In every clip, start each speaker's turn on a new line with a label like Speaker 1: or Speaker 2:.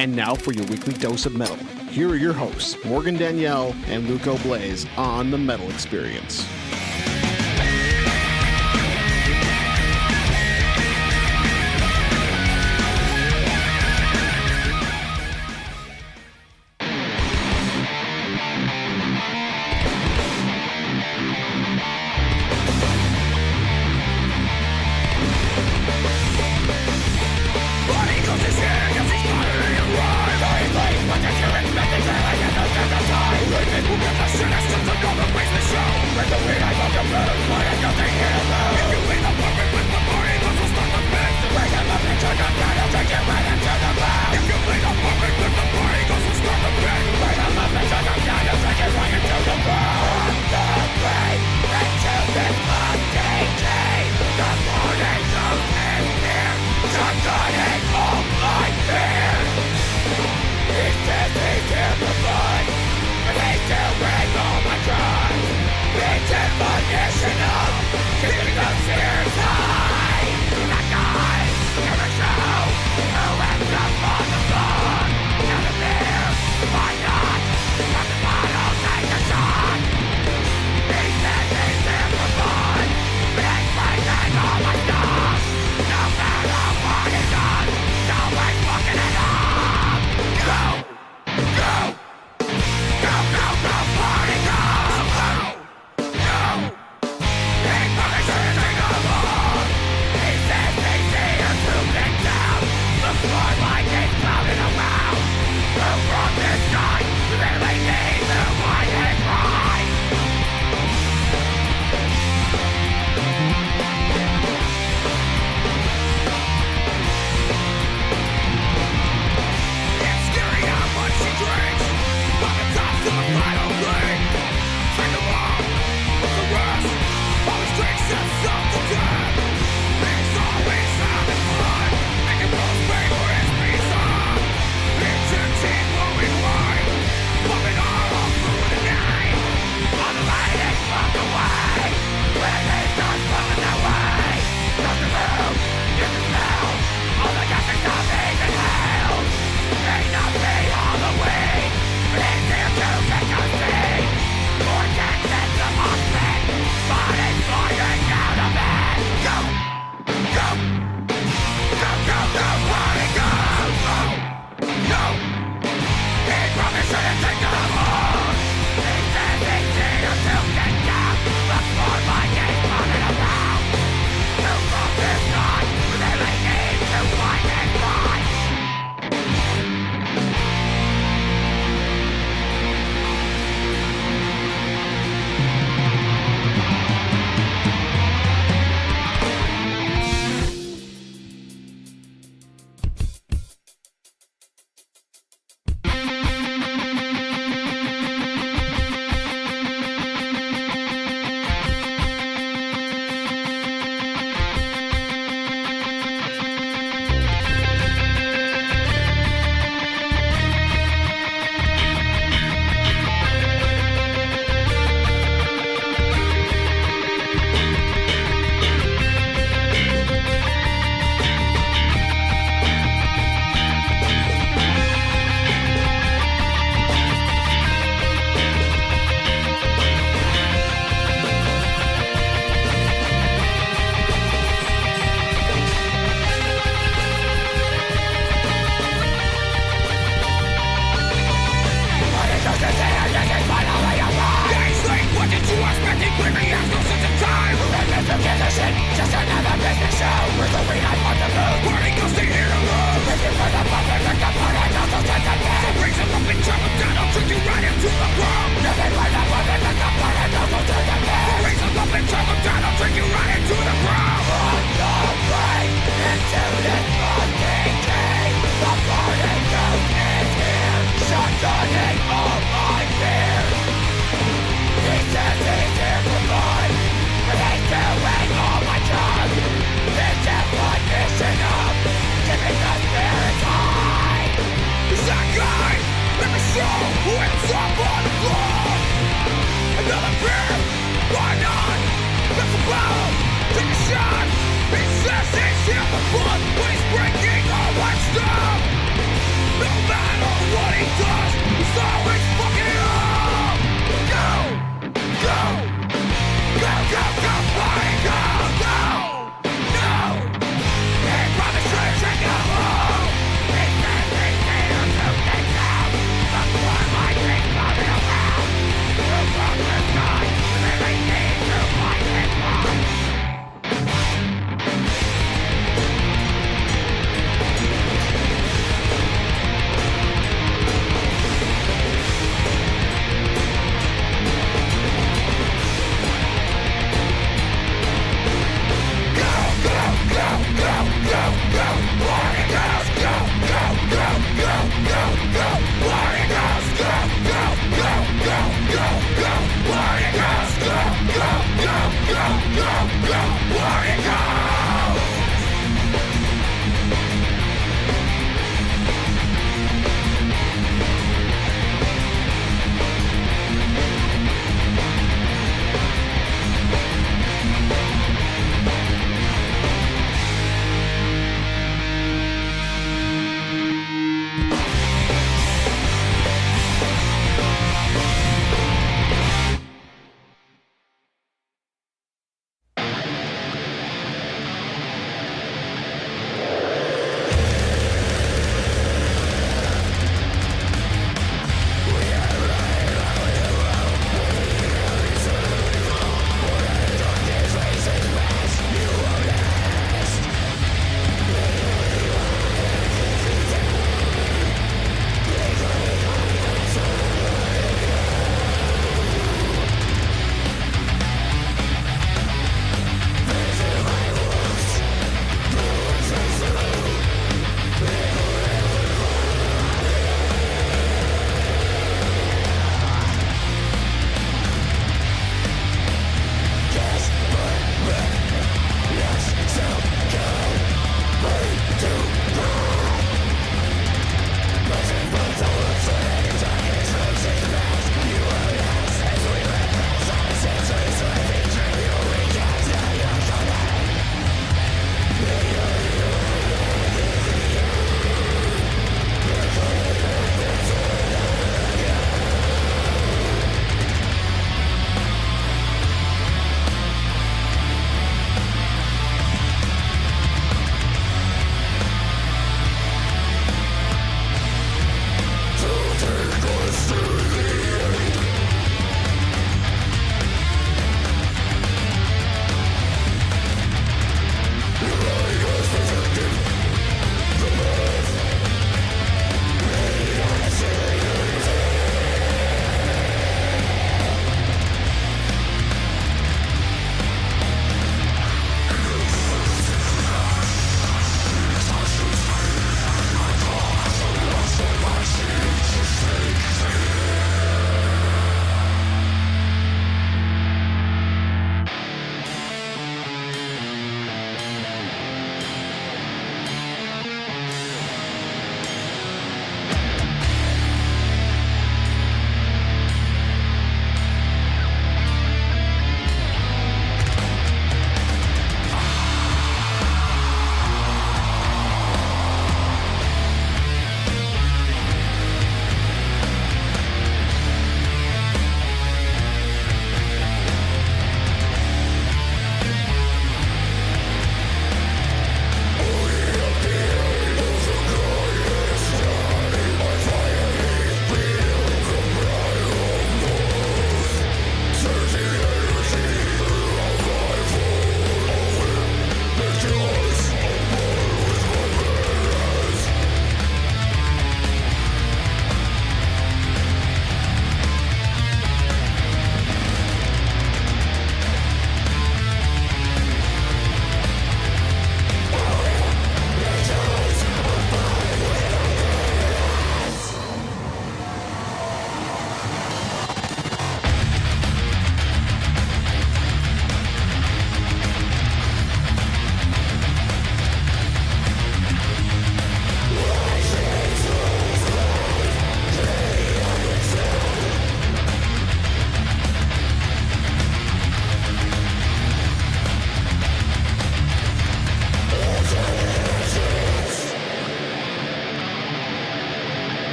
Speaker 1: And now for your weekly dose of metal. Here are your hosts, Morgan Danielle and Luco Blaze on The Metal Experience.
Speaker 2: Blood, but he's breaking all my stuff. No matter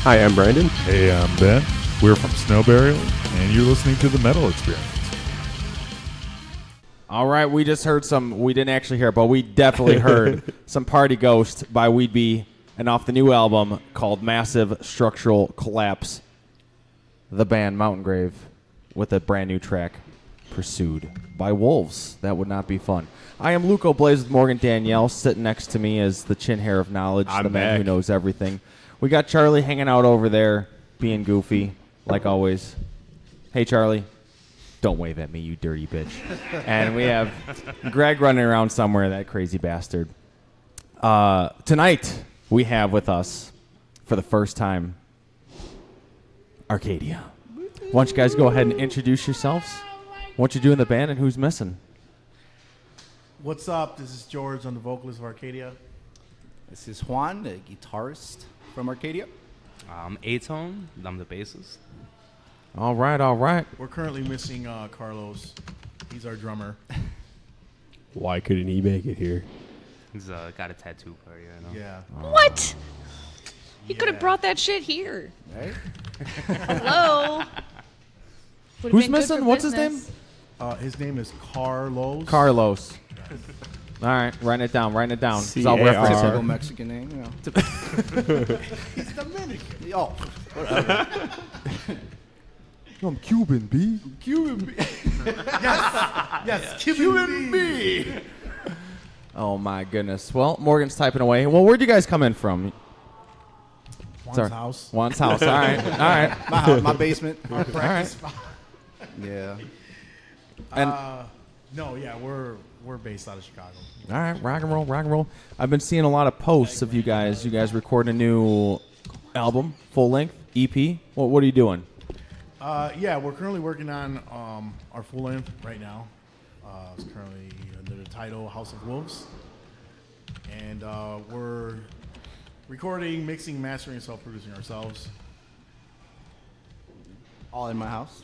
Speaker 2: Hi, I'm Brandon.
Speaker 3: Hey, I'm Ben. We're from Snow Burial, and you're listening to The Metal Experience.
Speaker 4: All right, we just heard some. We didn't actually hear it, but we definitely heard some Party Ghost by We'd Be, and off the new album called Massive Structural Collapse, the band Mountain Grave with a brand new track, Pursued by Wolves. That would not be fun. I am Luco Blaze with Morgan Danielle. Sitting next to me is the chin hair of knowledge, the man who knows everything. We got Charlie hanging out over there, being goofy, like always. Hey, Charlie. Don't wave at me, you dirty bitch. And we have Greg running around somewhere, that crazy bastard. Tonight, we have with us, for the first time, Arcadia. Why don't you guys go ahead and introduce yourselves? What you do in the band and who's missing?
Speaker 5: What's up? This is George. I'm the vocalist of Arcadia.
Speaker 6: This is Juan, the guitarist from Arcadia.
Speaker 7: I'm A-Tone. I'm the bassist.
Speaker 4: All right.
Speaker 5: We're currently missing Carlos. He's our drummer.
Speaker 2: Why couldn't he make it here?
Speaker 7: He's got a tattoo party right now.
Speaker 5: Yeah.
Speaker 8: What? He could have brought that shit here.
Speaker 6: Right?
Speaker 8: Hello. Would've
Speaker 4: Who's
Speaker 8: been good
Speaker 4: missing?
Speaker 8: for
Speaker 4: What's his name?
Speaker 8: business.
Speaker 5: His name is Carlos.
Speaker 4: Carlos. All right, writing it down. It's all
Speaker 2: C-A-R.
Speaker 4: reference
Speaker 6: Typical
Speaker 4: here.
Speaker 6: Mexican name, you know.
Speaker 5: He's Dominican.
Speaker 6: Oh, whatever.
Speaker 4: I'm Cuban, B.
Speaker 5: Cuban. Yes, Cuban B.
Speaker 4: Oh, my goodness. Well, Morgan's typing away. Well, where'd you guys come in from?
Speaker 5: Juan's house.
Speaker 4: Juan's house. All right.
Speaker 6: My house, my basement.
Speaker 5: Our practice spot.
Speaker 6: Yeah.
Speaker 4: And
Speaker 5: No, yeah, we're based out of Chicago.
Speaker 4: all right, rock and roll. I've been seeing a lot of posts of you guys. You guys recording a new album, full length EP. What are you doing?
Speaker 5: Yeah, we're currently working on our full length right now. It's currently under the title House of Wolves, and we're recording, mixing, mastering, and self-producing ourselves.
Speaker 6: All in my house.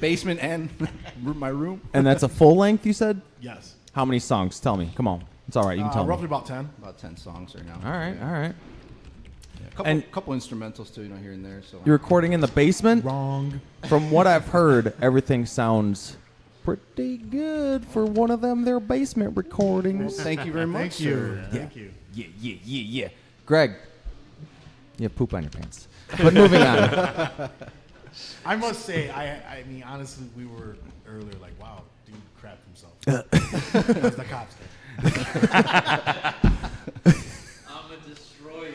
Speaker 6: Basement and my room.
Speaker 4: And that's a full length, you said?
Speaker 5: Yes.
Speaker 4: How many songs? Tell me. Come on. It's all right. You can tell
Speaker 5: Roughly
Speaker 4: me.
Speaker 5: about 10.
Speaker 6: About 10 songs right now.
Speaker 4: All right.
Speaker 6: Yeah, couple instrumentals too, here and there. So
Speaker 4: You're recording in the basement?
Speaker 5: Wrong.
Speaker 4: From what I've heard, everything sounds pretty good for one of them their basement recordings.
Speaker 6: thank you very much.
Speaker 5: Thank you.
Speaker 6: sir.
Speaker 5: Thank you.
Speaker 4: Yeah. Greg, you have poop on your pants. But moving on.
Speaker 5: I must say, I mean, honestly, we were earlier like, wow, dude crapped himself. As the cops did.
Speaker 7: I'm a destroyer.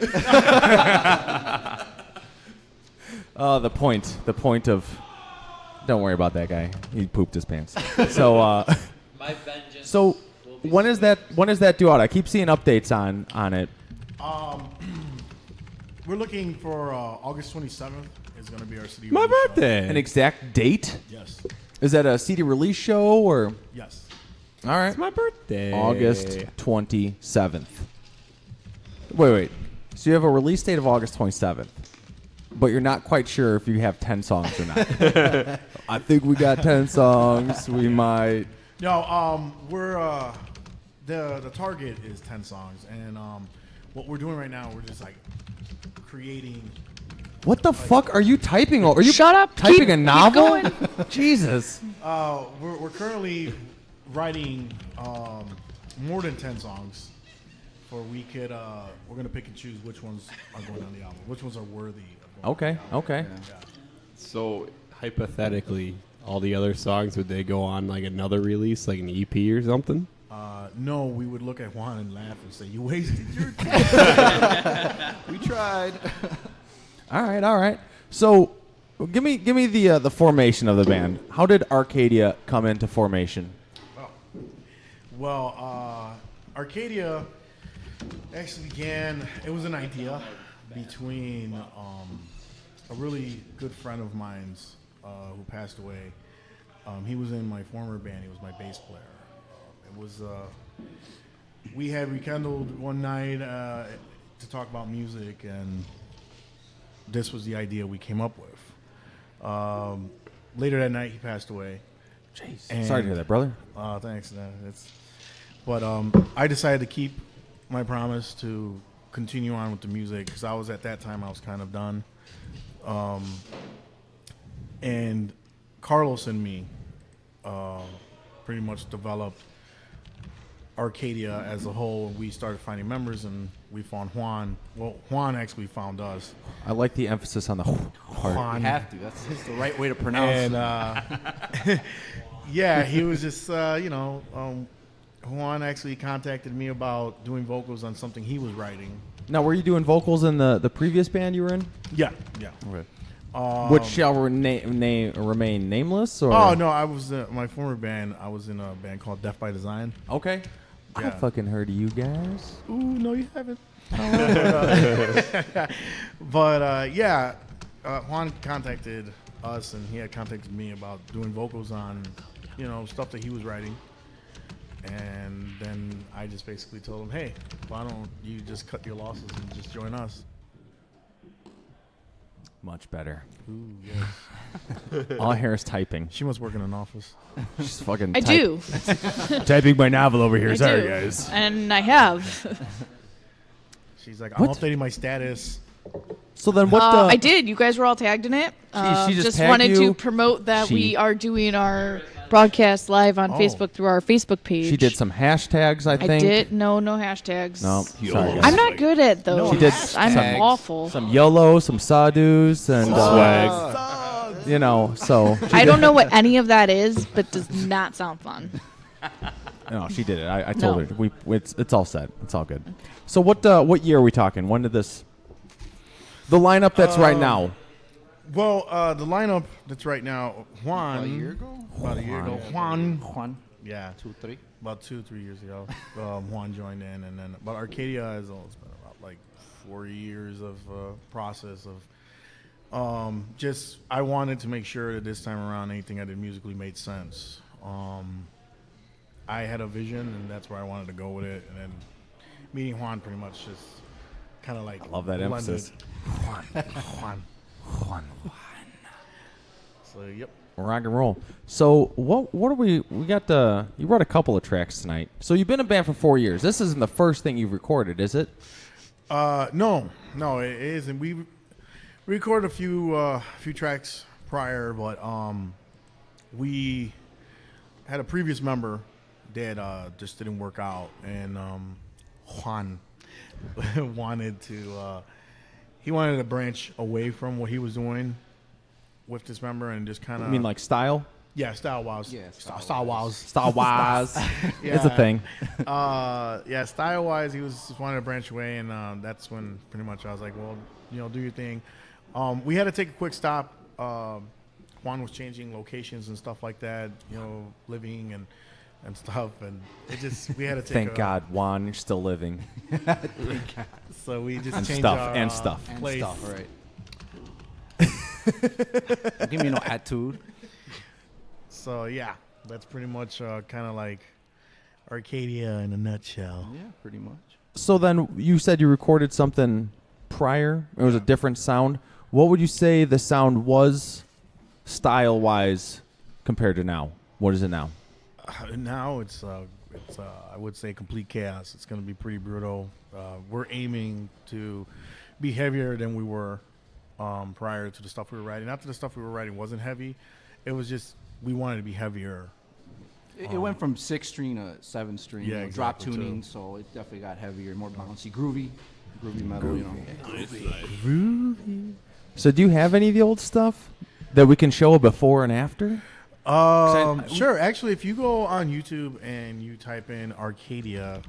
Speaker 4: Oh, the point of, don't worry about that guy. He pooped his pants. So,
Speaker 7: My vengeance.
Speaker 4: so when is that due out? I keep seeing updates on it.
Speaker 5: We're looking for August 27th is going to be our CD
Speaker 2: My
Speaker 5: release show.
Speaker 2: birthday.
Speaker 4: An exact date?
Speaker 5: Yes.
Speaker 4: Is that a CD release show or?
Speaker 5: Yes.
Speaker 4: All right.
Speaker 2: It's my birthday.
Speaker 4: August 27th. Wait. So you have a release date of August 27th, but you're not quite sure if you have 10 songs or not. I think we got 10 songs. We might.
Speaker 5: No, we're the target is 10 songs, and what we're doing right now, we're just like creating.
Speaker 4: What the fuck are you typing? Are you
Speaker 8: Shut up.
Speaker 4: typing
Speaker 8: Keep-
Speaker 4: a
Speaker 8: keep
Speaker 4: novel?
Speaker 8: going.
Speaker 4: Jesus.
Speaker 5: We're currently writing more than 10 songs, for we could we're gonna pick and choose which ones are going on the album, which ones are worthy. Of going
Speaker 4: Okay.
Speaker 2: So, hypothetically, all the other songs, would they go on like another release, like an EP or something?
Speaker 5: No, we would look at Juan and laugh and say, "You wasted your time."
Speaker 6: We tried.
Speaker 4: All right. So, give me the formation of the band. How did Arcadia come into formation?
Speaker 5: Well, Arcadia actually began, it was an idea between a really good friend of mine's who passed away. He was in my former band. He was my bass player. It was, we had rekindled one night to talk about music, and this was the idea we came up with. Later that night, he passed away.
Speaker 4: Jeez.
Speaker 5: And-
Speaker 4: Sorry to hear that, brother.
Speaker 5: Thanks. But I decided to keep my promise to continue on with the music because at that time I was kind of done. And Carlos and me pretty much developed Arcadia as a whole. We started finding members, and we found Juan. Well, Juan actually found us.
Speaker 4: I like the emphasis on the part.
Speaker 5: Juan.
Speaker 6: You have to. That's the right way to pronounce
Speaker 5: And yeah, he was just, Juan actually contacted me about doing vocals on something he was writing.
Speaker 4: Now, were you doing vocals in the previous band you were in?
Speaker 5: Yeah.
Speaker 4: Okay. Which shall remain nameless? Or?
Speaker 5: Oh, no, I was my former band. I was in a band called Death by Design.
Speaker 4: Okay. I
Speaker 5: Yeah.
Speaker 4: fucking heard of you guys.
Speaker 5: Ooh, no, you haven't. But yeah, Juan contacted us, and he had contacted me about doing vocals on, stuff that he was writing. And then I just basically told him, hey, why don't you just cut your losses and just join us?
Speaker 4: Much better.
Speaker 5: Ooh, yes.
Speaker 4: All I hear is typing.
Speaker 5: She must work in an office.
Speaker 4: She's fucking
Speaker 8: I do.
Speaker 4: typing my novel over here.
Speaker 8: I
Speaker 4: Sorry,
Speaker 8: do.
Speaker 4: guys.
Speaker 8: And I have.
Speaker 5: She's like, I'm
Speaker 4: What?
Speaker 5: updating my status.
Speaker 4: So then what
Speaker 8: I did. You guys were all tagged in it.
Speaker 4: she just tagged
Speaker 8: wanted
Speaker 4: you?
Speaker 8: to promote that
Speaker 4: She-
Speaker 8: we are doing our broadcast live on
Speaker 5: Oh.
Speaker 8: Facebook through our Facebook page.
Speaker 4: She did some hashtags, I
Speaker 8: I
Speaker 4: think.
Speaker 8: did. No hashtags.
Speaker 4: No, sorry, guys.
Speaker 8: I'm not good at those.
Speaker 4: She did
Speaker 8: I'm
Speaker 6: hashtags.
Speaker 8: awful.
Speaker 4: Some YOLO, some Sadu's, and
Speaker 3: Swag.
Speaker 4: so
Speaker 8: I don't know what any of that is, but does not sound fun.
Speaker 4: no, she did it. I told
Speaker 8: No.
Speaker 4: her it's all set. It's all good. So what year are we talking? When did this? The lineup that's right now.
Speaker 5: Well, the lineup that's right now, Juan.
Speaker 6: About a year ago?
Speaker 5: About a year ago. Juan.
Speaker 6: Juan.
Speaker 5: Yeah.
Speaker 6: 2-3.
Speaker 5: About 2-3 years ago. Juan joined in. And then, but Arcadia has it's been about like 4 years of process of just, I wanted to make sure that this time around anything I did musically made sense. I had a vision, and that's where I wanted to go with it. And then meeting Juan pretty much just kind of like
Speaker 4: I love that
Speaker 5: blended.
Speaker 4: emphasis.
Speaker 5: Juan. So, yep.
Speaker 4: Rock and roll. So what are we got you brought a couple of tracks tonight. So you've been in a band for 4 years. This isn't the first thing you've recorded, is it?
Speaker 5: No, it isn't. We recorded a few tracks prior, but we had a previous member that just didn't work out, and Juan wanted to branch away from what he was doing with this member and just kind
Speaker 4: I
Speaker 5: of
Speaker 4: mean, like style?
Speaker 5: yeah, style-wise.
Speaker 6: Yeah,
Speaker 5: style-wise.
Speaker 4: Style-wise.
Speaker 5: Yeah.
Speaker 4: It's a thing.
Speaker 5: Yeah, style-wise, he was just wanting to branch away, and that's when pretty much I was like, well, do your thing. We had to take a quick stop. Juan was changing locations and stuff like that, living and stuff, and it just we had to take.
Speaker 4: Thank God, Juan, you're still living.
Speaker 5: So we just
Speaker 4: And
Speaker 5: changed
Speaker 4: stuff,
Speaker 5: our,
Speaker 4: and stuff.
Speaker 6: And
Speaker 5: place.
Speaker 6: stuff, right. Don't give me no attitude.
Speaker 5: So yeah, that's pretty much kind of like Arcadia in a nutshell.
Speaker 6: Yeah, pretty much.
Speaker 4: So then you said you recorded something prior. It was a different sound. What would you say the sound was style-wise compared to now? What is it now?
Speaker 5: Now it's I would say complete chaos. It's going to be pretty brutal. We're aiming to be heavier than we were prior to the stuff we were writing. Not that the stuff we were writing wasn't heavy. It was just we wanted to be heavier.
Speaker 6: It went from 6-string to 7-string.
Speaker 5: Yeah,
Speaker 6: Drop
Speaker 5: exactly,
Speaker 6: tuning,
Speaker 5: too.
Speaker 6: so it definitely got heavier, more bouncy, groovy metal.
Speaker 4: So do you have any of the old stuff that we can show a before and after?
Speaker 5: Sure. Actually, if you go on YouTube and you type in Arcadia,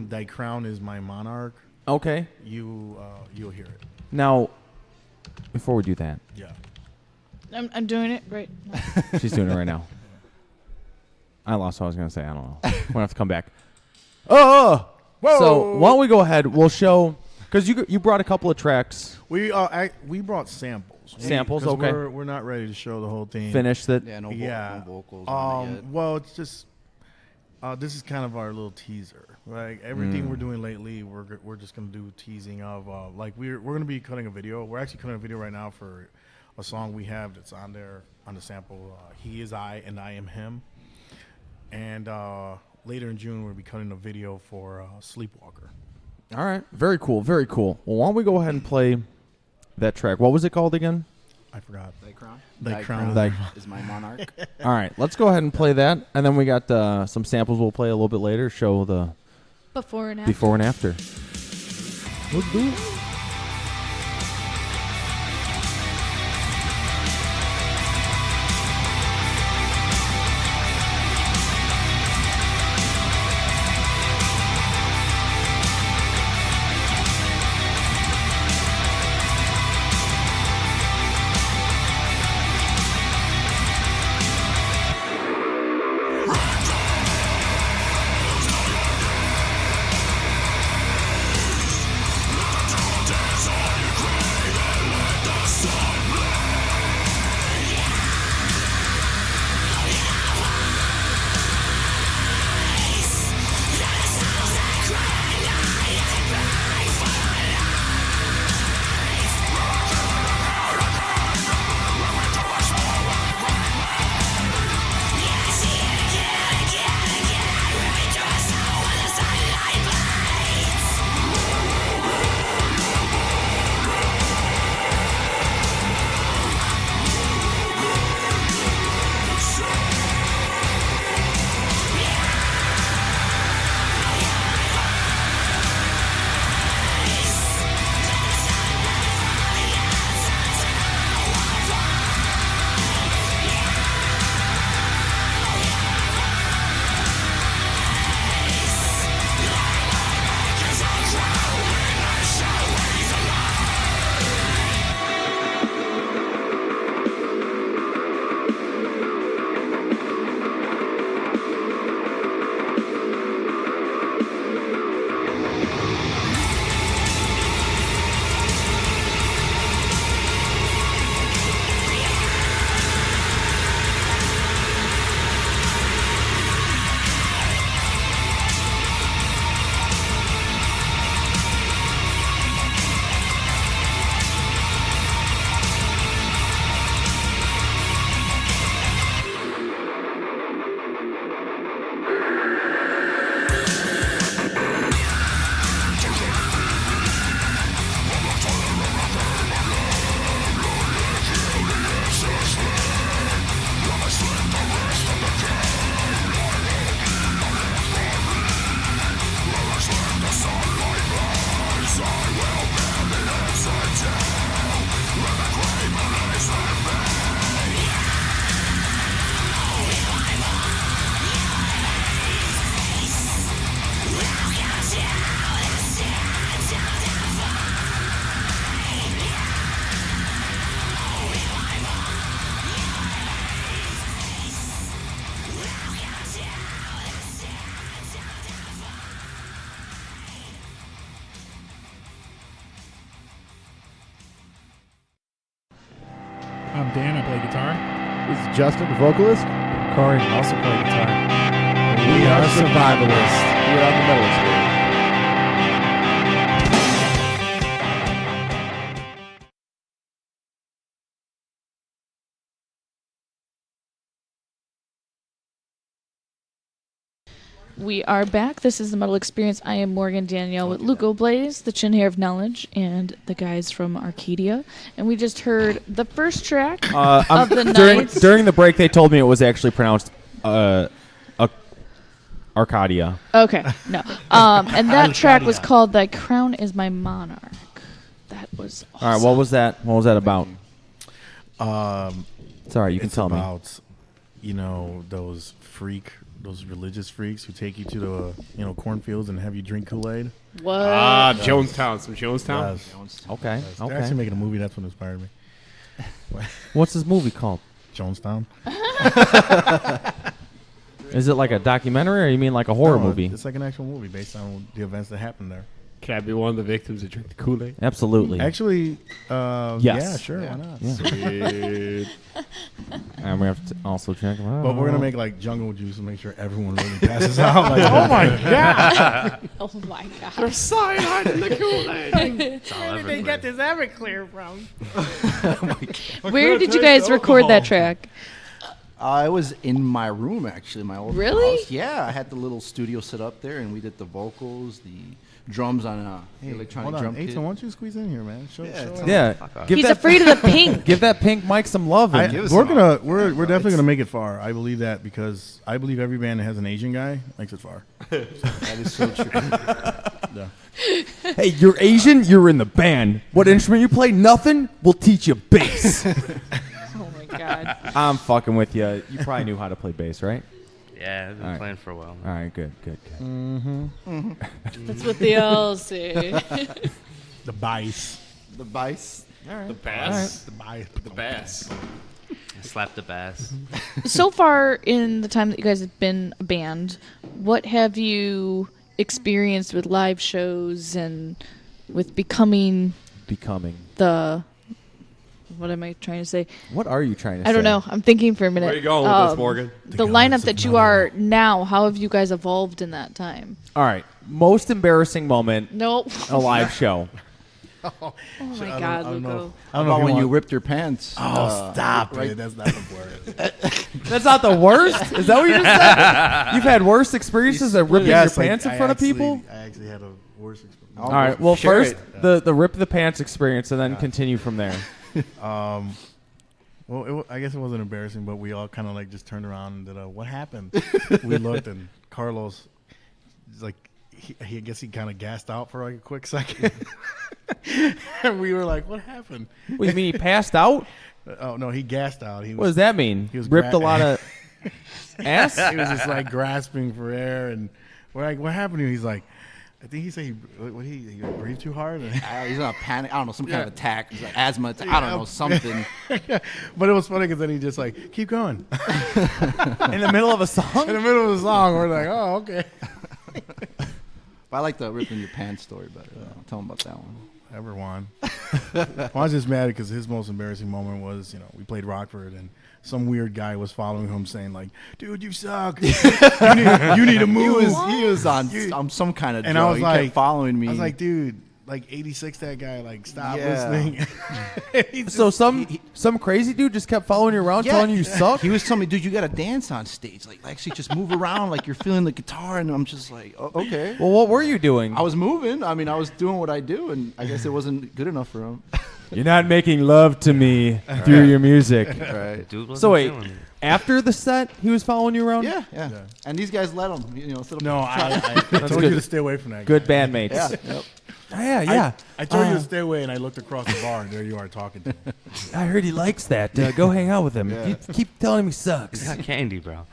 Speaker 5: "Thy crown is my monarch,"
Speaker 4: Okay.
Speaker 5: you'll hear it.
Speaker 4: Now, before we do that,
Speaker 5: Yeah.
Speaker 8: I'm doing it. Great.
Speaker 4: she's doing it right now. I lost what I was going to say. I don't know. We're going to have to come back. Oh!
Speaker 5: Whoa!
Speaker 4: So why don't we go ahead? We'll show, because you brought a couple of tracks.
Speaker 5: We brought samples.
Speaker 4: Samples,
Speaker 5: 'cause
Speaker 4: okay.
Speaker 5: We're not ready to show the whole thing.
Speaker 4: Finished it.
Speaker 6: Yeah, no vocals on it yet.
Speaker 5: Well, it's just this is kind of our little teaser. Like everything we're doing lately, we're just gonna do teasing of like we're gonna be cutting a video. We're actually cutting a video right now for a song we have that's on there on the sample. He is I and I am him. And later in June, we'll be cutting a video for Sleepwalker.
Speaker 4: All right. Very cool. Very cool. Well, why don't we go ahead and play that track. What was it called again?
Speaker 5: I forgot.
Speaker 6: Thy crown.
Speaker 5: Thy crown.
Speaker 4: Thy-
Speaker 6: is my monarch.
Speaker 4: All right, let's go ahead and play that, and then we got some samples we'll play a little bit later. Show the
Speaker 8: Before and after.
Speaker 4: before and after. Let's do it.
Speaker 9: I'm Dan. I play guitar.
Speaker 1: This is Justin, the vocalist.
Speaker 10: Corey also play guitar.
Speaker 1: We are survivalists. We're on the Metal Experience.
Speaker 8: We are back. This is the Metal Experience. I am Morgan Danielle with Luco Blaze, the chin hair of knowledge, and the guys from Arcadia. And we just heard the first track of the night.
Speaker 4: During the break, they told me it was actually pronounced Arcadia.
Speaker 8: Okay, no. And that track was called "Thy Crown Is My Monarch." That was awesome.
Speaker 4: All right, what was that? What was that about? Sorry, you can tell me.
Speaker 5: It's about, you know, those religious freaks who take you to the, cornfields and have you drink Kool-Aid.
Speaker 8: What?
Speaker 2: Jonestown. Some Jonestown?
Speaker 5: Yes.
Speaker 4: Okay,
Speaker 5: Yes. They're
Speaker 4: okay.
Speaker 5: actually making a movie. That's what inspired me.
Speaker 4: What's this movie called?
Speaker 5: Jonestown.
Speaker 4: Is it like a documentary, or you mean like a horror
Speaker 5: No,
Speaker 4: movie?
Speaker 5: It's like an actual movie based on the events that happened there.
Speaker 2: Can I be one of the victims that drink the Kool-Aid?
Speaker 4: Absolutely.
Speaker 5: Actually,
Speaker 4: Yes.
Speaker 5: yeah, sure, why not?
Speaker 4: Yeah.
Speaker 2: Sweet.
Speaker 4: And we have to also check them out.
Speaker 5: But we're gonna make like jungle juice and make sure everyone really passes out. Like,
Speaker 4: Oh my god!
Speaker 8: Oh my god.
Speaker 2: There's cyanide in the Kool-Aid.
Speaker 7: Where did they get
Speaker 9: this Everclear from?
Speaker 8: Where did you guys record that track?
Speaker 6: I was in my room, actually, my old
Speaker 8: Really?
Speaker 6: house. Yeah, I had the little studio set up there, and we did the vocals, the drums on electronic
Speaker 5: Hold on,
Speaker 6: drum kit.
Speaker 5: Aton, why don't you squeeze in here, man? Show
Speaker 4: Yeah.
Speaker 8: He's afraid of the pink.
Speaker 4: Give that pink mic some love.
Speaker 5: we're definitely gonna make it far. I believe that because I believe every band that has an Asian guy makes it far.
Speaker 6: That is so true.
Speaker 5: Yeah.
Speaker 4: Hey, you're Asian. You're in the band. What instrument you play? Nothing. We'll teach you bass.
Speaker 8: Oh my god.
Speaker 4: I'm fucking with you. You probably knew how to play bass, right?
Speaker 7: Yeah, I've been playing for a while.
Speaker 4: All right, good.
Speaker 8: That's what they all say.
Speaker 5: The bass.
Speaker 6: The bass.
Speaker 2: The bass.
Speaker 5: The bass.
Speaker 2: The bass.
Speaker 7: I slapped the bass.
Speaker 8: So far in the time that you guys have been a band, what have you experienced with live shows and with becoming the... What am I trying to say?
Speaker 4: What are you trying to say?
Speaker 8: I don't know. I'm thinking for a minute.
Speaker 2: Where are you going with this, Morgan?
Speaker 8: The lineup that you are now, how have you guys evolved in that time?
Speaker 4: All right. Most embarrassing moment,
Speaker 8: Nope.
Speaker 4: a live show.
Speaker 8: Oh my god, Luco.
Speaker 6: How about when you ripped your pants?
Speaker 5: Oh, stop it. That's not the word.
Speaker 4: That's not the worst? Is that what you just said? You've had worse experiences than ripping your pants in front of people?
Speaker 5: I actually had a worse experience.
Speaker 4: All right. Well, first, the rip the pants experience, and then continue from there.
Speaker 5: Well, I guess it wasn't embarrassing, but we all kind of like just turned around and did a, what happened? We looked, and Carlos, like, I guess he kind of gassed out for like a quick second. And we were like, what happened?
Speaker 4: What, you mean he passed out?
Speaker 5: Oh, no, he gassed out.
Speaker 4: What does that mean?
Speaker 5: He was
Speaker 4: ripped a lot of ass?
Speaker 5: He was just like grasping for air, and we're like, what happened to him? He's like, I think he said he breathed too hard.
Speaker 6: He's in a panic. I don't know, some kind of attack. He's like asthma attack. I don't know, something.
Speaker 5: But it was funny because then he just like, keep going.
Speaker 4: In the middle of a song?
Speaker 5: In the middle of the song, we're like, oh, okay.
Speaker 6: I like the ripping your pants story better. Tell him about that one.
Speaker 5: Ever won. I was just mad because his most embarrassing moment was, we played Rockford and some weird guy was following him saying like, dude, you suck. you need to move.
Speaker 6: He was on some kind of drug.
Speaker 5: And I was
Speaker 6: he
Speaker 5: like,
Speaker 6: kept following me.
Speaker 5: I was like, dude, like 86, that guy, like, stop listening.
Speaker 4: So some crazy dude just kept following you around, telling you suck?
Speaker 6: He was telling me, dude, you got to dance on stage. Like, actually just move around like you're feeling the guitar. And I'm just like, oh, okay.
Speaker 4: Well, what were you doing?
Speaker 6: I was moving. I mean, I was doing what I do, and I guess it wasn't good enough for him.
Speaker 4: You're not making love to me through your music.
Speaker 6: Right.
Speaker 7: Dude
Speaker 4: So wait, after the set, he was following you around?
Speaker 6: Yeah. And these guys let him.
Speaker 5: No, I told you to stay away from that guy.
Speaker 4: Good bandmates.
Speaker 6: Yeah. Yep.
Speaker 4: Yeah.
Speaker 5: I told you to stay away, and I looked across the bar, and there you are talking to him.
Speaker 4: I heard he likes that. Go hang out with him.
Speaker 6: Yeah.
Speaker 4: Keep telling him he sucks.
Speaker 7: He's got candy, bro.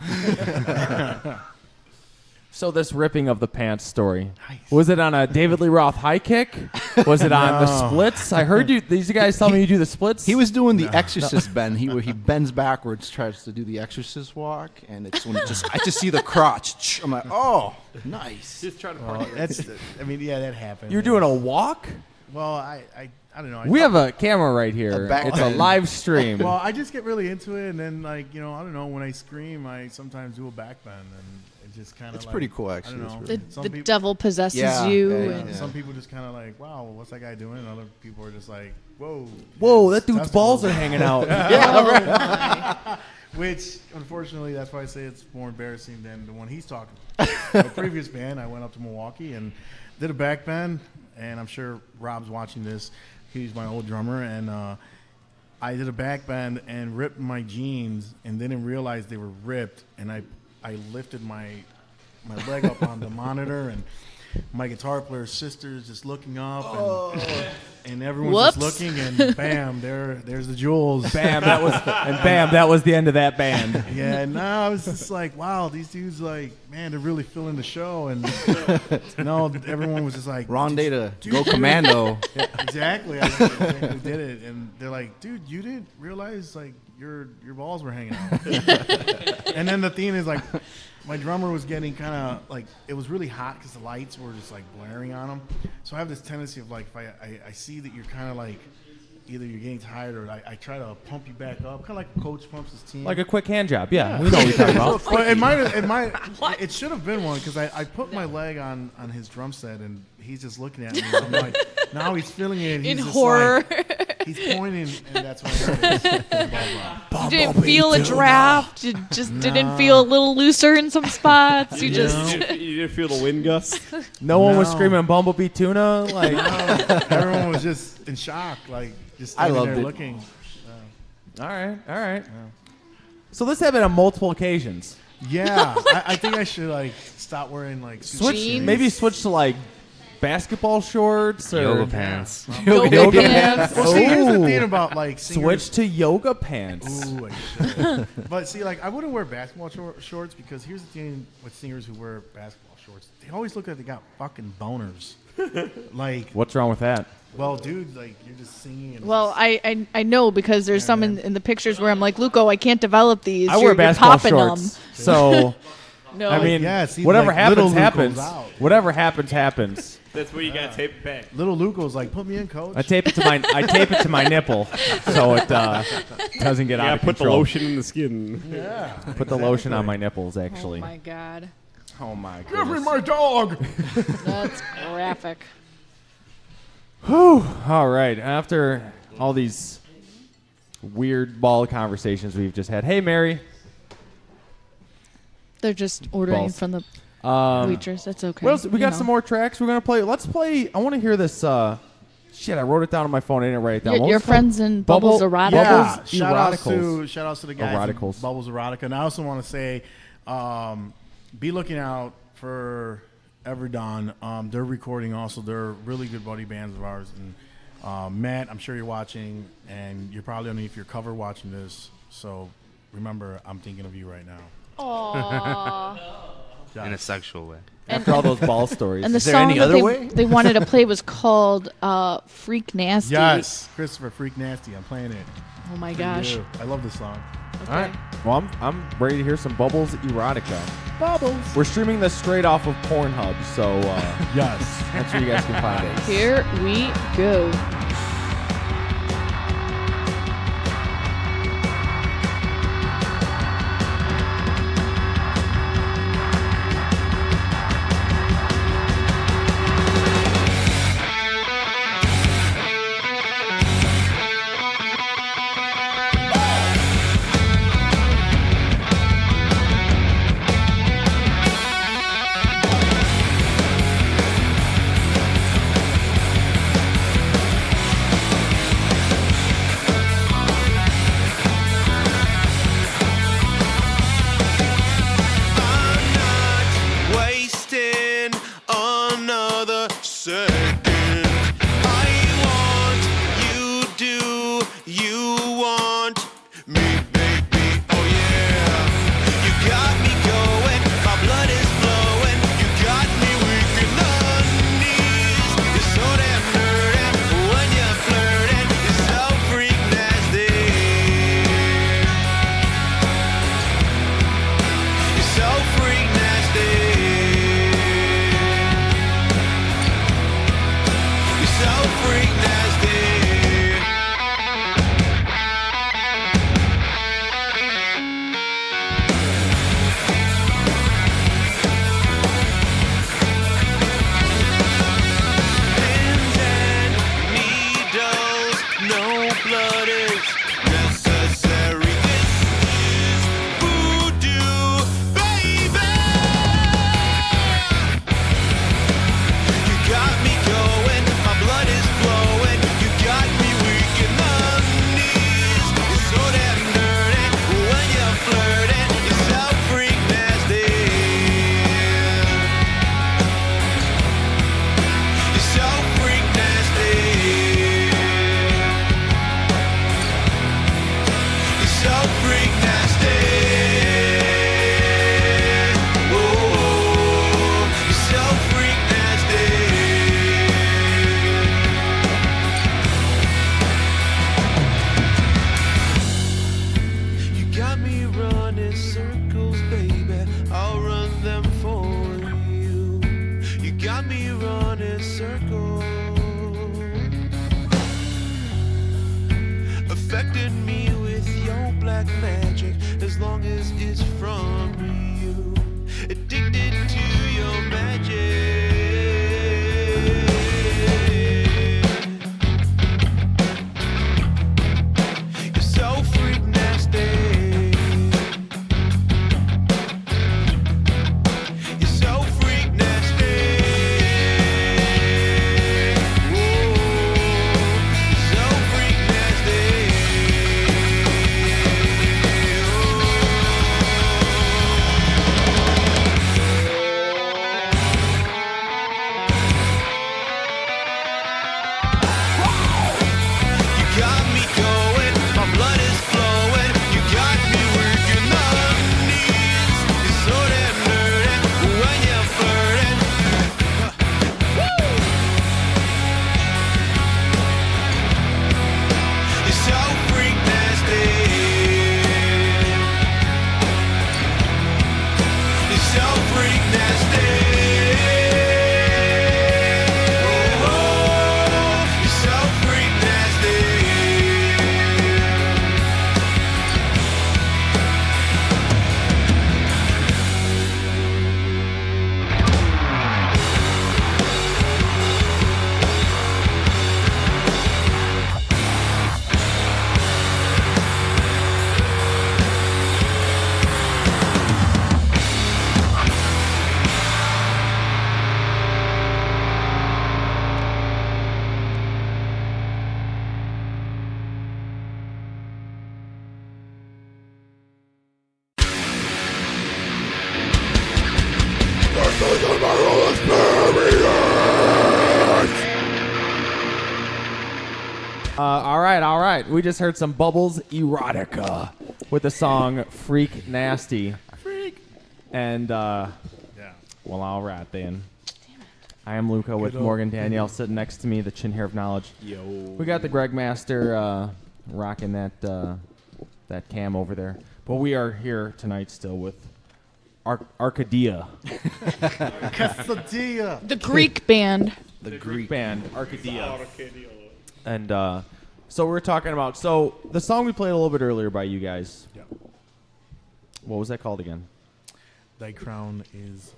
Speaker 4: So this ripping of the pants story, was it on a David Lee Roth high kick? Was it on the splits? I heard these guys tell me you do the splits.
Speaker 6: He was doing the Exorcist bend. He bends backwards, tries to do the Exorcist walk, and it's when I just see the crotch. I'm like, oh, nice.
Speaker 2: Just trying to
Speaker 5: that happened.
Speaker 4: You're doing a walk?
Speaker 5: Well, I don't know.
Speaker 4: We have a camera right here. It's a live stream.
Speaker 5: Well, I just get really into it, and then I don't know. When I scream, I sometimes do a back bend, and it just kind of.
Speaker 6: It's pretty cool, actually.
Speaker 5: I don't know.
Speaker 8: The devil possesses you.
Speaker 5: And some people just kind of like, wow, what's that guy doing? And other people are just like,
Speaker 4: whoa, that dude's balls are hanging out.
Speaker 5: Which, unfortunately, that's why I say it's more embarrassing than the one he's talking about. The previous band, I went up to Milwaukee and did a back bend, and I'm sure Rob's watching this. He's my old drummer, and I did a back bend and ripped my jeans and didn't realize they were ripped, and I lifted my leg up on the monitor, and my guitar player's sister is just looking up, and everyone's just looking, and bam, there's the jewels.
Speaker 4: Bam, that was the end of that band.
Speaker 5: Yeah, and now I was just like, wow, these dudes, like, man, they're really filling the show, and everyone was just like,
Speaker 6: wrong day to go commando.
Speaker 5: Yeah, exactly. I did it, and they're like, dude, you didn't realize like your balls were hanging out. And then the thing is like, my drummer was getting kind of like, it was really hot because the lights were just like blaring on him. So I have this tendency of like, if I see that you're kind of like, either you're getting tired or I try to pump you back up, kind of like a coach pumps his team.
Speaker 4: Like a quick hand job, yeah. We know what you're talking about.
Speaker 5: Well, it should have been one because I put my leg on his drum set and he's just looking at me. And I'm like, now he's feeling it. He's
Speaker 8: In
Speaker 5: just
Speaker 8: horror.
Speaker 5: Like, He's pointing, and that's what it is.
Speaker 8: You didn't feel a draft. You just didn't feel a little looser in some spots. You just.
Speaker 2: You didn't feel the wind gust?
Speaker 4: No one was screaming Bumblebee tuna. Like
Speaker 5: everyone was just in shock, like just standing there looking.
Speaker 4: All right. So this happened on multiple occasions.
Speaker 5: Yeah, I think I should like stop wearing like
Speaker 4: maybe switch to like basketball shorts or
Speaker 7: yoga pants.
Speaker 8: Yoga pants.
Speaker 5: Well, see, here's the thing about like singers.
Speaker 4: Switch to yoga pants.
Speaker 5: Ooh, I should. But see, like I wouldn't wear basketball shorts because here's the thing with singers who wear basketball shorts. They always look like they got fucking boners. Like,
Speaker 4: what's wrong with that?
Speaker 5: Well, dude, like you're just singing. And
Speaker 8: well, I know because there's some in the pictures where I'm like, Luco, I can't develop these.
Speaker 4: I wear basketball
Speaker 8: popping
Speaker 4: shorts,
Speaker 8: them.
Speaker 4: so
Speaker 8: no.
Speaker 4: I mean,
Speaker 5: yeah, see,
Speaker 4: whatever
Speaker 5: like,
Speaker 4: happens,
Speaker 5: little
Speaker 4: happens.
Speaker 5: Luco's out.
Speaker 4: Whatever happens.
Speaker 2: That's where you got to tape it back.
Speaker 5: Little Luco's like, put me in, coach.
Speaker 4: I tape it to my nipple, so it doesn't get out of
Speaker 2: put
Speaker 4: control.
Speaker 2: the lotion in the skin.
Speaker 5: Yeah.
Speaker 4: Put the lotion on my nipples, actually.
Speaker 8: Oh my god.
Speaker 4: Oh my
Speaker 5: Give me
Speaker 4: goodness.
Speaker 5: my dog.
Speaker 8: That's graphic.
Speaker 4: Whew. All right. After all these weird ball conversations we've just had. Hey, Mary.
Speaker 8: They're just ordering
Speaker 4: Balls.
Speaker 8: from the waitress. That's okay.
Speaker 4: What else? We
Speaker 8: You
Speaker 4: got
Speaker 8: know.
Speaker 4: some more tracks we're going to play. Let's play. I want to hear this. Shit, I wrote it down on my phone. I didn't write it down. What
Speaker 8: Your
Speaker 4: was it called?
Speaker 8: friends in Bubbles Erotica.
Speaker 5: Yeah,
Speaker 4: Bubbles
Speaker 5: shout outs to the guys
Speaker 4: Eroticals.
Speaker 5: in Bubbles Erotica. And I also want to say, be looking out for Everdawn. They're recording also. They're really good buddy bands of ours. And Matt, I'm sure you're watching, and you're probably underneath your cover watching this. So remember, I'm thinking of you right now.
Speaker 8: Aww.
Speaker 7: In a sexual way.
Speaker 4: After all those ball stories.
Speaker 8: And the
Speaker 6: Is there
Speaker 8: song
Speaker 6: any
Speaker 8: that
Speaker 6: other way?
Speaker 8: they wanted to play was called Freak Nasty.
Speaker 5: Yes, Christopher Freak Nasty. I'm playing it.
Speaker 8: Oh my
Speaker 5: for
Speaker 8: gosh.
Speaker 5: you. I love this song.
Speaker 8: Okay.
Speaker 4: All right. Well, I'm ready to hear some Bubbles Erotica.
Speaker 5: Bubbles.
Speaker 4: We're streaming this straight off of Pornhub, so
Speaker 5: Yes.
Speaker 4: that's where you guys can find it.
Speaker 8: Here we go.
Speaker 11: Wasting another second. I want you, do you want me, baby? Oh yeah. You got me going, my blood is flowing. You got me weak in the knees. You're so damn dirty when you're flirting. You're so freak nasty. You're so freak nasty. You're so freak nasty. Pins and needles, no blood is necessary. This is voodoo, baby. You got me going, my blood is flowing. You got me weak in the knees. You're so damn dirty when you're flirting. You're so freak nasty. You're so freak nasty. You're so freak nasty. Whoa, you're so freak nasty. You got me running circles, baby. I'll run them for you. You got me running circles. Affected me with your black magic as long as it's from you. Addicted to your magic.
Speaker 4: All right. We just heard some Bubbles Erotica with the song Freak Nasty.
Speaker 5: Freak.
Speaker 4: And, well, all right then. I am Luca with Morgan Danielle sitting next to me, the chin hair of knowledge.
Speaker 2: Yo.
Speaker 4: We got the Greg Master rocking that cam over there. But we are here tonight still with Arcadia.
Speaker 5: Quesadilla.
Speaker 8: The Greek band.
Speaker 4: The Greek band, Arcadia. And so we're talking about, so the song we played a little bit earlier by you guys.
Speaker 5: Yeah.
Speaker 4: What was that called again?
Speaker 5: Thy crown is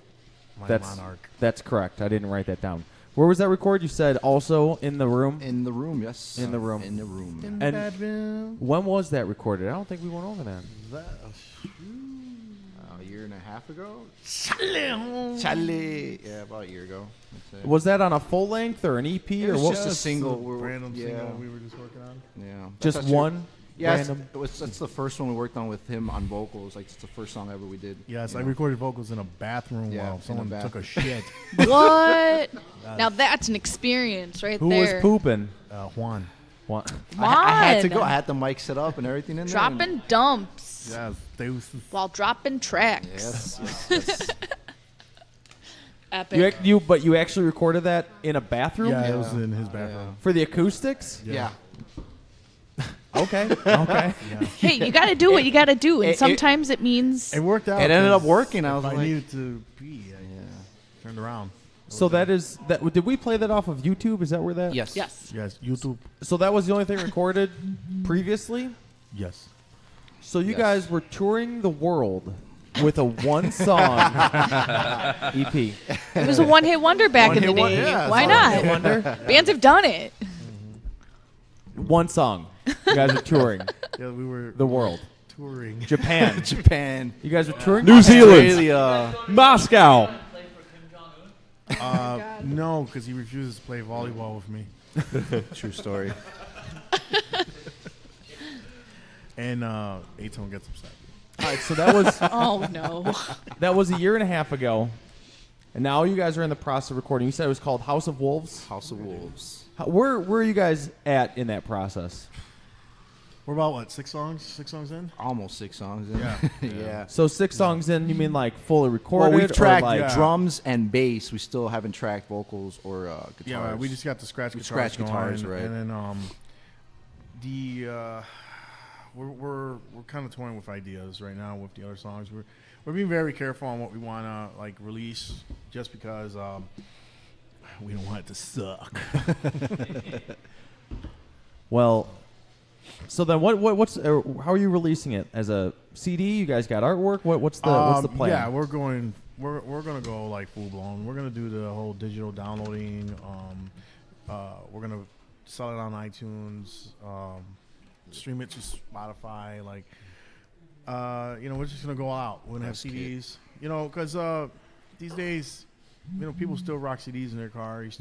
Speaker 5: my
Speaker 4: That's
Speaker 5: monarch.
Speaker 4: That's correct. I didn't write that down. Where was that recorded? You said also in the room?
Speaker 6: In the room, yes.
Speaker 4: In the room.
Speaker 6: In the room.
Speaker 5: In
Speaker 4: And
Speaker 5: that room.
Speaker 4: when was that recorded? I don't think we went over that.
Speaker 6: A year and a half ago?
Speaker 5: Chale.
Speaker 6: Chale. Yeah, about a year ago. That's it.
Speaker 4: Was that on a full length or an EP
Speaker 6: It
Speaker 4: or
Speaker 6: was
Speaker 4: what?
Speaker 6: just a single.
Speaker 5: Random single we were just working on.
Speaker 6: Yeah.
Speaker 4: Just
Speaker 6: That's actually-
Speaker 4: one?
Speaker 6: Yeah,
Speaker 4: random?
Speaker 6: that's the first one we worked on with him on vocals. Like, it's the first song ever we did.
Speaker 5: Yes,
Speaker 6: you
Speaker 5: I
Speaker 6: know.
Speaker 5: recorded vocals in a bathroom
Speaker 6: Yeah, in
Speaker 5: while
Speaker 6: a
Speaker 5: someone took a
Speaker 6: bathroom.
Speaker 5: shit.
Speaker 8: What? Now that's an experience right
Speaker 4: Who
Speaker 8: there.
Speaker 4: was pooping?
Speaker 5: Juan.
Speaker 4: What?
Speaker 6: I had to go.
Speaker 8: Juan.
Speaker 6: I had the mic set up and everything in there.
Speaker 8: Dropping dumps
Speaker 5: Yes, deuces.
Speaker 8: while dropping tracks.
Speaker 6: Yes, yes.
Speaker 8: Epic.
Speaker 4: But you actually recorded that in a bathroom?
Speaker 5: Yeah, it was in his bathroom.
Speaker 4: For the acoustics?
Speaker 6: Yeah.
Speaker 4: Okay. Okay.
Speaker 8: Hey, you got to do what you got to do, and
Speaker 6: It-
Speaker 8: sometimes it means
Speaker 5: It worked out.
Speaker 6: It ended up
Speaker 5: 'cause
Speaker 6: working. I was
Speaker 5: if
Speaker 6: like,
Speaker 5: I needed to pee. I turned around.
Speaker 4: So that is that. Did we play that off of YouTube? Is that where that?
Speaker 6: yes.
Speaker 8: yes.
Speaker 5: Yes, YouTube.
Speaker 4: So that was the only thing recorded previously.
Speaker 5: Yes.
Speaker 4: So you
Speaker 6: Yes.
Speaker 4: guys were touring the world with a one-song EP.
Speaker 8: It was a one-hit wonder back in the
Speaker 6: One-hit
Speaker 8: day.
Speaker 6: wonder, yeah,
Speaker 8: Why
Speaker 6: it's all
Speaker 8: not?
Speaker 4: Wonder.
Speaker 8: Bands have done it.
Speaker 4: One song. You guys were touring
Speaker 5: Yeah, we were
Speaker 4: the world.
Speaker 5: touring.
Speaker 4: Japan.
Speaker 6: Japan.
Speaker 4: You guys were touring
Speaker 2: New Zealand.
Speaker 6: Australia.
Speaker 2: Moscow.
Speaker 5: No, because he refuses to play volleyball with me.
Speaker 6: True story.
Speaker 5: And A-Tone gets upset.
Speaker 4: All right, so that was
Speaker 8: Oh no.
Speaker 4: that was a year and a half ago, and now you guys are in the process of recording. You said it was called House of Wolves.
Speaker 6: House of Wolves.
Speaker 4: Where are you guys at in that process?
Speaker 5: We're about, what, 6 songs? 6 songs in?
Speaker 6: Almost 6 songs in.
Speaker 5: Yeah.
Speaker 6: yeah.
Speaker 4: So 6 songs in, you mean like fully recorded?
Speaker 6: Well, we've
Speaker 4: or
Speaker 6: tracked
Speaker 4: like,
Speaker 6: drums and bass. We still haven't tracked vocals or guitars.
Speaker 5: Yeah, we just got the scratch guitars
Speaker 6: Scratch
Speaker 5: going,
Speaker 6: guitars, right.
Speaker 5: And then we're kind of toying with ideas right now with the other songs. We're being very careful on what we want to like release, just because we don't want it to suck.
Speaker 4: Well, so then what's how are you releasing it as a CD? You guys got artwork. What's the plan?
Speaker 5: Yeah, we're gonna go like full blown. We're gonna do the whole digital downloading. We're gonna sell it on iTunes, stream it to Spotify. Like, we're just gonna go out. We're gonna have CDs. Because these days, people still rock CDs in their car. You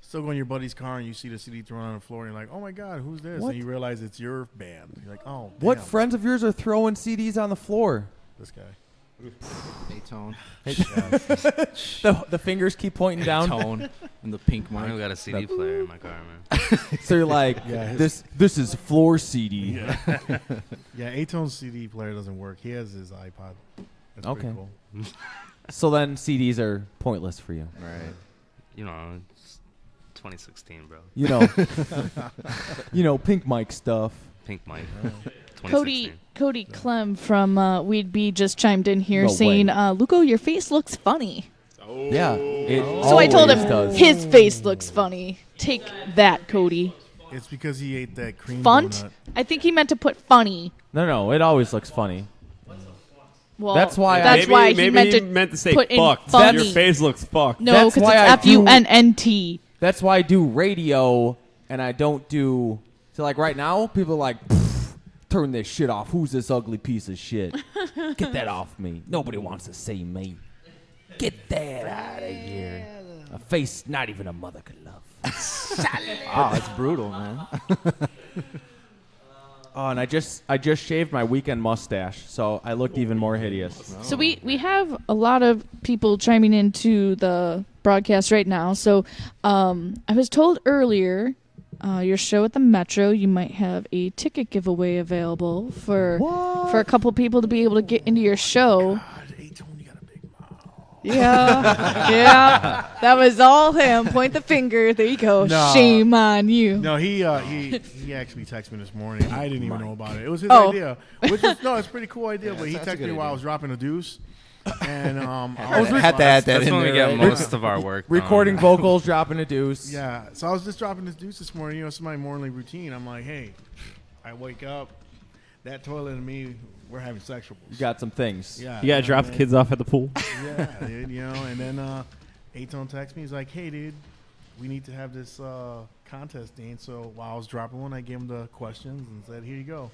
Speaker 5: still go in your buddy's car and you see the CD thrown on the floor and you're like, oh my God, who's this?
Speaker 4: What?
Speaker 5: And you realize it's your band. You're like, oh,
Speaker 4: What
Speaker 5: damn,
Speaker 4: friends of yours are throwing CDs on the floor?
Speaker 5: this guy.
Speaker 6: A-Tone.
Speaker 4: The fingers keep pointing down.
Speaker 6: Tone and the pink
Speaker 7: I don't
Speaker 6: mic.
Speaker 7: got a CD player in my car, man.
Speaker 4: So you're like,
Speaker 5: Yeah,
Speaker 4: this is floor CD.
Speaker 5: Yeah, A-Tone's CD player doesn't work. He has his iPod. That's
Speaker 4: Okay.
Speaker 5: pretty cool.
Speaker 4: So then CDs are pointless for you.
Speaker 6: Right.
Speaker 7: You know, it's 2016, bro.
Speaker 4: You know, pink mic stuff.
Speaker 7: Pink Mike.
Speaker 8: Cody
Speaker 7: 2016.
Speaker 8: Cody Clem from We'd Be just chimed in here
Speaker 4: No
Speaker 8: saying,
Speaker 4: way.
Speaker 8: Luco, your face looks funny.
Speaker 4: Yeah. It
Speaker 8: So I told him
Speaker 4: always does.
Speaker 8: his face looks funny. Take that, Cody.
Speaker 5: It's because he ate that cream
Speaker 8: Funt?
Speaker 5: donut.
Speaker 8: I think he meant to put funny.
Speaker 4: No, it always looks funny.
Speaker 8: Well,
Speaker 4: That's why I-
Speaker 8: That's why he
Speaker 2: maybe
Speaker 8: meant to
Speaker 2: say
Speaker 8: put in
Speaker 2: fucked.
Speaker 8: funny.
Speaker 2: Your face looks fucked.
Speaker 8: No,
Speaker 4: That's
Speaker 8: because
Speaker 4: why
Speaker 8: it's
Speaker 4: I do-
Speaker 8: FUNNT.
Speaker 4: That's why I do radio and I don't do. So like right now, people are like, "Pfft, turn this shit off. Who's this ugly piece of shit? Get that off me. Nobody wants to see me. Get that out of here. A face not even a mother could love.
Speaker 6: Wow, that's brutal, man.
Speaker 4: Oh, and I just shaved my weekend mustache, so I looked even more hideous.
Speaker 8: So we have a lot of people chiming into the broadcast right now. So I was told earlier, your show at the Metro, you might have a ticket giveaway available for a couple people to be able to get into your show. Yeah, yeah, that was all him. Point the finger. There you go.
Speaker 5: No.
Speaker 8: Shame on you.
Speaker 5: No, he actually texted me this morning. I didn't even know about it. It was his
Speaker 8: Oh.
Speaker 5: idea, which is it's a pretty cool idea. But he
Speaker 6: that's a
Speaker 5: texted
Speaker 6: good
Speaker 5: me while I
Speaker 6: idea.
Speaker 5: was dropping a deuce, and
Speaker 6: I was had to add that
Speaker 7: That's
Speaker 6: in
Speaker 7: when we
Speaker 6: there.
Speaker 7: get
Speaker 6: right?
Speaker 7: most of our work done.
Speaker 4: Recording vocals, dropping a deuce.
Speaker 5: Yeah, so I was just dropping this deuce this morning. It's my morning routine. I'm like, hey, I wake up, that toilet and me, we're having sexuals.
Speaker 4: You got some things.
Speaker 5: Yeah,
Speaker 2: You gotta drop the kids off at the pool.
Speaker 5: Yeah, dude, and then Aton texts me. He's like, hey, dude, we need to have this contest, Dean. So while I was dropping one, I gave him the questions and said, here you go.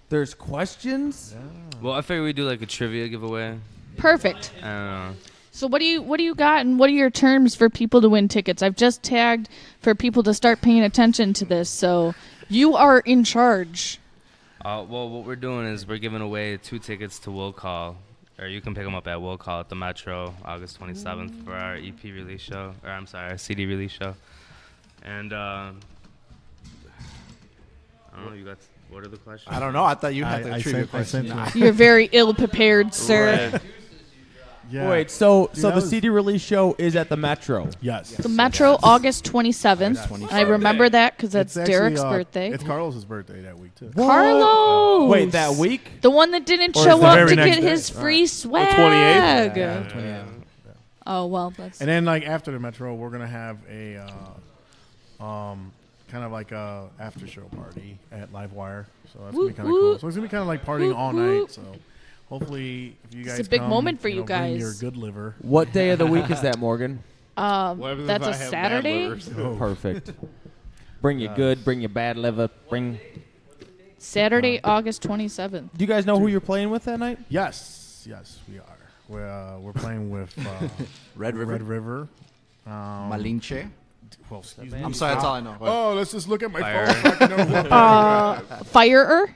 Speaker 4: There's questions?
Speaker 5: Yeah.
Speaker 7: Well, I figured we'd do like a trivia giveaway.
Speaker 8: Perfect.
Speaker 7: I don't know.
Speaker 8: So what do you got, and what are your terms for people to win tickets? I've just tagged for people to start paying attention to this. So you are in charge.
Speaker 7: Well, what we're doing is we're giving away 2 tickets to Will Call, or you can pick them up at Will Call at the Metro, August 27th for our EP release show, or I'm sorry, our CD release show. And I don't know, what are the questions?
Speaker 6: I don't know. I thought you had the
Speaker 5: I
Speaker 6: trivia
Speaker 5: sent
Speaker 6: question.
Speaker 8: You're very ill prepared, sir.
Speaker 7: Right.
Speaker 5: Yeah.
Speaker 4: Wait, so
Speaker 5: Dude,
Speaker 4: so
Speaker 5: that
Speaker 4: the
Speaker 5: was-
Speaker 4: CD release show is at the Metro.
Speaker 5: Yes.
Speaker 8: The Metro, August 27th. I remember that because that's
Speaker 5: It's actually,
Speaker 8: Derek's birthday.
Speaker 5: It's Carlos's birthday that week, too.
Speaker 8: Carlos!
Speaker 4: Wait, that week?
Speaker 8: The one that didn't
Speaker 5: Or
Speaker 8: show
Speaker 5: it's the
Speaker 8: up
Speaker 5: very
Speaker 8: to
Speaker 5: next
Speaker 8: get
Speaker 5: day.
Speaker 8: his free swag.
Speaker 2: 28th?
Speaker 5: Yeah.
Speaker 8: Oh, well, that's...
Speaker 5: And then, like, after the Metro, we're going to have a kind of like a after show party at Livewire. So that's going to be kind of cool. So it's going to be kind of like partying all night. So hopefully, if you guys
Speaker 8: It's a big
Speaker 5: come,
Speaker 8: moment for you
Speaker 5: bring
Speaker 8: guys.
Speaker 5: your good liver.
Speaker 4: What day of the week is that, Morgan?
Speaker 8: that's
Speaker 2: if
Speaker 8: a
Speaker 2: I have bad
Speaker 8: Saturday?
Speaker 2: livers?
Speaker 4: Perfect. Bring your good, bring your bad liver.
Speaker 8: Saturday, August 27th.
Speaker 4: Do you guys know who you're playing with that night?
Speaker 5: Yes, we are. We're playing with
Speaker 6: Red River.
Speaker 5: Red River.
Speaker 6: Malinche.
Speaker 5: Well, excuse me.
Speaker 6: I'm sorry, that's all I know.
Speaker 5: Oh, let's just look at my
Speaker 7: Fire.
Speaker 5: phone. So I can know what
Speaker 8: Fireer?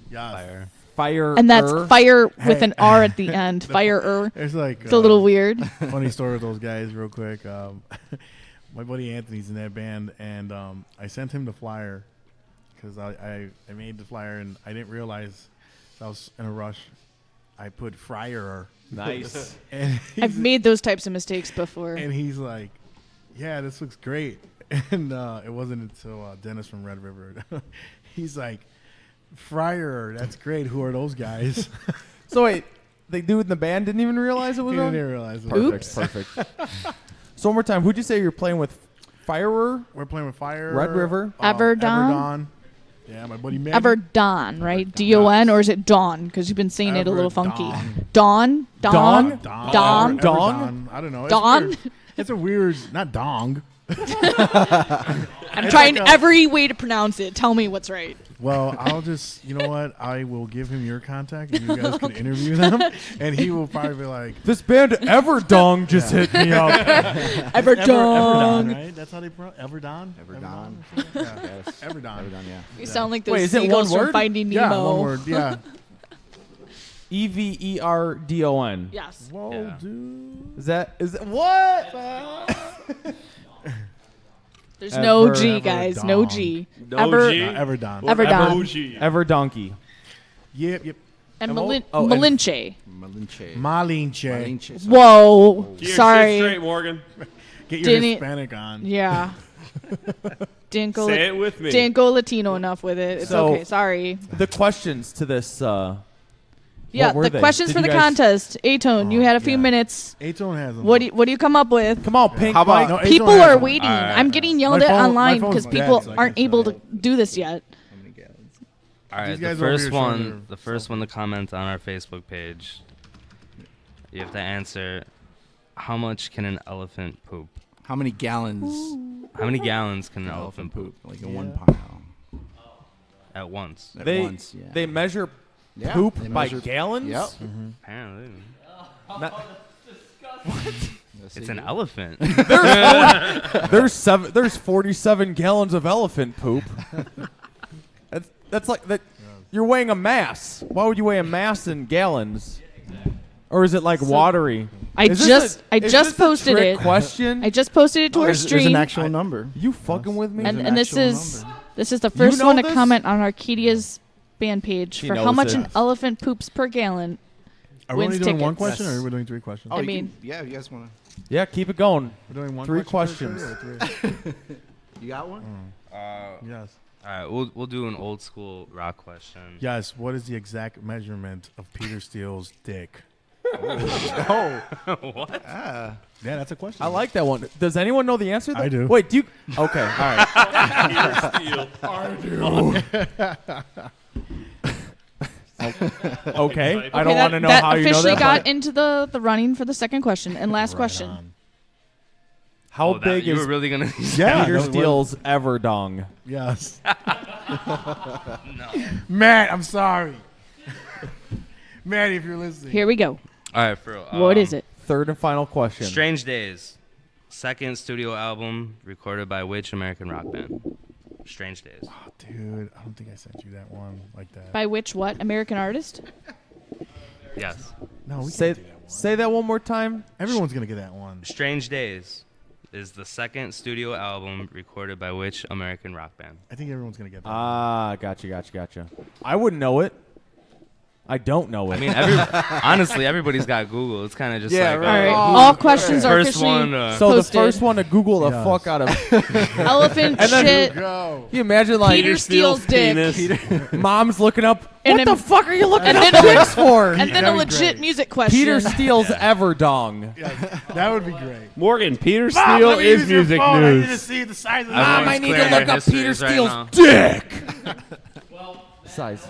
Speaker 5: yes.
Speaker 7: Fire.
Speaker 4: Fire.
Speaker 8: And that's fire with
Speaker 5: Hey.
Speaker 8: an R at the end. Fireer.
Speaker 5: It's like
Speaker 8: It's a little weird.
Speaker 5: funny story with those guys, real quick. My buddy Anthony's in that band, and I sent him the flyer because I made the flyer and I didn't realize I was in a rush. I put Fryer.
Speaker 4: Nice.
Speaker 5: And
Speaker 8: I've made those types of mistakes before.
Speaker 5: and he's like, "Yeah, this looks great." And it wasn't until Dennis from Red River. He's like, "Fryer, that's great. Who are those guys?"
Speaker 4: So wait, the dude in the band didn't even realize it was
Speaker 5: He
Speaker 4: on?
Speaker 5: didn't realize it.
Speaker 8: Oops.
Speaker 4: Perfect. So one more time, who'd you say you're playing with? Firer?
Speaker 5: We're playing with Fire.
Speaker 4: Red River?
Speaker 8: Everdon?
Speaker 5: Everdon. Yeah, my buddy Matt.
Speaker 8: Everdon, right? D-O-N, or is it Dawn? Because you've been saying it a little funky. Dawn?
Speaker 4: Dawn?
Speaker 8: Dawn?
Speaker 5: Dong?
Speaker 4: Dong?
Speaker 5: I don't know.
Speaker 8: Dawn?
Speaker 5: It's a weird, not dong.
Speaker 8: I'm trying every way to pronounce it. Tell me what's right.
Speaker 5: Well, I'll just, you know what? I will give him your contact and you guys can interview them. And he will probably be like,
Speaker 4: This band Everdong just hit me up.
Speaker 8: Everdon.
Speaker 5: right? That's how they pronounce Everdon?
Speaker 6: Everdon.
Speaker 5: Yeah.
Speaker 6: Yes.
Speaker 5: Everdon.
Speaker 6: Yeah.
Speaker 8: You sound like those
Speaker 4: Wait, is it
Speaker 8: seagulls
Speaker 4: one
Speaker 8: from
Speaker 4: word?
Speaker 8: Finding Nemo.
Speaker 5: Yeah, one word. Yeah.
Speaker 4: Everdon.
Speaker 8: Yes.
Speaker 5: Whoa,
Speaker 7: Yeah.
Speaker 5: dude.
Speaker 4: Is that what?
Speaker 8: There's no
Speaker 4: Ever-
Speaker 8: G, guys. No
Speaker 5: Everdon.
Speaker 8: G.
Speaker 2: No
Speaker 8: Ever,
Speaker 2: G.
Speaker 5: Everdon.
Speaker 8: Everdon.
Speaker 4: Everdonkey.
Speaker 5: Yep.
Speaker 8: And
Speaker 4: And
Speaker 8: Malin-
Speaker 4: and-
Speaker 8: Malinche.
Speaker 6: Malinche.
Speaker 5: Malinche.
Speaker 6: Malinche.
Speaker 8: Whoa.
Speaker 2: Get your shit
Speaker 8: Sorry.
Speaker 2: straight, Morgan.
Speaker 5: Get your
Speaker 8: Didn't-
Speaker 5: Hispanic on.
Speaker 8: Yeah. Didn't go,
Speaker 2: Say it with me.
Speaker 8: didn't go Latino enough with it. It's
Speaker 4: So-
Speaker 8: okay. Sorry.
Speaker 4: The questions to this.
Speaker 8: Yeah,
Speaker 4: were
Speaker 8: the
Speaker 4: they?
Speaker 8: questions
Speaker 4: Did
Speaker 8: for
Speaker 4: you
Speaker 8: the
Speaker 4: guys-
Speaker 8: contest. Atone, you had a few
Speaker 5: yeah.
Speaker 8: minutes.
Speaker 5: Aton has them.
Speaker 8: What do you come up with?
Speaker 4: Come on, Pink.
Speaker 6: How about-
Speaker 4: Mike.
Speaker 5: No, Aton
Speaker 8: People
Speaker 5: has
Speaker 8: are
Speaker 5: them.
Speaker 8: waiting.
Speaker 7: All right.
Speaker 8: I'm getting yelled
Speaker 5: My
Speaker 8: at
Speaker 5: phone- my
Speaker 8: online
Speaker 5: phone's
Speaker 8: because
Speaker 5: dead,
Speaker 8: people
Speaker 5: so I
Speaker 8: aren't
Speaker 5: can't
Speaker 8: able
Speaker 5: show
Speaker 8: to do this yet.
Speaker 7: All right,
Speaker 5: These
Speaker 7: the
Speaker 5: guys over
Speaker 7: first
Speaker 5: here showing
Speaker 7: one,
Speaker 5: their
Speaker 7: the first one to comment on our Facebook page, you have to answer, how much can an elephant poop?
Speaker 6: How many gallons?
Speaker 7: How many gallons can an elephant poop
Speaker 6: Like in one pile.
Speaker 7: at once?
Speaker 6: At
Speaker 4: They
Speaker 6: once, yeah.
Speaker 4: they measure
Speaker 6: Yeah,
Speaker 4: poop
Speaker 6: they
Speaker 4: by
Speaker 6: measure-
Speaker 4: gallons.
Speaker 6: Yep.
Speaker 7: Apparently.
Speaker 4: Not-
Speaker 7: It's an elephant.
Speaker 4: there's 47 gallons of elephant poop. That's like that. You're weighing a mass. Why would you weigh a mass in gallons? Or is it like watery?
Speaker 8: I just posted it.
Speaker 4: Question.
Speaker 8: I just posted it to our stream.
Speaker 6: There's an actual number.
Speaker 4: You fucking with me?
Speaker 8: And this is the first one to comment on Arcadia's fan page for how much an elephant poops per gallon.
Speaker 5: Are we only doing one
Speaker 8: tickets.
Speaker 5: question, or are we doing 3 questions?
Speaker 8: I mean,
Speaker 6: you guys want to?
Speaker 4: Yeah, keep it going.
Speaker 5: We're doing
Speaker 4: 3 questions.
Speaker 6: You got one?
Speaker 5: Yes.
Speaker 7: All right, we'll do an old school rock question.
Speaker 5: Yes. What is the exact measurement of Peter Steele's dick?
Speaker 7: What?
Speaker 5: Yeah, that's a question.
Speaker 4: I like that one. Does anyone know the answer?
Speaker 5: I do.
Speaker 4: Wait, do you? Okay, all right.
Speaker 5: I do.
Speaker 4: Okay, I don't want to know how you know that.
Speaker 8: Officially got into the running for the second question and last question.
Speaker 4: How big
Speaker 7: you
Speaker 4: is
Speaker 7: were really gonna?
Speaker 4: Peter Steele's Everdong?
Speaker 5: Yes.
Speaker 7: No.
Speaker 5: Matt, I'm sorry. Matt, if you're listening.
Speaker 8: Here we go.
Speaker 7: All right, for real.
Speaker 8: What is it?
Speaker 4: Third and final question.
Speaker 7: Strange Days, second studio album recorded by which American rock band? Strange Days.
Speaker 5: Oh, dude, I don't think I sent you that one like that.
Speaker 8: By which what? American artist?
Speaker 7: Yes.
Speaker 5: No, we
Speaker 4: Say
Speaker 5: can't do that one.
Speaker 4: say that one more time.
Speaker 5: Everyone's gonna get that one.
Speaker 7: Strange Days is the second studio album recorded by which American rock band?
Speaker 5: I think everyone's gonna get that.
Speaker 4: Ah, gotcha. I wouldn't know it. I don't know it.
Speaker 7: I mean, honestly, everybody's got Google. It's kind of just like
Speaker 8: All right. All questions are
Speaker 7: first
Speaker 8: officially
Speaker 7: one.
Speaker 4: so
Speaker 8: posted.
Speaker 4: the first one to Google the fuck out of
Speaker 8: Elephant
Speaker 4: And then-
Speaker 8: shit.
Speaker 5: Go.
Speaker 4: you imagine like
Speaker 8: Peter Steele's dick.
Speaker 4: mom's looking up.
Speaker 8: And
Speaker 4: What
Speaker 8: then-
Speaker 4: the fuck are you looking
Speaker 8: and
Speaker 4: up
Speaker 8: then-
Speaker 4: dicks for?
Speaker 8: And then a
Speaker 5: That'd be
Speaker 8: legit
Speaker 5: great.
Speaker 8: music question.
Speaker 4: Peter Steele's Everdong.
Speaker 5: Yeah, that would be great.
Speaker 2: Morgan, Peter
Speaker 5: Mom,
Speaker 2: Steele
Speaker 5: let me
Speaker 2: is
Speaker 5: use your
Speaker 2: music
Speaker 5: phone. I need to
Speaker 2: news.
Speaker 5: see the size of the
Speaker 4: Mom,
Speaker 7: Everyone's
Speaker 4: I need to
Speaker 7: clearing
Speaker 4: look
Speaker 7: their
Speaker 4: up Peter
Speaker 7: histories right
Speaker 4: Steele's
Speaker 7: now.
Speaker 4: dick. Size.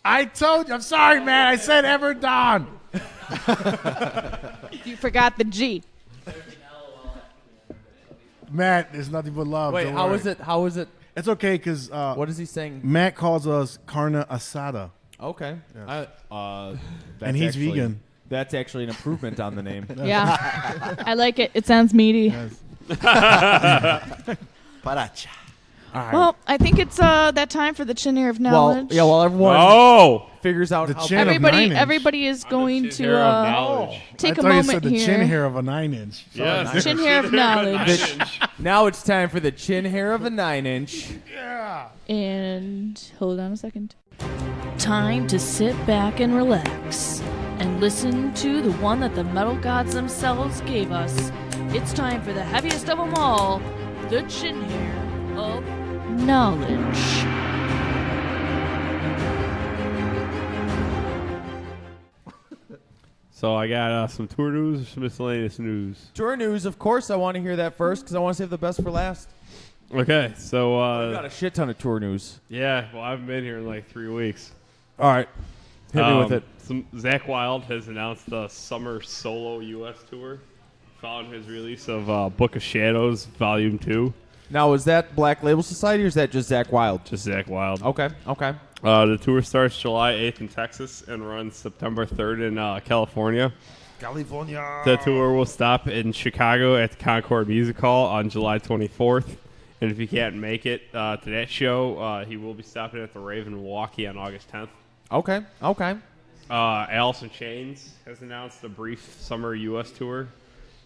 Speaker 5: I told you. I'm sorry, man. I said Everdon.
Speaker 8: You forgot the G.
Speaker 5: Matt, there's nothing but love.
Speaker 4: Wait,
Speaker 5: Don't
Speaker 4: how
Speaker 5: worry.
Speaker 4: is it? How is it?
Speaker 5: It's okay because
Speaker 4: What is he saying?
Speaker 5: Matt calls us carne asada.
Speaker 4: Okay.
Speaker 5: Yes.
Speaker 4: That's
Speaker 5: And he's
Speaker 4: actually-
Speaker 5: vegan.
Speaker 4: That's actually an improvement on the name.
Speaker 8: Yeah. I like it. It sounds meaty.
Speaker 6: Paracha.
Speaker 8: Well, I think it's that time for the chin hair of knowledge.
Speaker 4: While everyone
Speaker 2: Oh,
Speaker 4: figures out
Speaker 5: The
Speaker 4: how
Speaker 5: chin of 9 inch.
Speaker 8: Everybody is going
Speaker 2: chin hair of
Speaker 8: to
Speaker 2: knowledge.
Speaker 8: take
Speaker 5: I
Speaker 8: a
Speaker 5: thought you
Speaker 8: moment
Speaker 5: said the
Speaker 8: here.
Speaker 5: chin hair of a 9-inch.
Speaker 2: yes.
Speaker 8: Chin hair of knowledge.
Speaker 4: now it's time for the chin hair of a 9-inch.
Speaker 5: Yeah.
Speaker 8: And hold on a second. Time to sit back and relax and listen to the one that the metal gods themselves gave us. It's time for the heaviest of them all, the chin hair of knowledge.
Speaker 2: So I got some tour news, some miscellaneous news.
Speaker 4: Tour news, of course. I want to hear that first because I want to save the best for last.
Speaker 2: Okay, so
Speaker 4: I've got a shit ton of tour news.
Speaker 2: yeah, well, I haven't been here in like 3 weeks.
Speaker 4: All right, hit me with it.
Speaker 2: Zach Wild has announced the summer solo U.S. tour, following his release of Book of Shadows Volume 2.
Speaker 4: Now, is that Black Label Society or is that just Zach Wild?
Speaker 2: Just Zach Wild.
Speaker 4: Okay.
Speaker 2: The tour starts July 8th in Texas and runs September 3rd in California.
Speaker 5: California.
Speaker 2: The tour will stop in Chicago at the Concord Music Hall on July 24th. And if you can't make it to that show, he will be stopping at the Rave in Milwaukee on August 10th.
Speaker 4: Okay.
Speaker 2: Alice in Chains has announced a brief summer U.S. tour.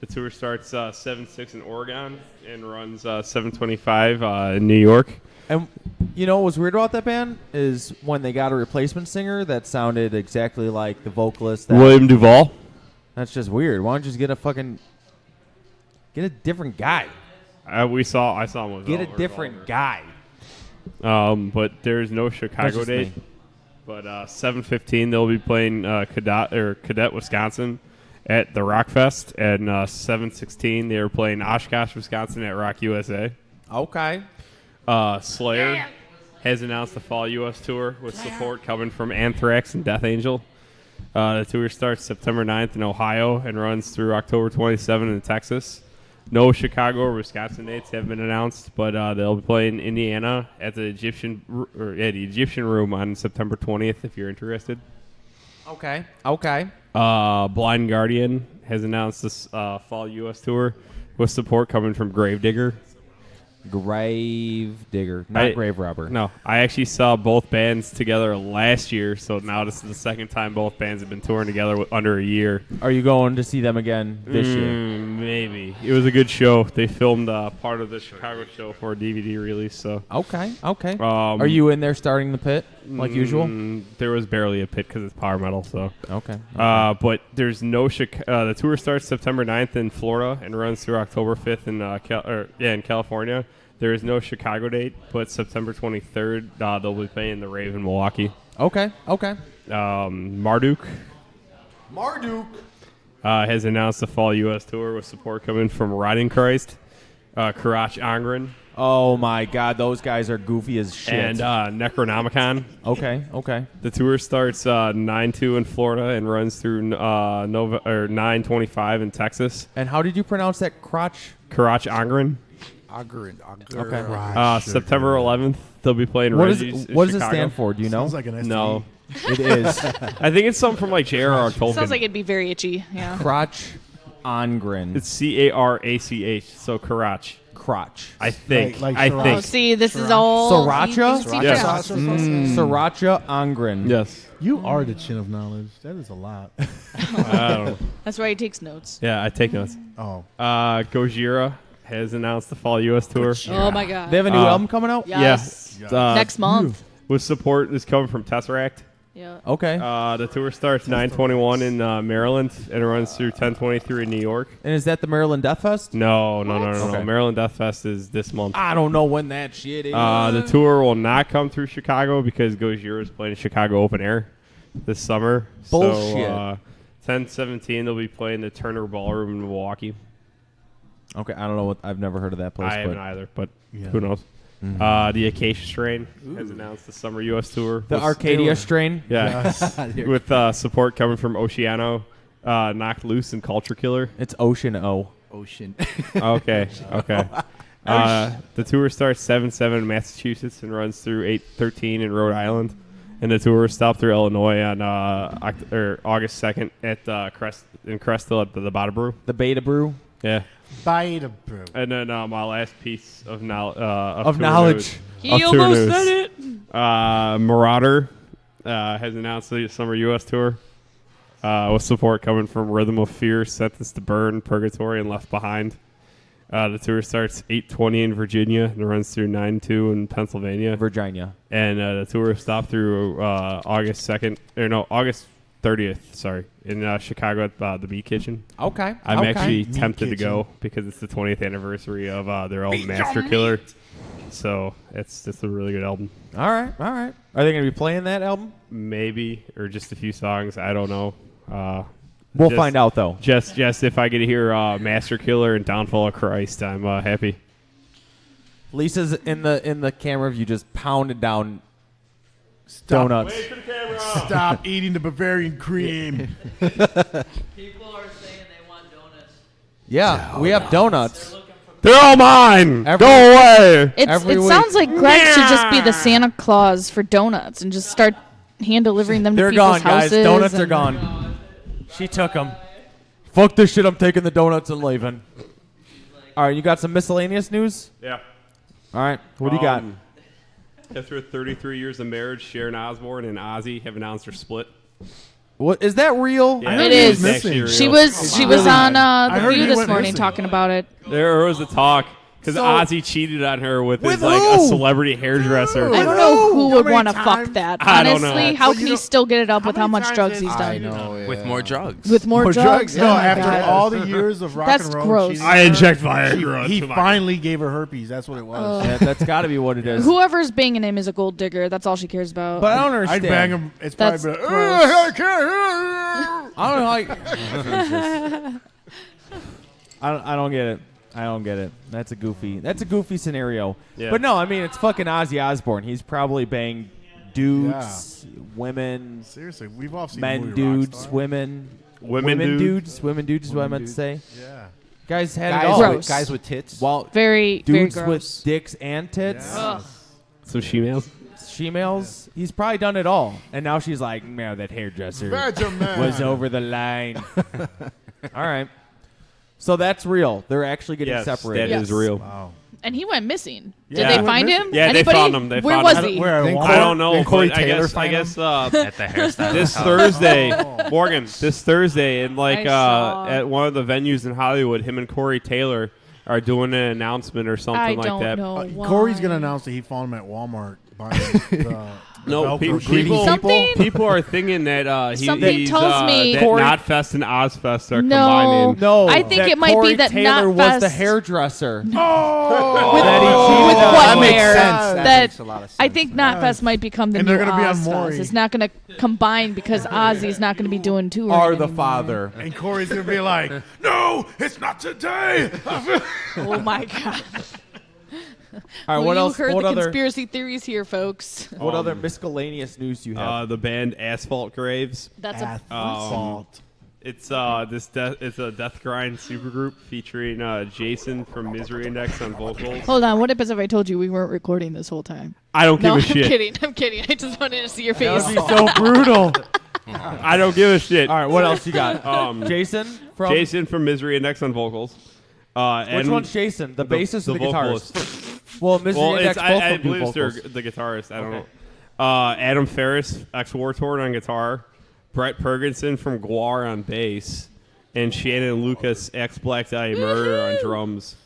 Speaker 2: The tour starts 7/6 in Oregon and runs 7/25 in New York.
Speaker 4: And you know what was weird about that band is when they got a replacement singer that sounded exactly like the vocalist.
Speaker 2: William Duvall.
Speaker 4: That's just weird. Why don't you just get a different guy?
Speaker 2: I saw him with
Speaker 4: Get a
Speaker 2: Velvet
Speaker 4: different
Speaker 2: Revolver.
Speaker 4: guy.
Speaker 2: But there's no
Speaker 4: That's
Speaker 2: Chicago
Speaker 4: just
Speaker 2: date.
Speaker 4: me.
Speaker 2: But 7/15 they'll be playing Cadet, Wisconsin at the Rockfest, and 7/16 they are playing Oshkosh, Wisconsin at Rock USA.
Speaker 4: Okay.
Speaker 2: Slayer has announced the fall U.S. tour with support coming from Anthrax and Death Angel. The tour starts September 9th in Ohio and runs through October 27 in Texas. No Chicago or Wisconsin dates have been announced, but they'll be playing Indiana at the Egyptian Room on September 20th if you're interested.
Speaker 4: Okay.
Speaker 2: Blind Guardian has announced this fall U.S. tour with support coming from Gravedigger.
Speaker 4: Grave digger, not grave robber.
Speaker 2: No, I actually saw both bands together last year, so now this is the second time both bands have been touring together under a year.
Speaker 4: Are you going to see them again this year?
Speaker 2: Maybe. It was a good show. They filmed part of the Chicago show for a DVD release. So
Speaker 4: Okay. Are you in there starting the pit like usual?
Speaker 2: There was barely a pit because it's power metal. So
Speaker 4: Okay.
Speaker 2: but there's no the tour starts September 9th in Florida and runs through October 5th in California. There is no Chicago date, but September 23rd they'll be playing the Rave in Milwaukee.
Speaker 4: Okay.
Speaker 2: Marduk has announced the fall U.S. tour with support coming from Riding Christ, Karach Angren,
Speaker 4: Oh my God, those guys are goofy as shit.
Speaker 2: and Necronomicon.
Speaker 4: Okay.
Speaker 2: The tour starts 9/2 in Florida and runs through 9/25 in Texas.
Speaker 4: And how did you pronounce that crotch?
Speaker 2: Karach Angren.
Speaker 4: Okay.
Speaker 2: September 11th, they'll be playing
Speaker 4: What
Speaker 2: Reggie's in
Speaker 4: does it
Speaker 2: Chicago.
Speaker 4: stand for? Do you know?
Speaker 5: Sounds like an STD.
Speaker 2: No.
Speaker 4: It is.
Speaker 2: I think it's something from like J.R.R. Tolkien.
Speaker 8: Sounds like it'd be very itchy. Yeah.
Speaker 4: Crotch Angren.
Speaker 2: It's Carach, so Karach.
Speaker 4: Crotch.
Speaker 2: I think.
Speaker 5: Like
Speaker 2: I
Speaker 5: Sriracha.
Speaker 8: Oh,
Speaker 2: think.
Speaker 8: see, this is all
Speaker 4: Sriracha?
Speaker 8: easy
Speaker 2: Yes.
Speaker 8: stuff.
Speaker 4: Sriracha Angren.
Speaker 2: Yes.
Speaker 5: You are the chin of knowledge. That is a lot.
Speaker 2: I don't know.
Speaker 8: That's why he takes notes.
Speaker 2: Yeah, I take notes.
Speaker 5: Oh.
Speaker 2: Gojira has announced the fall U.S. tour.
Speaker 8: Oh my God.
Speaker 4: They have a new album coming out?
Speaker 8: Yes. Next month.
Speaker 2: With support is coming from Tesseract.
Speaker 8: Yeah.
Speaker 4: Okay.
Speaker 2: The tour starts 9/21 in Maryland and runs through 10/23 in New York.
Speaker 4: And is that the Maryland Death Fest?
Speaker 2: No.
Speaker 4: Okay.
Speaker 2: Maryland Death Fest is this month.
Speaker 4: I don't know when that shit is.
Speaker 2: The tour will not come through Chicago because Gojira is playing Chicago Open Air this summer.
Speaker 4: Bullshit.
Speaker 2: So 10/17 they'll be playing the Turner Ballroom in Milwaukee.
Speaker 4: Okay, I don't know what. I've never heard of that place.
Speaker 2: I haven't
Speaker 4: but
Speaker 2: either, but
Speaker 5: Yeah.
Speaker 2: who knows? The Acacia Strain has announced the summer U.S. tour.
Speaker 4: the Arcadia strain.
Speaker 2: Yeah, with support coming from Oceano, Knocked Loose, and Culture Killer.
Speaker 4: It's Ocean O.
Speaker 6: Ocean.
Speaker 2: Okay. The tour starts 7/7 in Massachusetts and runs through 8/13 in Rhode Island. And the tour stopped through Illinois on August 2nd at Crestville at the Bada Brew.
Speaker 4: The Beta Brew.
Speaker 2: Yeah.
Speaker 5: Beta brew.
Speaker 2: And then my last piece of
Speaker 4: Of
Speaker 2: tour
Speaker 4: knowledge.
Speaker 2: news.
Speaker 8: He
Speaker 2: Of tour
Speaker 8: almost
Speaker 2: news.
Speaker 8: said it.
Speaker 2: Marauder has announced the summer U.S. tour with support coming from Rhythm of Fear, Sentenced to Burn, Purgatory, and Left Behind. The tour starts 8/20 in Virginia and runs through 9/2 in Pennsylvania.
Speaker 4: Virginia.
Speaker 2: And the tour stopped through August 30th, in Chicago at the Beat Kitchen.
Speaker 4: Okay.
Speaker 2: I'm
Speaker 4: okay.
Speaker 2: actually
Speaker 5: Meat
Speaker 2: tempted to
Speaker 5: Kitchen.
Speaker 2: go because it's the 20th anniversary of their album Master Killer. So it's a really good album.
Speaker 4: All right. Are they going to be playing that album?
Speaker 2: Maybe, or just a few songs. I don't know.
Speaker 4: We'll
Speaker 2: Just-
Speaker 4: find out though.
Speaker 2: Just if I get to hear Master Killer and Downfall of Christ, I'm happy.
Speaker 4: Lisa's in the camera view, just pounded down donuts.
Speaker 5: Stop eating the Bavarian cream.
Speaker 12: People are saying they want donuts.
Speaker 4: Yeah, we have donuts.
Speaker 2: They're all mine.
Speaker 4: Every-
Speaker 2: Go away.
Speaker 8: It
Speaker 4: Every week.
Speaker 8: sounds like Greg should just be the Santa Claus for donuts and just start hand delivering them to
Speaker 4: They're
Speaker 8: people's
Speaker 4: gone, guys.
Speaker 8: houses.
Speaker 4: Donuts are
Speaker 8: and-
Speaker 4: gone. She took them. Fuck this shit. I'm taking the donuts and leaving. All right, you got some miscellaneous news?
Speaker 2: Yeah.
Speaker 4: All right, what do you got?
Speaker 2: After 33 years of marriage, Sharon Osbourne and Ozzy have announced their split.
Speaker 4: What is that real?
Speaker 2: Yeah,
Speaker 8: It is.
Speaker 2: actually real.
Speaker 8: She was on
Speaker 5: I
Speaker 8: The
Speaker 5: heard
Speaker 8: View
Speaker 5: he
Speaker 8: this
Speaker 5: went
Speaker 8: morning
Speaker 5: missing.
Speaker 8: talking about it.
Speaker 2: There was a talk because
Speaker 4: So-
Speaker 2: Ozzy cheated on her with his
Speaker 4: With
Speaker 2: like
Speaker 4: who?
Speaker 2: a celebrity hairdresser.
Speaker 8: I don't know who
Speaker 5: How
Speaker 8: would
Speaker 5: many
Speaker 8: want to fuck
Speaker 5: times?
Speaker 8: that.
Speaker 2: I don't
Speaker 8: Honestly,
Speaker 2: know.
Speaker 8: how
Speaker 5: Well,
Speaker 8: can
Speaker 5: you
Speaker 8: he
Speaker 5: know-
Speaker 8: still get it up with how
Speaker 5: many
Speaker 8: much
Speaker 5: times
Speaker 8: drugs
Speaker 5: has
Speaker 8: he's
Speaker 5: he
Speaker 6: I
Speaker 8: done?
Speaker 6: know. Yeah.
Speaker 7: With more drugs.
Speaker 8: With more drugs?
Speaker 5: No,
Speaker 8: Oh my
Speaker 5: after
Speaker 8: God.
Speaker 5: all the years of rock
Speaker 8: That's
Speaker 5: and roll,
Speaker 8: gross.
Speaker 5: cheating
Speaker 2: I
Speaker 5: on her,
Speaker 2: inject Viagra
Speaker 5: He
Speaker 2: into my-
Speaker 5: finally gave her herpes. That's what it was.
Speaker 4: Yeah, that's got to be what it is.
Speaker 8: Whoever's banging him is a gold digger. That's all she cares about.
Speaker 4: But I don't
Speaker 5: I'd
Speaker 4: understand.
Speaker 5: bang him. It's
Speaker 8: That's
Speaker 5: probably
Speaker 8: gross.
Speaker 5: I can't hear you."
Speaker 4: I don't know. I don't get it. I don't get it. That's a goofy scenario.
Speaker 2: Yeah.
Speaker 4: But no, I mean it's fucking Ozzy Osbourne. He's probably banged dudes, women,
Speaker 5: Seriously, we've all seen
Speaker 4: men,
Speaker 5: the movie
Speaker 4: dudes,
Speaker 5: Rockstar.
Speaker 4: women,
Speaker 2: Women
Speaker 4: dudes is what I meant to say.
Speaker 5: Yeah.
Speaker 4: Guys had it
Speaker 6: Guys,
Speaker 4: all.
Speaker 8: Gross.
Speaker 6: guys with tits.
Speaker 4: Well,
Speaker 8: very
Speaker 4: dudes
Speaker 8: gross.
Speaker 4: with dicks and tits,
Speaker 8: Ugh.
Speaker 2: So females.
Speaker 4: females. He's probably done it all. And now she's like, man, that hairdresser
Speaker 5: Vegeman.
Speaker 4: was over the line. All right. So that's real. They're actually getting
Speaker 2: Yes,
Speaker 4: separated.
Speaker 2: that is real.
Speaker 5: Wow.
Speaker 8: And he went missing.
Speaker 2: Yeah.
Speaker 8: Did they find him?
Speaker 2: Yeah,
Speaker 8: Anybody?
Speaker 2: they found him. They
Speaker 8: Where
Speaker 2: found
Speaker 8: was
Speaker 2: him.
Speaker 8: he?
Speaker 2: I don't know.
Speaker 6: Did Corey
Speaker 2: but
Speaker 6: Taylor
Speaker 2: I
Speaker 6: find
Speaker 2: guess
Speaker 7: at the hairstyle.
Speaker 2: this
Speaker 7: house.
Speaker 2: Thursday, Morgan. This Thursday, and
Speaker 8: I saw.
Speaker 2: at one of the venues in Hollywood, him and Corey Taylor are doing an announcement or something
Speaker 8: I
Speaker 2: like
Speaker 8: don't
Speaker 2: that.
Speaker 8: know why.
Speaker 5: Corey's gonna announce that he found him at Walmart buying the
Speaker 2: No,
Speaker 5: Velcro
Speaker 2: people,
Speaker 8: Something-
Speaker 2: people are thinking that
Speaker 8: Something
Speaker 2: he's
Speaker 8: tells me-
Speaker 2: that
Speaker 4: Corey-
Speaker 2: Knotfest and Ozfest are
Speaker 8: No.
Speaker 2: combining.
Speaker 4: No,
Speaker 8: I think
Speaker 4: that
Speaker 8: it might be
Speaker 4: Corey
Speaker 8: that
Speaker 4: Taylor was
Speaker 8: Knotfest-
Speaker 4: the hairdresser.
Speaker 8: With,
Speaker 4: That
Speaker 8: with
Speaker 4: he-
Speaker 8: what
Speaker 6: that makes
Speaker 8: hair?
Speaker 6: sense. That makes a lot of sense.
Speaker 8: I think Knotfest might become the
Speaker 5: And
Speaker 8: new
Speaker 5: they're gonna be on
Speaker 8: Ozfest.
Speaker 5: Maury.
Speaker 8: It's not going to combine because Ozzy's not going to be doing touring
Speaker 4: Are the
Speaker 8: anymore.
Speaker 4: father.
Speaker 5: And Corey's gonna be like, "No, it's not today."
Speaker 8: Oh my god!
Speaker 4: All right,
Speaker 8: Well,
Speaker 4: what
Speaker 8: you
Speaker 4: else?
Speaker 8: heard
Speaker 4: What
Speaker 8: the
Speaker 4: other?
Speaker 8: conspiracy theories here, folks.
Speaker 4: What other miscellaneous news do you have?
Speaker 2: The band Asphalt Graves.
Speaker 8: That's a
Speaker 5: Fault.
Speaker 2: It's it's a death grind supergroup featuring Jason from Misery Index on vocals.
Speaker 8: Hold on. What happens if I told you we weren't recording this whole time?
Speaker 2: I don't give
Speaker 8: No,
Speaker 2: a
Speaker 8: I'm
Speaker 2: shit.
Speaker 8: kidding. I'm kidding. I just wanted to see your
Speaker 4: That
Speaker 8: face.
Speaker 4: would be so brutal.
Speaker 2: I don't give a shit.
Speaker 4: All right, what else you got?
Speaker 2: Jason
Speaker 4: Jason from
Speaker 2: from Misery Index on vocals.
Speaker 4: Which
Speaker 2: And
Speaker 4: one's Jason? The bassist or the guitarist?
Speaker 2: vocalist.
Speaker 4: Well, Misery
Speaker 2: Well,
Speaker 4: Index
Speaker 2: it's,
Speaker 4: both
Speaker 2: I
Speaker 4: of them do
Speaker 2: believe they're
Speaker 4: vocals.
Speaker 2: the guitarist. I don't know. Adam Ferris, ex-War Torn on guitar. Brett Perkinson from Guar on bass. And Shannon Lucas, ex-Black Dahlia Murder on drums.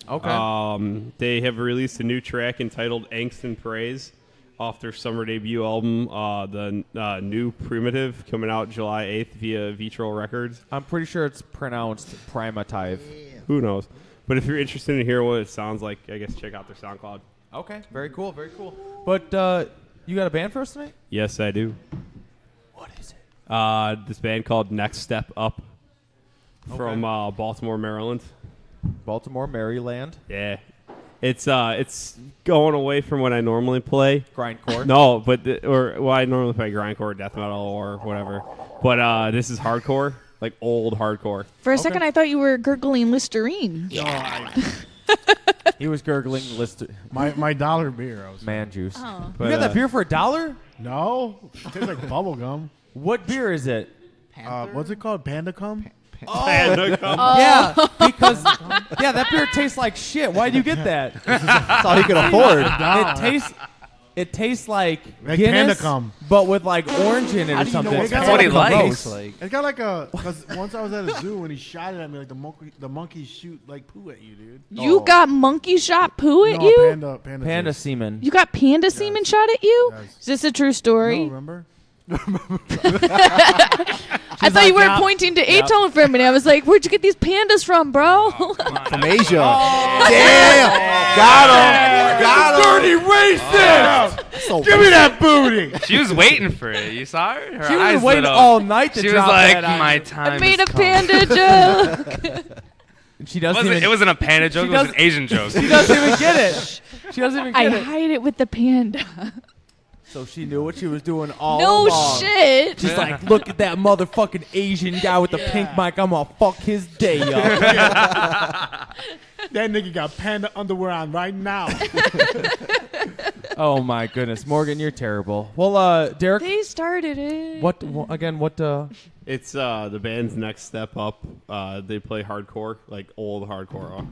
Speaker 4: Okay.
Speaker 2: They have released a new track entitled Angst and Praise off their summer debut album, the new Primitive, coming out July 8th via Vitro Records.
Speaker 4: I'm pretty sure it's pronounced Primitive.
Speaker 2: Who knows? But if you're interested in hearing what it sounds like, I guess check out their SoundCloud.
Speaker 4: Okay, very cool, very cool. But you got a band for us tonight?
Speaker 2: Yes, I do.
Speaker 4: What is it?
Speaker 2: This band called Next Step Up from Baltimore, Maryland.
Speaker 4: Baltimore, Maryland.
Speaker 2: Yeah. It's going away from what I normally play.
Speaker 4: Grindcore?
Speaker 2: No, but I normally play grindcore, death metal, or whatever. But this is hardcore, like old hardcore.
Speaker 8: For a second, I thought you were gurgling Listerine.
Speaker 4: He was gurgling
Speaker 5: My dollar beer. I was
Speaker 4: man juice.
Speaker 8: Oh.
Speaker 4: You got that beer for $1?
Speaker 5: No, it tastes like bubble gum.
Speaker 4: What beer is it?
Speaker 5: What's it called? Panda cum?
Speaker 4: Yeah, because that beer tastes like shit. Why do you get that?
Speaker 6: That's all he could afford.
Speaker 4: It tastes like
Speaker 5: Like
Speaker 4: Guinness,
Speaker 5: Panda cum.
Speaker 4: but with like orange in it
Speaker 6: How
Speaker 4: or
Speaker 6: do you know
Speaker 4: something.
Speaker 6: what
Speaker 7: That's what he
Speaker 6: Panda cum
Speaker 7: likes.
Speaker 6: tastes like?
Speaker 5: It's got like a. Because once I was at a zoo and he shot it at me, like the monkeys shoot like poo at you, dude.
Speaker 8: You got monkey shot poo at
Speaker 5: No,
Speaker 8: you?
Speaker 4: Panda
Speaker 5: juice.
Speaker 4: semen.
Speaker 8: You got panda semen shot at you?
Speaker 5: Yes.
Speaker 8: Is this a true story?
Speaker 5: No, remember?
Speaker 8: I thought you were pointing to Atone for a minute. I was like, where'd you get these pandas from, bro?
Speaker 6: From Asia. Damn! Got him!
Speaker 5: Dirty racist!
Speaker 6: So
Speaker 5: Give me that booty!
Speaker 7: She was waiting for it. You saw her? Her
Speaker 4: She
Speaker 7: eyes
Speaker 4: was waiting
Speaker 7: lit up.
Speaker 4: all night to
Speaker 7: She was
Speaker 4: drop
Speaker 7: like,
Speaker 4: that on
Speaker 7: my
Speaker 4: you.
Speaker 7: time
Speaker 8: I made a
Speaker 7: has come."
Speaker 8: panda joke.
Speaker 4: And she doesn't
Speaker 7: It wasn't a panda joke. It was an
Speaker 4: doesn't-
Speaker 7: Asian joke.
Speaker 4: She doesn't even get it. She doesn't even
Speaker 8: I
Speaker 4: get it.
Speaker 8: hide it with the panda.
Speaker 4: So she knew what she was doing all
Speaker 8: No
Speaker 4: along.
Speaker 8: shit.
Speaker 4: She's like, look at that motherfucking Asian guy with the pink mic. I'm gonna fuck his day up.
Speaker 5: That nigga got panda underwear on right now.
Speaker 4: Oh my goodness, Morgan, you're terrible. Well, Derek,
Speaker 8: They started it.
Speaker 4: what again? What?
Speaker 2: It's the band's Next Step Up. They play hardcore, like old hardcore.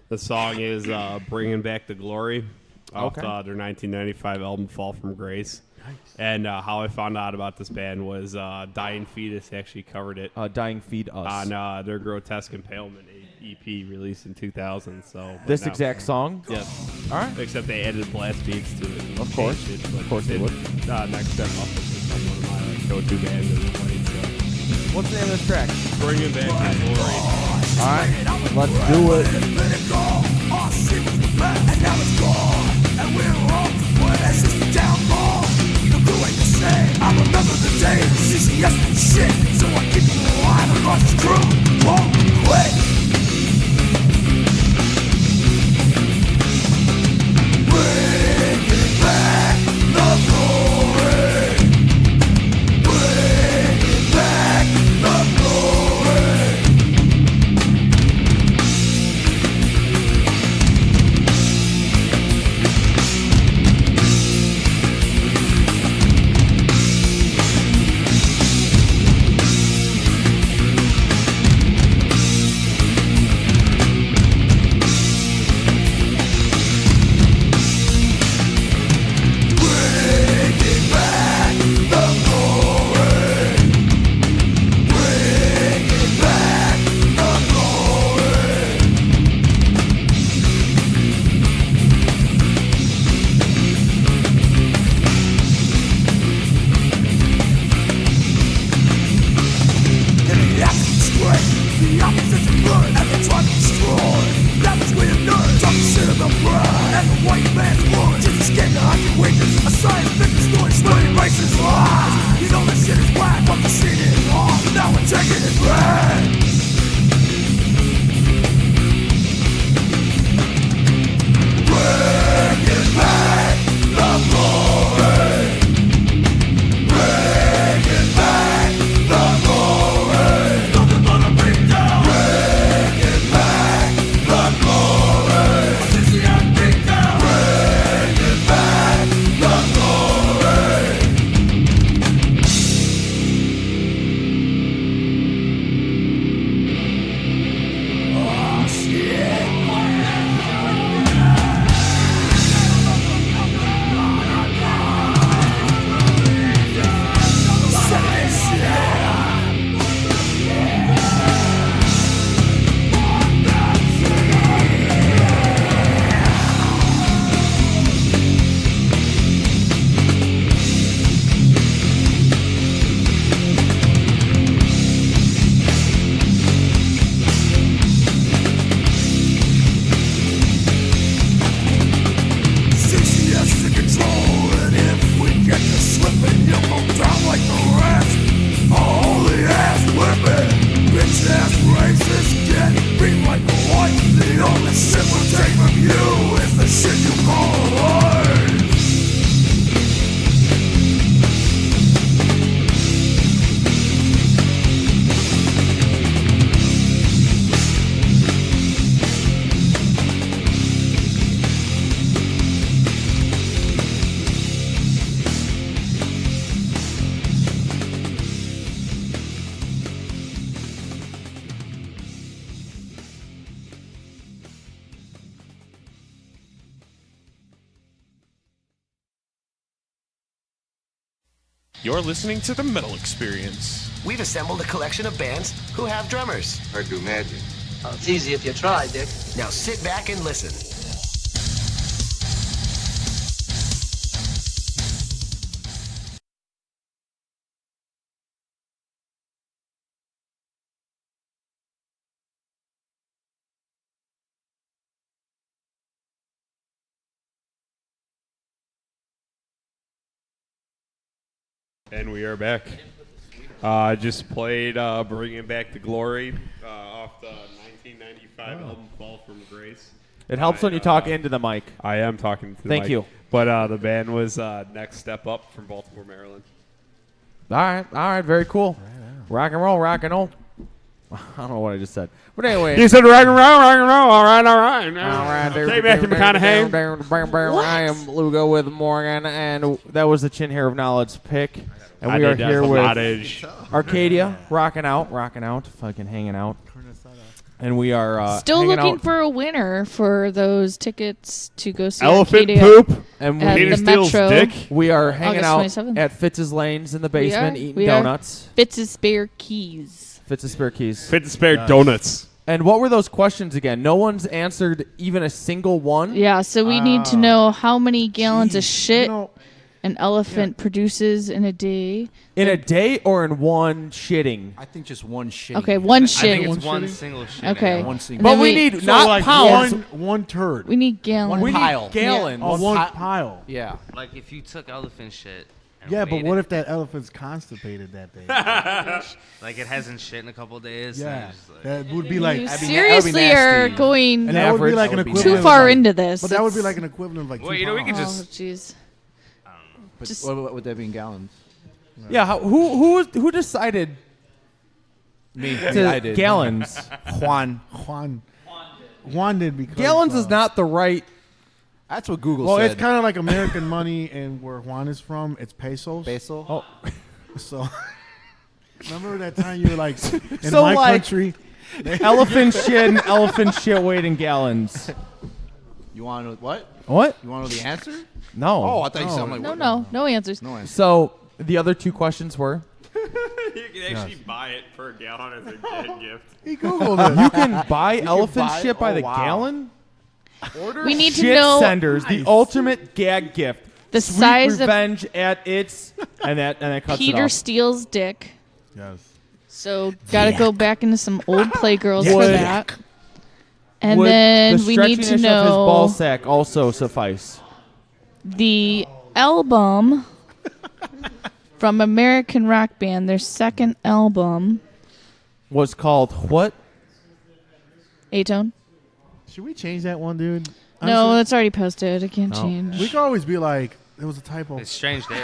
Speaker 2: The song is Bringing Back the Glory off their 1995 album Fall from Grace. Nice. And how I found out about this band was Dying Fetus actually covered it.
Speaker 4: Dying Feed Us.
Speaker 2: On their Grotesque Impalement EP released in 2000. So
Speaker 4: This exact song?
Speaker 2: Yes.
Speaker 4: All right.
Speaker 2: Except they added blast beats to it.
Speaker 4: Of course.
Speaker 2: Of course they would. Next Step Up is one of my go-to bands that I played. So.
Speaker 4: What's the name of this track?
Speaker 2: Bringing Back the Glory.
Speaker 4: All right. Let's do it.
Speaker 11: I remember the day CCS and shit, so I keep it alive across this crew. Won't quit. Bringing back the glory. Bringing back the glory. You're listening to the Metal Experience.
Speaker 13: We've assembled a collection of bands who have drummers.
Speaker 14: I do magic.
Speaker 12: Well, it's easy if you try, Dick.
Speaker 13: Now sit back and listen.
Speaker 2: And we are back. Just played Bringing Back the Glory off the 1995 album Fall from Grace.
Speaker 4: It helps when you talk into the mic.
Speaker 2: I am talking to the
Speaker 4: Thank
Speaker 2: mic.
Speaker 4: you.
Speaker 2: But the band was Next Step Up from Baltimore, Maryland.
Speaker 4: All right, very cool. Rock and roll, rock and roll. I don't know what I just said. But anyway.
Speaker 2: You said rock and roll, all right.
Speaker 4: All right.
Speaker 2: Take Matthew McConaughey.
Speaker 4: I am Lugo with Morgan, and that was the Chin Hair of Knowledge pick. And we are here with Arcadia, rocking out, fucking hanging out. And we are
Speaker 8: still looking for a winner for those tickets to go see
Speaker 2: Elephant
Speaker 8: Arcadia
Speaker 2: Poop
Speaker 4: and
Speaker 8: at
Speaker 2: Peter
Speaker 8: the
Speaker 2: Steele's
Speaker 8: Metro.
Speaker 2: Dick.
Speaker 4: We are hanging
Speaker 8: August
Speaker 4: out
Speaker 8: 27th.
Speaker 4: at Fitz's Lanes in the basement eating
Speaker 8: We
Speaker 4: donuts.
Speaker 8: Fitz's Spare Keys.
Speaker 4: Fitz's Spare Keys.
Speaker 2: Fit to spare donuts.
Speaker 4: And what were those questions again? No one's answered even a single one.
Speaker 8: Yeah, so we need to know how many gallons of shit
Speaker 5: You know,
Speaker 8: an elephant produces in a day.
Speaker 4: In a day or in one shitting?
Speaker 6: I think just one shit.
Speaker 8: Okay, one
Speaker 7: I
Speaker 8: shit.
Speaker 7: think it's one single shit.
Speaker 8: Okay.
Speaker 6: One single.
Speaker 4: But
Speaker 8: then
Speaker 4: we
Speaker 8: we-
Speaker 4: need
Speaker 5: so
Speaker 4: not
Speaker 5: like
Speaker 4: pounds.
Speaker 5: one turd.
Speaker 8: We need gallons.
Speaker 6: One
Speaker 4: We
Speaker 6: pile.
Speaker 4: need gallons.
Speaker 5: Oh, one pile.
Speaker 6: Yeah.
Speaker 7: Like if you took elephant shit. And
Speaker 5: Yeah, but
Speaker 7: weighed
Speaker 5: what
Speaker 7: it,
Speaker 5: if that elephant's constipated that day?
Speaker 7: like it hasn't shit in a couple days? and
Speaker 5: Yeah,
Speaker 7: it's just like-
Speaker 5: that would be like
Speaker 8: You
Speaker 6: that'd be
Speaker 8: seriously are
Speaker 6: nasty.
Speaker 8: going
Speaker 5: and that would be like an
Speaker 6: That would be
Speaker 5: equivalent
Speaker 8: too
Speaker 5: of
Speaker 8: far
Speaker 5: like-
Speaker 8: into this.
Speaker 5: But that would be
Speaker 8: It's-
Speaker 5: like an equivalent of like
Speaker 7: Well,
Speaker 5: 2
Speaker 7: you know, we could
Speaker 5: pounds.
Speaker 7: just-
Speaker 8: Oh, jeez.
Speaker 6: But
Speaker 8: Just-
Speaker 6: what would that be in gallons?
Speaker 4: Yeah, who decided
Speaker 6: Me.
Speaker 4: to
Speaker 6: I did.
Speaker 4: gallons?
Speaker 5: Juan did because
Speaker 4: Gallons is not the right.
Speaker 6: That's what Google
Speaker 5: Well,
Speaker 6: said.
Speaker 5: it's kind of like American money, and where Juan is from, it's pesos.
Speaker 6: Basil.
Speaker 4: Oh,
Speaker 5: So, remember that time you were like, in
Speaker 4: So,
Speaker 5: my
Speaker 4: like-
Speaker 5: country,
Speaker 4: elephant shit and elephant shit weighed in gallons.
Speaker 6: You want to know what?
Speaker 4: What?
Speaker 6: You want to know the answer?
Speaker 4: No.
Speaker 6: Oh, I thought you said I'm like,
Speaker 8: No,
Speaker 6: what?
Speaker 8: no answers.
Speaker 6: No answer.
Speaker 4: So the other two questions were.
Speaker 2: You can actually buy it per gallon as a dead gift.
Speaker 5: he Googled it.
Speaker 4: You can buy elephant
Speaker 6: buy-
Speaker 4: shit by
Speaker 6: oh,
Speaker 4: the
Speaker 6: wow.
Speaker 4: gallon? Order
Speaker 8: We need to
Speaker 4: shit
Speaker 8: know
Speaker 4: senders, the ultimate gag gift.
Speaker 8: the
Speaker 4: Sweet
Speaker 8: size of
Speaker 4: revenge at its and that cuts it
Speaker 8: Peter
Speaker 4: off.
Speaker 8: Steele's dick.
Speaker 5: Yes.
Speaker 8: So gotta go back into some old Playgirls for
Speaker 4: Would-
Speaker 8: that. And
Speaker 4: Would
Speaker 8: then
Speaker 4: the
Speaker 8: we need to
Speaker 4: stretchiness of his ball
Speaker 8: know
Speaker 4: sack also suffice?
Speaker 8: the album from American rock band. Their second album,
Speaker 4: Was called what?
Speaker 8: A-Tone.
Speaker 5: Should we change that one, dude?
Speaker 8: No,
Speaker 5: Honestly,
Speaker 8: it's already posted. I can't
Speaker 4: No.
Speaker 8: change.
Speaker 5: we could always be like, there was a typo.
Speaker 7: It's Strange Days.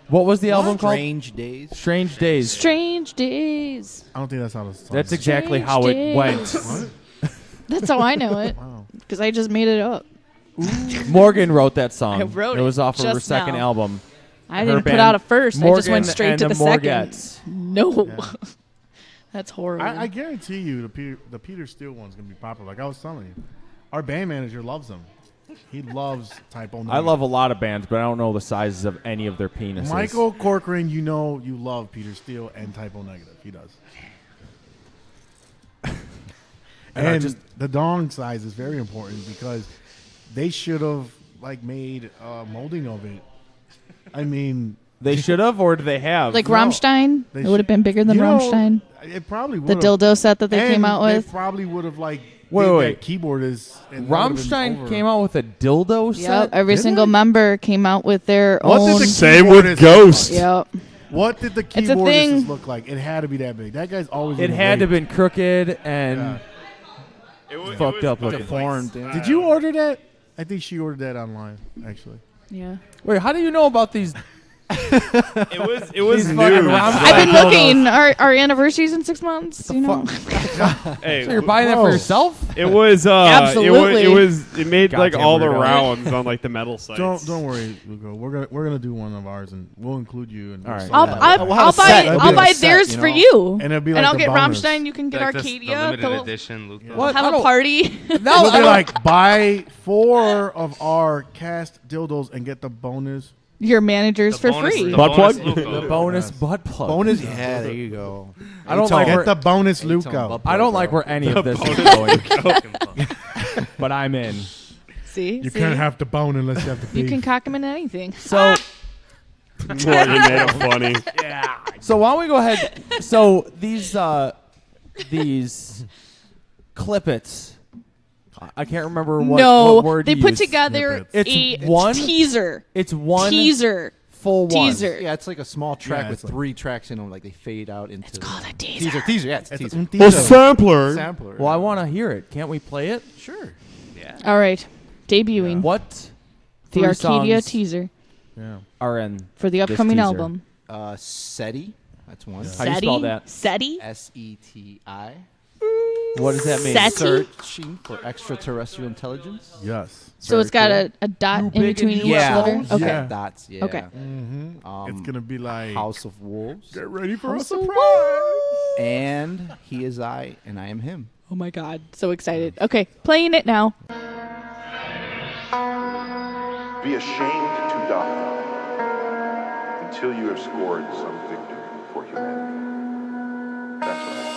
Speaker 4: What was the album called?
Speaker 6: Strange Days.
Speaker 4: Strange Days.
Speaker 8: Strange Days.
Speaker 5: I don't think that's how the song
Speaker 4: That's
Speaker 5: is.
Speaker 4: exactly
Speaker 8: Strange
Speaker 4: how it
Speaker 8: Days.
Speaker 4: went.
Speaker 8: That's how I know it.
Speaker 5: Wow.
Speaker 8: Because I just made it up.
Speaker 4: Morgan wrote that song.
Speaker 8: I wrote
Speaker 4: it was off of her
Speaker 8: just
Speaker 4: second
Speaker 8: now.
Speaker 4: album.
Speaker 8: I
Speaker 4: Her
Speaker 8: didn't put
Speaker 4: band,
Speaker 8: out a first. I just went
Speaker 4: Morgan
Speaker 8: straight
Speaker 4: and
Speaker 8: to the second.
Speaker 4: Morgettes.
Speaker 8: No.
Speaker 5: Yeah.
Speaker 8: That's horrible.
Speaker 5: I guarantee you the Peter Steele one's going to be popular. Like I was telling you. Our band manager loves them. He loves typo.
Speaker 4: I love a lot of bands, but I don't know the sizes of any of their penises.
Speaker 5: Michael Corcoran, you know you love Peter Steele and Typo Negative. He does. And the dong size is very important because they should have like made a molding of it. I mean,
Speaker 4: They should have, or do they have?
Speaker 8: like
Speaker 5: No.
Speaker 8: Rammstein?
Speaker 5: They
Speaker 8: It would have been bigger than
Speaker 5: you know,
Speaker 8: Rammstein.
Speaker 5: It probably would.
Speaker 8: The dildo set that they came out
Speaker 5: They
Speaker 8: with.
Speaker 5: probably would have like
Speaker 4: Wait,
Speaker 5: did
Speaker 4: wait.
Speaker 5: that keyboard is. and that would've been
Speaker 4: Rammstein
Speaker 5: over.
Speaker 4: came out with a dildo
Speaker 8: Yep.
Speaker 4: set.
Speaker 8: Every
Speaker 5: Did
Speaker 8: single
Speaker 5: they?
Speaker 8: member came out with their
Speaker 5: What did
Speaker 8: own.
Speaker 5: the
Speaker 2: Same
Speaker 5: keyboardist
Speaker 2: with
Speaker 5: look
Speaker 2: Ghost.
Speaker 5: like?
Speaker 8: Yep.
Speaker 5: What did the
Speaker 8: It's a
Speaker 5: keyboardist
Speaker 8: thing.
Speaker 5: look like? It had to be that big. That guy's always.
Speaker 4: It
Speaker 5: been
Speaker 4: had to have
Speaker 5: raped.
Speaker 4: been crooked and
Speaker 5: Yeah.
Speaker 4: fucked up looking.
Speaker 6: Deformed. Yeah.
Speaker 5: Did you order that? I think she ordered that online, actually.
Speaker 8: Yeah.
Speaker 4: Wait, how do you know about these?
Speaker 2: It was
Speaker 4: These
Speaker 2: news.
Speaker 4: fucking Rammstein
Speaker 8: I've been
Speaker 4: dildos.
Speaker 8: looking. Our anniversary's in 6 months. You know.
Speaker 2: Hey,
Speaker 4: So you're buying that
Speaker 5: Whoa.
Speaker 4: for yourself?
Speaker 2: it was
Speaker 8: Absolutely.
Speaker 2: it made like
Speaker 4: Goddamn
Speaker 2: all the
Speaker 4: weirdo.
Speaker 2: rounds on like the metal sites.
Speaker 5: Don't worry, Lugo. We're gonna do one of ours, and we'll include you. And
Speaker 4: All right.
Speaker 8: I'll,
Speaker 6: Yeah.
Speaker 8: I'll,
Speaker 6: We'll have
Speaker 8: I'll
Speaker 6: a set. It'll be
Speaker 8: I'll
Speaker 6: like
Speaker 8: buy
Speaker 6: a set,
Speaker 8: theirs
Speaker 6: you
Speaker 8: for
Speaker 6: know?
Speaker 8: you.
Speaker 5: And it'll be like
Speaker 8: I'll
Speaker 5: the
Speaker 8: get
Speaker 5: bonus.
Speaker 8: Rammstein. You can get
Speaker 7: Like the
Speaker 8: Arcadia.
Speaker 7: limited
Speaker 8: They'll
Speaker 7: edition. Luke.
Speaker 4: What?
Speaker 8: have
Speaker 4: I
Speaker 8: a
Speaker 4: don't-
Speaker 8: party.
Speaker 4: No,
Speaker 5: It'll
Speaker 4: I
Speaker 5: be
Speaker 4: don't-
Speaker 5: like buy 4 of our cast dildos and get the bonus.
Speaker 8: your managers for free.
Speaker 2: Butt plug?
Speaker 4: The bonus butt plug.
Speaker 6: Bonus. Yeah, there you go.
Speaker 4: I don't like
Speaker 5: Get the bonus Luco.
Speaker 4: I don't like where any of this is going. But I'm in.
Speaker 8: See?
Speaker 5: You
Speaker 8: See?
Speaker 5: can't have the bone unless you have the beef.
Speaker 8: You can cock him in anything.
Speaker 4: So,
Speaker 2: Morgan made it funny.
Speaker 4: so why don't we go ahead? So these clippets. I can't remember what word
Speaker 8: they
Speaker 4: you
Speaker 8: put
Speaker 4: used.
Speaker 8: together
Speaker 4: It's
Speaker 8: a
Speaker 4: one
Speaker 8: teaser.
Speaker 4: It's one
Speaker 8: teaser.
Speaker 4: full one.
Speaker 8: Teaser.
Speaker 6: Yeah, it's like a small track
Speaker 5: Yeah,
Speaker 6: with
Speaker 5: it's like-
Speaker 6: 3 tracks in them. Like they fade out into.
Speaker 8: It's called a teaser.
Speaker 6: Teaser. Yeah, it's a teaser.
Speaker 5: teaser.
Speaker 2: sampler.
Speaker 6: Sampler.
Speaker 4: Well, I want to hear it. Can't we play it?
Speaker 6: Sure.
Speaker 8: All right. Debuting
Speaker 4: What?
Speaker 8: the
Speaker 4: three
Speaker 8: Arcadia
Speaker 4: songs
Speaker 8: teaser
Speaker 5: Yeah.
Speaker 4: are in
Speaker 8: for the
Speaker 4: this
Speaker 8: upcoming
Speaker 4: teaser?
Speaker 8: album.
Speaker 6: SETI. That's one.
Speaker 4: How do you spell that?
Speaker 8: SETI?
Speaker 6: SETI.
Speaker 4: What does that mean?
Speaker 8: SETI?
Speaker 6: Searching for extraterrestrial intelligence.
Speaker 5: Yes.
Speaker 8: So it's got a dot in between each letter? Okay.
Speaker 5: Yeah.
Speaker 6: Dots. Yeah.
Speaker 8: Okay.
Speaker 5: It's gonna be like
Speaker 6: House of Wolves.
Speaker 5: Get ready for
Speaker 8: House
Speaker 5: a
Speaker 8: of
Speaker 5: surprise.
Speaker 6: And he is I, and I am him.
Speaker 8: Oh my God. So excited. Okay. Playing it now.
Speaker 14: Be ashamed to die until you have scored some victory for humanity. That's right.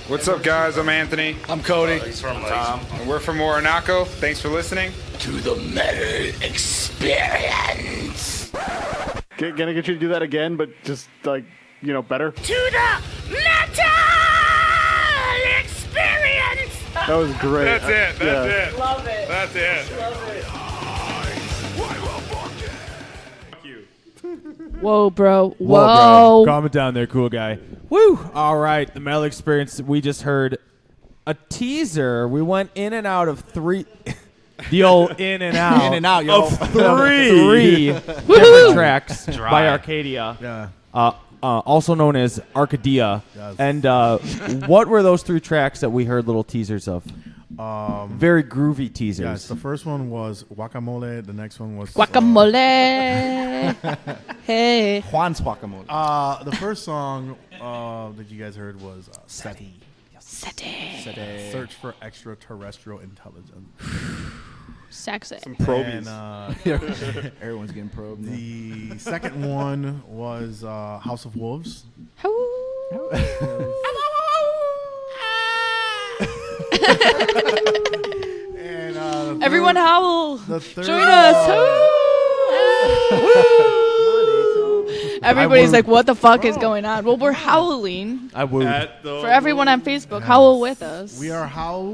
Speaker 15: What's up, guys? I'm Anthony.
Speaker 16: I'm Cody.
Speaker 15: He's from Tom. And we're from Orinoco. Thanks for listening
Speaker 16: to the Metal Experience.
Speaker 1: Gonna get you to do that again, but just like, better.
Speaker 16: To the Metal Experience.
Speaker 1: That was great.
Speaker 15: That's it. That's it.
Speaker 12: Love it.
Speaker 15: That's it.
Speaker 12: Love it.
Speaker 8: Whoa, bro.
Speaker 4: Whoa,
Speaker 8: Whoa.
Speaker 4: bro. Calm it down there, cool guy. Woo! All right, the Metal Experience. We just heard a teaser. We went in and out of three. The old in and out.
Speaker 6: In and out, yo.
Speaker 4: Of three different tracks by Arcadia.
Speaker 5: Yeah.
Speaker 4: Also known as Arcadia.
Speaker 5: Yes.
Speaker 4: And what were those 3 tracks that we heard little teasers of? Very groovy teasers.
Speaker 5: Yes, the first one was Guacamole. The next one was
Speaker 8: Guacamole. Hey.
Speaker 6: Juan's Guacamole.
Speaker 5: The first song that you guys heard was SETI.
Speaker 8: SETI.
Speaker 5: Search for extraterrestrial intelligence.
Speaker 8: Sexy.
Speaker 2: Some probies.
Speaker 5: And,
Speaker 6: everyone's getting probed.
Speaker 5: The second one was House of Wolves. And
Speaker 8: Everyone howl.
Speaker 5: The third
Speaker 8: Join us. Everybody's like, what the fuck is going on? Well, we're howling.
Speaker 4: I would.
Speaker 8: For everyone on Facebook, howl with us.
Speaker 5: We are howl.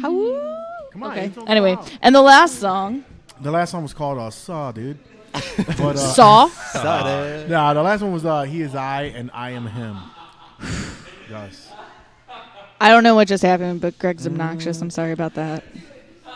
Speaker 8: Howl.
Speaker 5: Come on.
Speaker 8: Okay.
Speaker 5: Ain't no
Speaker 8: Anyway,
Speaker 5: howl.
Speaker 8: and the last song.
Speaker 5: The last song was called Saw, dude. But,
Speaker 8: Saw?
Speaker 5: Nah, the last one was He Is I and I Am Him. Yes.
Speaker 8: I don't know what just happened, but Greg's obnoxious. I'm sorry about that.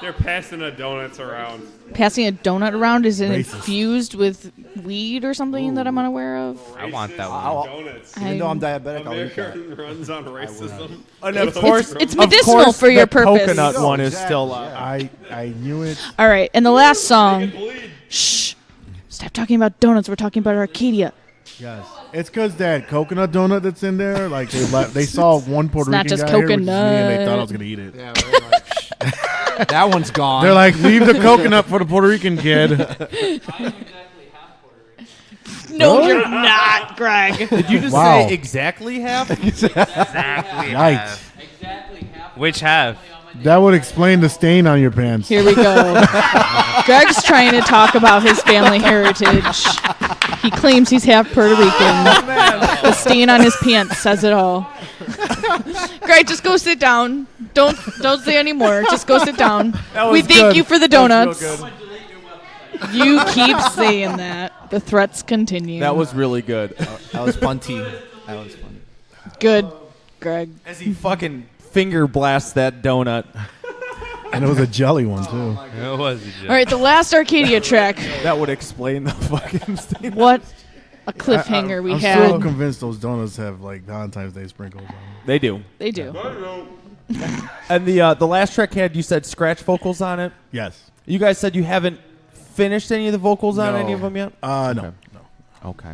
Speaker 2: They're passing the donuts around.
Speaker 8: Passing a donut around, is it
Speaker 2: Racist.
Speaker 8: infused with weed or something that I'm unaware of?
Speaker 7: I want that
Speaker 6: I'll-
Speaker 7: one.
Speaker 2: Donuts.
Speaker 6: Even though I'm diabetic, I'll eat
Speaker 2: America
Speaker 6: that.
Speaker 2: runs on racism.
Speaker 4: And of course,
Speaker 8: It's medicinal for your
Speaker 4: the
Speaker 8: purpose.
Speaker 4: coconut one is
Speaker 6: exactly,
Speaker 4: still.
Speaker 5: I knew it.
Speaker 8: All right, and the last song. Shh. Stop talking about donuts. We're talking about Arcadia.
Speaker 5: Yes. It's because that coconut donut that's in there, like they saw one Puerto
Speaker 8: It's not
Speaker 5: Rican
Speaker 8: just
Speaker 5: guy here, which is me,
Speaker 8: coconut.
Speaker 5: and they thought I was going to eat it.
Speaker 6: Yeah, that one's gone.
Speaker 5: They're like, leave the coconut for the Puerto Rican kid.
Speaker 8: No, you're not, Greg.
Speaker 4: Did you just
Speaker 5: Wow.
Speaker 4: say exactly half?
Speaker 7: Exactly
Speaker 5: Yikes.
Speaker 7: half. Which half?
Speaker 5: That would explain the stain on your pants.
Speaker 8: Here we go. Greg's trying to talk about his family heritage. He claims he's half Puerto Rican. The stain on his pants says it all. Greg, just go sit down. Don't say any more. Just go sit down.
Speaker 4: That was
Speaker 8: We thank
Speaker 4: good.
Speaker 8: you for the
Speaker 4: That was
Speaker 8: donuts.
Speaker 4: real
Speaker 8: You keep saying that. The threats continue.
Speaker 4: That was really good.
Speaker 6: That was fun tea. That was fun.
Speaker 8: good, Greg.
Speaker 4: As he fucking finger blasts that donut.
Speaker 5: And it was a jelly one, too.
Speaker 7: It was a joke.
Speaker 8: All right, the last Arcadia track.
Speaker 4: That would explain the fucking stain.
Speaker 8: What a cliffhanger we
Speaker 5: I'm
Speaker 8: had.
Speaker 5: still convinced those donuts have, like, Valentine's Day sprinkles on them.
Speaker 4: They do.
Speaker 8: They do.
Speaker 4: And the last track had, you said, scratch vocals on it?
Speaker 5: Yes.
Speaker 4: You guys said you haven't finished any of the vocals on
Speaker 5: No.
Speaker 4: any of them yet?
Speaker 5: No.
Speaker 4: Okay.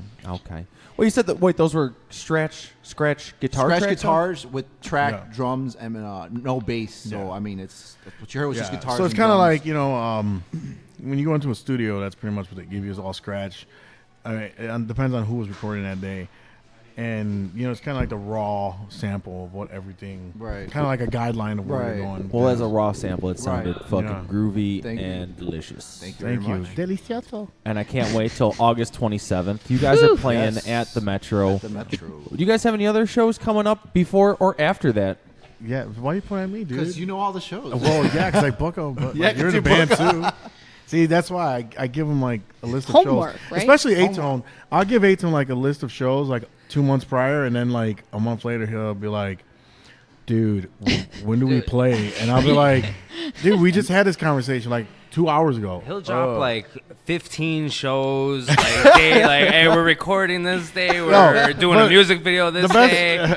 Speaker 4: Well, you said that. Wait, those were scratch guitar
Speaker 6: Scratch
Speaker 4: tracks?
Speaker 6: guitars with track
Speaker 5: Yeah.
Speaker 6: drums and no bass. So I mean, it's what you heard was just guitars.
Speaker 5: So it's
Speaker 6: and
Speaker 5: kind of
Speaker 6: drums.
Speaker 5: like, when you go into a studio, that's pretty much what they give you is all scratch. I mean, it depends on who was recording that day. And, it's kind of like the raw sample of what everything,
Speaker 6: Right.
Speaker 5: kind of like a guideline of where
Speaker 6: Right.
Speaker 5: you're going.
Speaker 4: Well, as a raw sample, it sounded fucking
Speaker 5: Yeah.
Speaker 4: groovy
Speaker 6: Thank you.
Speaker 4: and delicious.
Speaker 6: Thank you very much.
Speaker 5: Delicioso.
Speaker 4: And I can't wait till August 27th. You guys are playing
Speaker 6: Yes.
Speaker 4: at the Metro.
Speaker 6: The Metro.
Speaker 4: Do you guys have any other shows coming up before or after that?
Speaker 5: Yeah, why are you pointing at me, dude?
Speaker 6: Because you know all the shows.
Speaker 5: Well, yeah, because I book them, but
Speaker 6: Yeah,
Speaker 5: like, you're in
Speaker 6: 'cause
Speaker 5: the
Speaker 6: you
Speaker 5: band
Speaker 6: book
Speaker 5: too. See, that's why I give him like a list of
Speaker 8: Homework,
Speaker 5: shows,
Speaker 8: right?
Speaker 5: especially A-Tone. I'll give A-Tone like a list of shows like 2 months prior, and then like a month later he'll be like, "Dude, when do we play?" And I'll be like, "Dude, we just had this conversation like 2 hours ago."
Speaker 7: He'll drop like 15 shows. Like, hey, we're recording this day. We're doing a
Speaker 5: but
Speaker 7: music video this
Speaker 5: the best-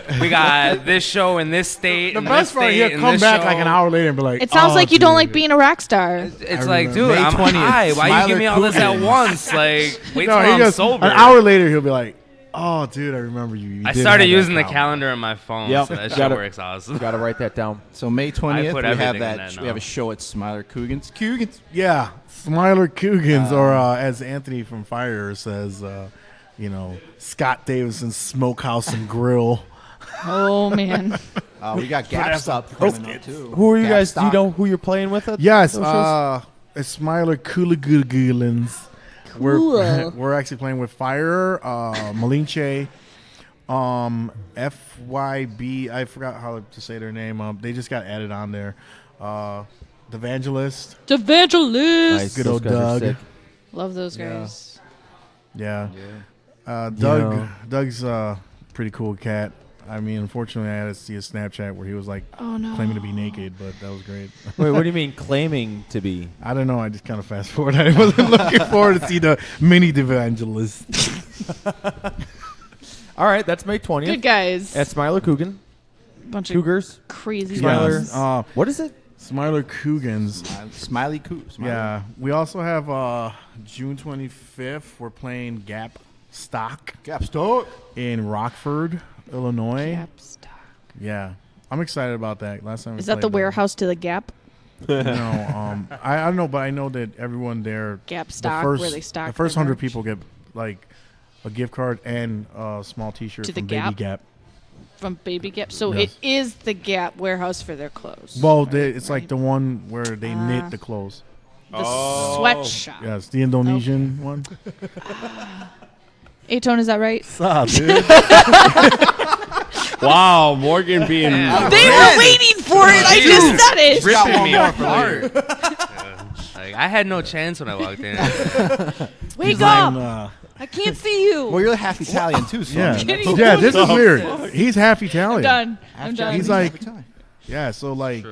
Speaker 7: day. We got this show in this state.
Speaker 5: The
Speaker 7: and
Speaker 5: best
Speaker 7: this
Speaker 5: part,
Speaker 7: state,
Speaker 5: he'll
Speaker 7: and
Speaker 5: come
Speaker 7: this
Speaker 5: back
Speaker 7: show.
Speaker 5: like an hour later and be like,
Speaker 8: It sounds
Speaker 5: "Oh,
Speaker 8: like you don't
Speaker 5: dude."
Speaker 8: like being a rock star.
Speaker 7: It's
Speaker 5: I
Speaker 7: like,
Speaker 5: remember.
Speaker 7: dude,
Speaker 6: May
Speaker 7: I'm
Speaker 6: 20th,
Speaker 7: high. Why you give me all this at
Speaker 6: Smiler
Speaker 7: once? Like, wait
Speaker 5: No,
Speaker 7: till
Speaker 5: he
Speaker 7: I'm
Speaker 5: goes,
Speaker 7: sober.
Speaker 5: an hour later he'll be like, "Oh, dude, I remember you."
Speaker 7: I
Speaker 5: did
Speaker 7: started
Speaker 5: have that
Speaker 7: using the
Speaker 5: album."
Speaker 7: calendar on my phone,
Speaker 4: Yep.
Speaker 7: so that shit
Speaker 4: Gotta-
Speaker 7: works awesome.
Speaker 4: Got to write that down.
Speaker 6: So May 20th,
Speaker 7: put
Speaker 6: we have
Speaker 7: everything in
Speaker 6: that.
Speaker 7: that
Speaker 6: We have
Speaker 7: now.
Speaker 6: a show at Smiler Coogan's.
Speaker 5: Yeah, Smiler Coogan's, or as Anthony from Fire says, Scott Davison's Smokehouse and Grill.
Speaker 8: Oh man.
Speaker 6: We got Gap Stop coming up too.
Speaker 4: Who are you
Speaker 6: Gap
Speaker 4: guys? Do you
Speaker 6: Stop.
Speaker 4: know who you're playing with? At
Speaker 5: Yes,
Speaker 4: those shows?
Speaker 5: it's Smiler Coolagulins.
Speaker 8: Cool.
Speaker 5: We're actually playing with Fire, Malinche, FYB. I forgot how to say their name. They just got added on there. The Evangelist.
Speaker 8: Evangelist.
Speaker 4: Nice.
Speaker 5: Good
Speaker 4: Those
Speaker 5: old
Speaker 4: guys are
Speaker 5: Doug.
Speaker 4: sick.
Speaker 8: Love those guys.
Speaker 5: Yeah. Doug.
Speaker 4: Yeah.
Speaker 5: Doug's a pretty cool cat. I mean, unfortunately, I had to see a Snapchat where he was like
Speaker 8: Oh no.
Speaker 5: claiming to be naked, but that was great.
Speaker 4: Wait, what do you mean claiming to be?
Speaker 5: I don't know. I just kind of fast forward. I wasn't looking forward to see the mini evangelist.
Speaker 4: All right, that's May 20th.
Speaker 8: Good guys.
Speaker 4: At Smiler Coogan.
Speaker 8: Bunch of
Speaker 4: Cougars.
Speaker 8: crazy
Speaker 4: Smiler.
Speaker 8: guys.
Speaker 4: What is it?
Speaker 5: Smiler Cougans.
Speaker 6: Smiley Coo.
Speaker 5: Yeah. We also have June 25th. We're playing Gap Stock in Rockford, Illinois.
Speaker 8: Gap stock.
Speaker 5: Yeah. I'm excited about that. Last time we
Speaker 8: Is that the
Speaker 5: played there-
Speaker 8: warehouse to the Gap?
Speaker 5: No, I don't know, but I know that everyone there.
Speaker 8: Gap
Speaker 5: the
Speaker 8: stock,
Speaker 5: first,
Speaker 8: where they stock
Speaker 5: the first
Speaker 8: their
Speaker 5: 100
Speaker 8: merch.
Speaker 5: people get like a gift card and a small T-shirt
Speaker 8: To the
Speaker 5: from
Speaker 8: Gap?
Speaker 5: Baby Gap.
Speaker 8: from Baby Gap. So
Speaker 5: Yes.
Speaker 8: it is the Gap warehouse for their clothes.
Speaker 5: Well, it's like the one where they knit the clothes.
Speaker 8: The sweatshop.
Speaker 5: Yes, the Indonesian one.
Speaker 8: A-Tone, is that right?
Speaker 5: Stop, dude.
Speaker 2: Wow, Morgan being.
Speaker 8: They were waiting for it. I just said it.
Speaker 7: Ripping me apart. Like, I had no chance when I walked in.
Speaker 8: Wake up! I can't see you.
Speaker 6: Well, you're half Italian too, so
Speaker 5: Yeah,
Speaker 8: kidding.
Speaker 5: yeah. This is weird. He's half Italian.
Speaker 8: I'm done.
Speaker 5: He's like, yeah. So like,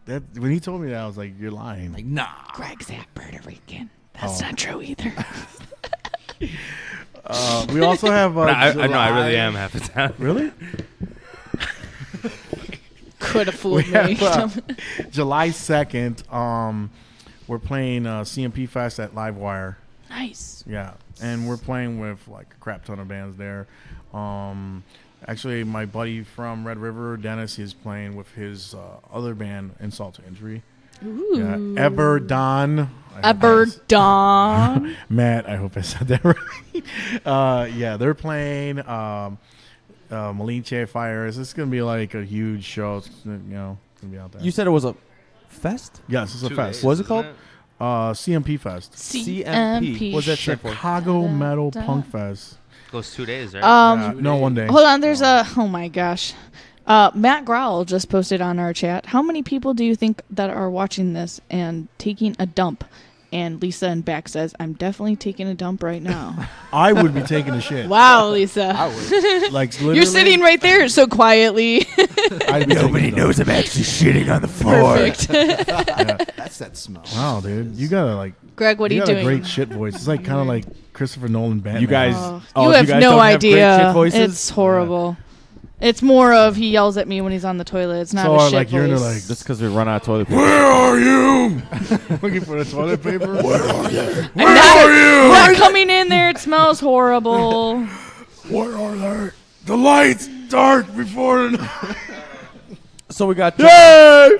Speaker 5: that when he told me that, I was like, you're lying.
Speaker 6: Like, nah.
Speaker 8: Greg's half Puerto Rican. That's not true either.
Speaker 5: We also have.
Speaker 7: I know I really am half Italian.
Speaker 5: Really?
Speaker 8: Could have fooled me.
Speaker 5: have, July 2nd, we're playing CMP Fest at Livewire.
Speaker 8: Nice.
Speaker 5: Yeah, and we're playing with like a crap ton of bands there. Actually, my buddy from Red River, Dennis, is playing with his other band, Insult to Injury.
Speaker 8: Ooh.
Speaker 5: Yeah, Everdon.
Speaker 8: Everdon.
Speaker 5: Matt, I hope I said that right. Yeah, they're playing Malinche Fires. It's gonna be like a huge show. It's, gonna be out there.
Speaker 4: You said it was a fest?
Speaker 5: Yes, it's a fest.
Speaker 4: What is it called?
Speaker 5: CMP Fest.
Speaker 4: CMP. What's that stand for?
Speaker 5: Chicago Metal Punk Fest.
Speaker 7: Goes 2 days, right?
Speaker 5: No, 1 day.
Speaker 8: Hold on, there's oh my gosh. Matt Growl just posted on our chat. How many people do you think that are watching this and taking a dump? And Lisa in back says, I'm definitely taking a dump right now.
Speaker 5: I would be taking a shit.
Speaker 8: Wow, Lisa.
Speaker 6: I would.
Speaker 5: Like literally,
Speaker 8: You're sitting right there so quietly.
Speaker 6: Nobody knows I'm actually shitting on the floor.
Speaker 8: Perfect.
Speaker 5: Yeah.
Speaker 6: That's that smell.
Speaker 5: Wow, dude, you gotta like.
Speaker 8: Greg, what are you
Speaker 5: got
Speaker 8: doing?
Speaker 5: a great shit voice. It's like kind of like Christopher Nolan Batman.
Speaker 4: You guys,
Speaker 8: you have
Speaker 4: guys
Speaker 8: no
Speaker 4: don't
Speaker 8: idea.
Speaker 4: Have great shit voices?
Speaker 8: It's horrible. It's more of he yells at me when he's on the toilet. It's not
Speaker 5: So
Speaker 8: a shit
Speaker 5: like you're in
Speaker 8: voice.
Speaker 5: like
Speaker 4: Just because we run out of toilet paper.
Speaker 5: Where are you? Looking for the toilet paper. Where are you?
Speaker 8: Not coming in there. It smells horrible.
Speaker 5: Where are they? The lights dark before the night.
Speaker 4: So we got
Speaker 5: Yay!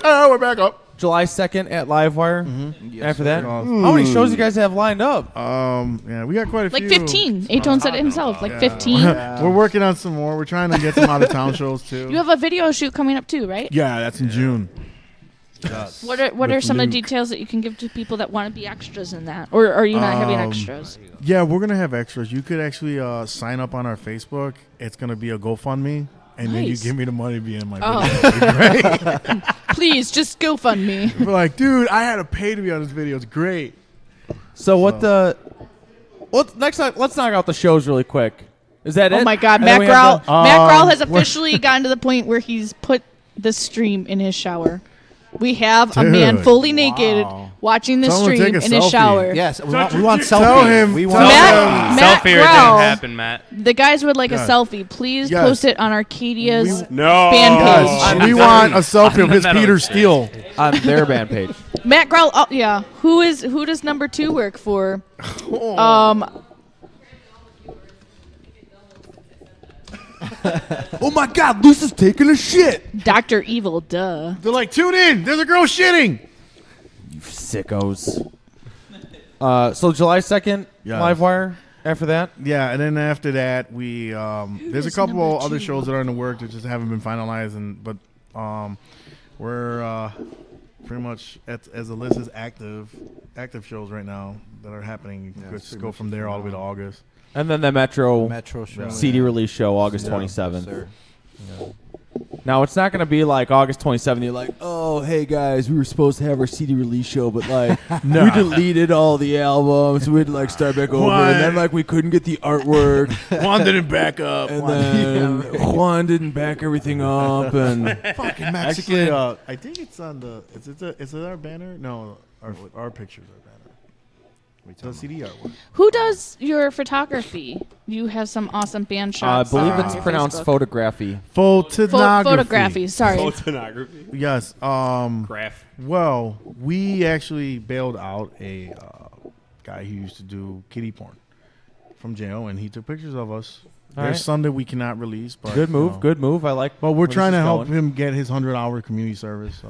Speaker 5: Oh, we're back up.
Speaker 4: July 2nd at Livewire.
Speaker 6: Yes,
Speaker 4: After that,
Speaker 6: sir.
Speaker 4: how many shows you guys have lined up?
Speaker 5: Yeah, we got quite a
Speaker 8: Like
Speaker 5: few.
Speaker 8: 15. A-Tone said it himself. Like 15.
Speaker 5: We're working on some more. We're trying to get some out of town shows too.
Speaker 8: You have a video shoot coming up too, right?
Speaker 5: Yeah, that's in June.
Speaker 8: What are
Speaker 5: With
Speaker 8: some of
Speaker 5: Luke.
Speaker 8: the details that you can give to people that want to be extras in that, or are you not having extras?
Speaker 5: Yeah, we're gonna have extras. You could actually sign up on our Facebook. It's gonna be a GoFundMe, and then you
Speaker 8: Nice.
Speaker 5: give me the money to be in my
Speaker 8: Oh.
Speaker 5: video. It'd be great.
Speaker 8: Please, just GoFund me.
Speaker 5: We're like, dude, I had to pay to be on this video. It's great.
Speaker 4: So next time? Let's knock out the shows really quick. Is that it?
Speaker 8: Oh my God,
Speaker 4: And then
Speaker 8: Matt
Speaker 4: we
Speaker 8: Growl.
Speaker 4: have the-
Speaker 8: Matt Growl has
Speaker 5: we're-
Speaker 8: officially gotten to the point where he's put the stream in his shower. We have a
Speaker 5: Dude,
Speaker 8: man fully naked watching the
Speaker 5: Tell him to
Speaker 8: stream
Speaker 5: take a
Speaker 8: in his
Speaker 5: selfie.
Speaker 8: shower.
Speaker 6: Yes, we want
Speaker 5: Tell
Speaker 6: selfies.
Speaker 5: him.
Speaker 6: We
Speaker 5: tell
Speaker 6: want
Speaker 8: Matt-
Speaker 5: him.
Speaker 8: Matt
Speaker 7: Selfie or it
Speaker 8: Growl.
Speaker 7: didn't happen, Matt.
Speaker 8: The guys would like
Speaker 5: Yes.
Speaker 8: a selfie. Please
Speaker 5: Yes.
Speaker 8: post it on Arcadia's
Speaker 2: No.
Speaker 8: fan page.
Speaker 5: Yes, we want a selfie of his
Speaker 7: Metal
Speaker 5: Peter
Speaker 7: Experience.
Speaker 5: Steele.
Speaker 4: on their band page.
Speaker 8: Matt Growl. Oh, yeah. Who does number 2 work for?
Speaker 6: Oh my God, Lisa's taking a shit.
Speaker 8: Dr. Evil. Duh.
Speaker 5: They're like, tune in. There's a girl shitting.
Speaker 4: You sickos. So July 2nd,
Speaker 5: Yeah.
Speaker 4: Livewire. After that,
Speaker 5: Yeah, and then after that, we there's a couple other shows that are in the work that just haven't been finalized, but we're pretty much as the list is active shows right now that are happening.
Speaker 6: Yeah,
Speaker 5: Let's
Speaker 6: it's pretty
Speaker 5: go
Speaker 6: much
Speaker 5: from there all the way to August.
Speaker 4: and then the Metro
Speaker 6: show.
Speaker 4: CD release show, August
Speaker 6: Yeah,
Speaker 4: 27th.
Speaker 6: sir.
Speaker 4: Now it's not going to be like August 27th. You're like, oh, hey guys, we were supposed to have our CD release show, but like we deleted all the albums. We had to like start back over,
Speaker 5: Why?
Speaker 4: and then like we couldn't get the artwork,
Speaker 5: Juan didn't back up.
Speaker 4: and then Juan didn't back everything up, and
Speaker 6: Fucking Mexican.
Speaker 5: Actually, I think it's on the. Is it our banner? No, our pictures are banner. The CD artwork.
Speaker 8: Who does your photography? You have some awesome band
Speaker 4: I
Speaker 8: shots.
Speaker 4: believe
Speaker 8: on
Speaker 4: it's
Speaker 8: your
Speaker 4: pronounced
Speaker 8: Facebook.
Speaker 4: photography.
Speaker 8: Photography. Sorry.
Speaker 2: Photography.
Speaker 5: Yes.
Speaker 2: Graph.
Speaker 5: Well, we actually bailed out a guy who used to do kiddie porn from jail, and he took pictures of us.
Speaker 4: All
Speaker 5: There's
Speaker 4: right.
Speaker 5: some that we cannot release, but
Speaker 4: Good move.
Speaker 5: you know.
Speaker 4: Good move. I like.
Speaker 5: But we're
Speaker 4: where this
Speaker 5: trying to
Speaker 4: is
Speaker 5: help
Speaker 4: going.
Speaker 5: him get his 100-hour community service.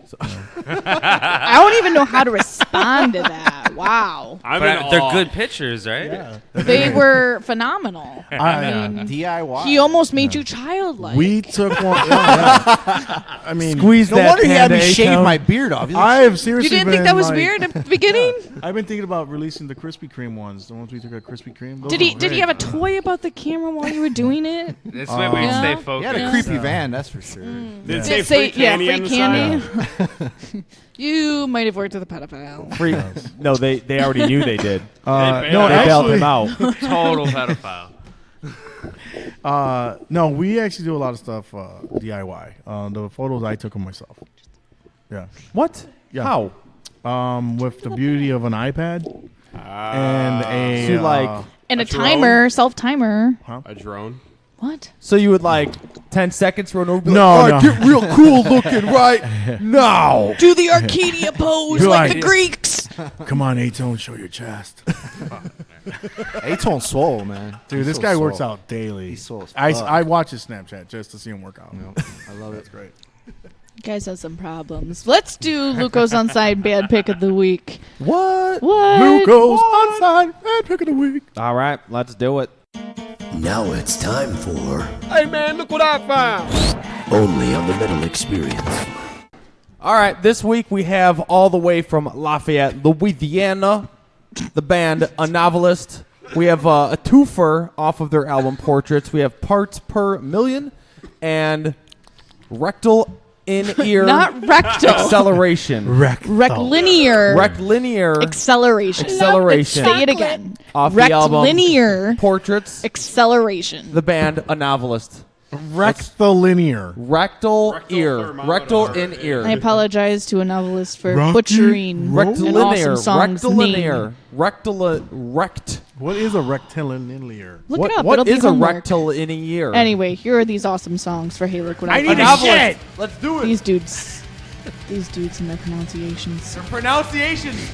Speaker 5: So
Speaker 8: I don't even know how to respond to that. Wow.
Speaker 7: But they're good pictures, right?
Speaker 5: Yeah.
Speaker 8: They were phenomenal.
Speaker 5: I
Speaker 8: mean,
Speaker 6: DIY.
Speaker 8: he almost made you childlike.
Speaker 5: We took one. I mean,
Speaker 6: Squeeze no wonder he had me shave my beard off.
Speaker 5: I have seriously.
Speaker 8: You didn't think that was weird at the beginning?
Speaker 5: I've been thinking about releasing the Krispy Kreme ones. The ones we took at Krispy Kreme. Those
Speaker 8: Did he have a toy about the camera while you were doing it?
Speaker 7: This way we can stay focused.
Speaker 6: He had a creepy van, that's for sure.
Speaker 2: Did it say free candy on the
Speaker 8: candy? You might have worked with a pedophile.
Speaker 4: Free? No, they already knew they did.
Speaker 5: No,
Speaker 4: they bailed
Speaker 5: actually,
Speaker 4: him out.
Speaker 7: Total pedophile.
Speaker 5: No, we actually do a lot of stuff DIY. The photos I took of myself. Yeah.
Speaker 4: What?
Speaker 5: Yeah.
Speaker 4: How?
Speaker 5: With the beauty of an iPad and a
Speaker 4: So like
Speaker 8: and a timer, self-timer.
Speaker 2: A drone.
Speaker 8: What?
Speaker 4: So you would like 10 seconds run over.
Speaker 5: No,
Speaker 4: like,
Speaker 5: no.
Speaker 4: "All right, get real cool looking right now.
Speaker 8: Do the Arcadia pose
Speaker 5: You're
Speaker 8: like
Speaker 5: like-
Speaker 8: the Greeks.
Speaker 5: Come on, A-Tone, show your chest.
Speaker 6: A-Tone swole, man.
Speaker 5: Dude,
Speaker 6: He's
Speaker 5: this
Speaker 6: so
Speaker 5: guy works
Speaker 6: swole.
Speaker 5: out daily.
Speaker 6: He's swole as
Speaker 5: I
Speaker 6: fuck.
Speaker 5: watch his Snapchat just to see him work out.
Speaker 6: I love it.
Speaker 5: That's great.
Speaker 8: You guys have some problems. Let's do Luco's Onside Bad Pick of the Week.
Speaker 4: What?
Speaker 8: What?
Speaker 5: Luco's Onside Bad Pick of the Week.
Speaker 4: All right, let's do it.
Speaker 13: Now it's time for
Speaker 2: Hey man, look what I found.
Speaker 13: Only on the Metal Experience.
Speaker 4: All right, this week we have all the way from Lafayette, Louisiana, the band A Novelist. We have a twofer off of their album Portraits. We have Parts Per Million and Rectal In-Ear
Speaker 8: Not rectal.
Speaker 4: Acceleration.
Speaker 8: Rectilinear.
Speaker 4: Rectilinear
Speaker 8: Acceleration.
Speaker 4: Acceleration.
Speaker 8: Say it again.
Speaker 4: Off the album
Speaker 8: Rectilinear.
Speaker 4: Portraits.
Speaker 8: Acceleration.
Speaker 4: The band A Novelist.
Speaker 5: Rectilinear.
Speaker 4: Rectal ear. Rectal in ear.
Speaker 8: I apologize to a novelist for
Speaker 5: Rocky
Speaker 8: butchering an
Speaker 4: Rectilinear.
Speaker 8: awesome song's
Speaker 4: Rectilinear.
Speaker 8: name.
Speaker 4: Rect.
Speaker 5: What is a rectilinear?
Speaker 8: Look it up.
Speaker 4: What
Speaker 8: It'll be
Speaker 4: is a
Speaker 8: homework.
Speaker 4: rectal in a year?
Speaker 8: Anyway, here are these awesome songs for Hey Look What I
Speaker 4: need
Speaker 8: Found.
Speaker 4: a shit. Let's do it.
Speaker 8: These dudes and their pronunciations.
Speaker 4: Pronunciations.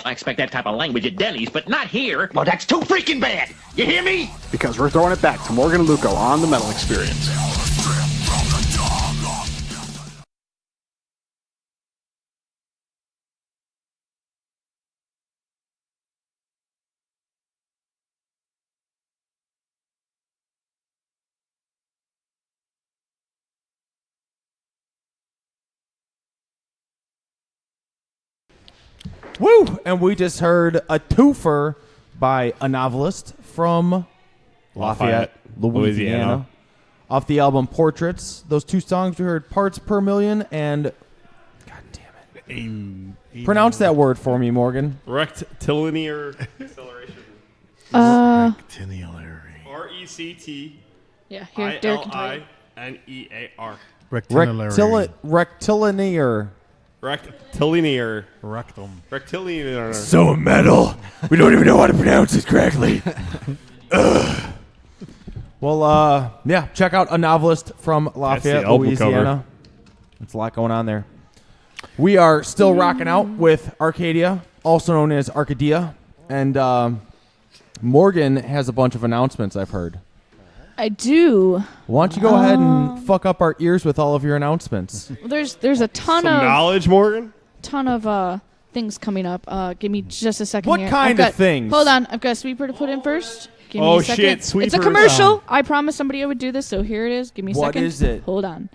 Speaker 17: I expect that type of language at Denny's, but not here. Well, that's too freaking bad. You hear me?
Speaker 1: Because we're throwing it back to Morgan and Luco on the Metal Experience.
Speaker 4: Woo! And we just heard a twofer by a novelist from Lafayette, Louisiana. Off the album Portraits. Those two songs we heard, Parts Per Million and... God damn it. Pronounce that word for me, Morgan.
Speaker 2: Rectilinear acceleration.
Speaker 5: Rectilinear.
Speaker 8: Yeah, here, Derek can tell you.
Speaker 2: RECTILINEAR.
Speaker 4: Rectilinear.
Speaker 2: Rectilinear.
Speaker 5: Rectum.
Speaker 2: Rectilinear.
Speaker 4: So metal. We don't even know how to pronounce it correctly. Well, yeah, check out A Novelist from Lafayette, Louisiana. There's a lot going on there. We are still rocking out with Arcadia, also known as Arcadia. And Morgan has a bunch of announcements, I've heard.
Speaker 8: I do.
Speaker 4: Why don't you go ahead and fuck up our ears with all of your announcements?
Speaker 8: There's a ton
Speaker 2: Some
Speaker 8: of
Speaker 2: knowledge, Morgan?
Speaker 8: ton of things coming up. Give me just a second
Speaker 4: What
Speaker 8: here.
Speaker 4: kind of things?
Speaker 8: Hold on. I've got a sweeper to put in first. Give me
Speaker 2: Oh,
Speaker 8: a second.
Speaker 2: shit,
Speaker 8: It's a
Speaker 2: sweepers.
Speaker 8: commercial. I promised somebody I would do this, so here it is. Give me a
Speaker 4: What
Speaker 8: second.
Speaker 4: is it?
Speaker 8: Hold on.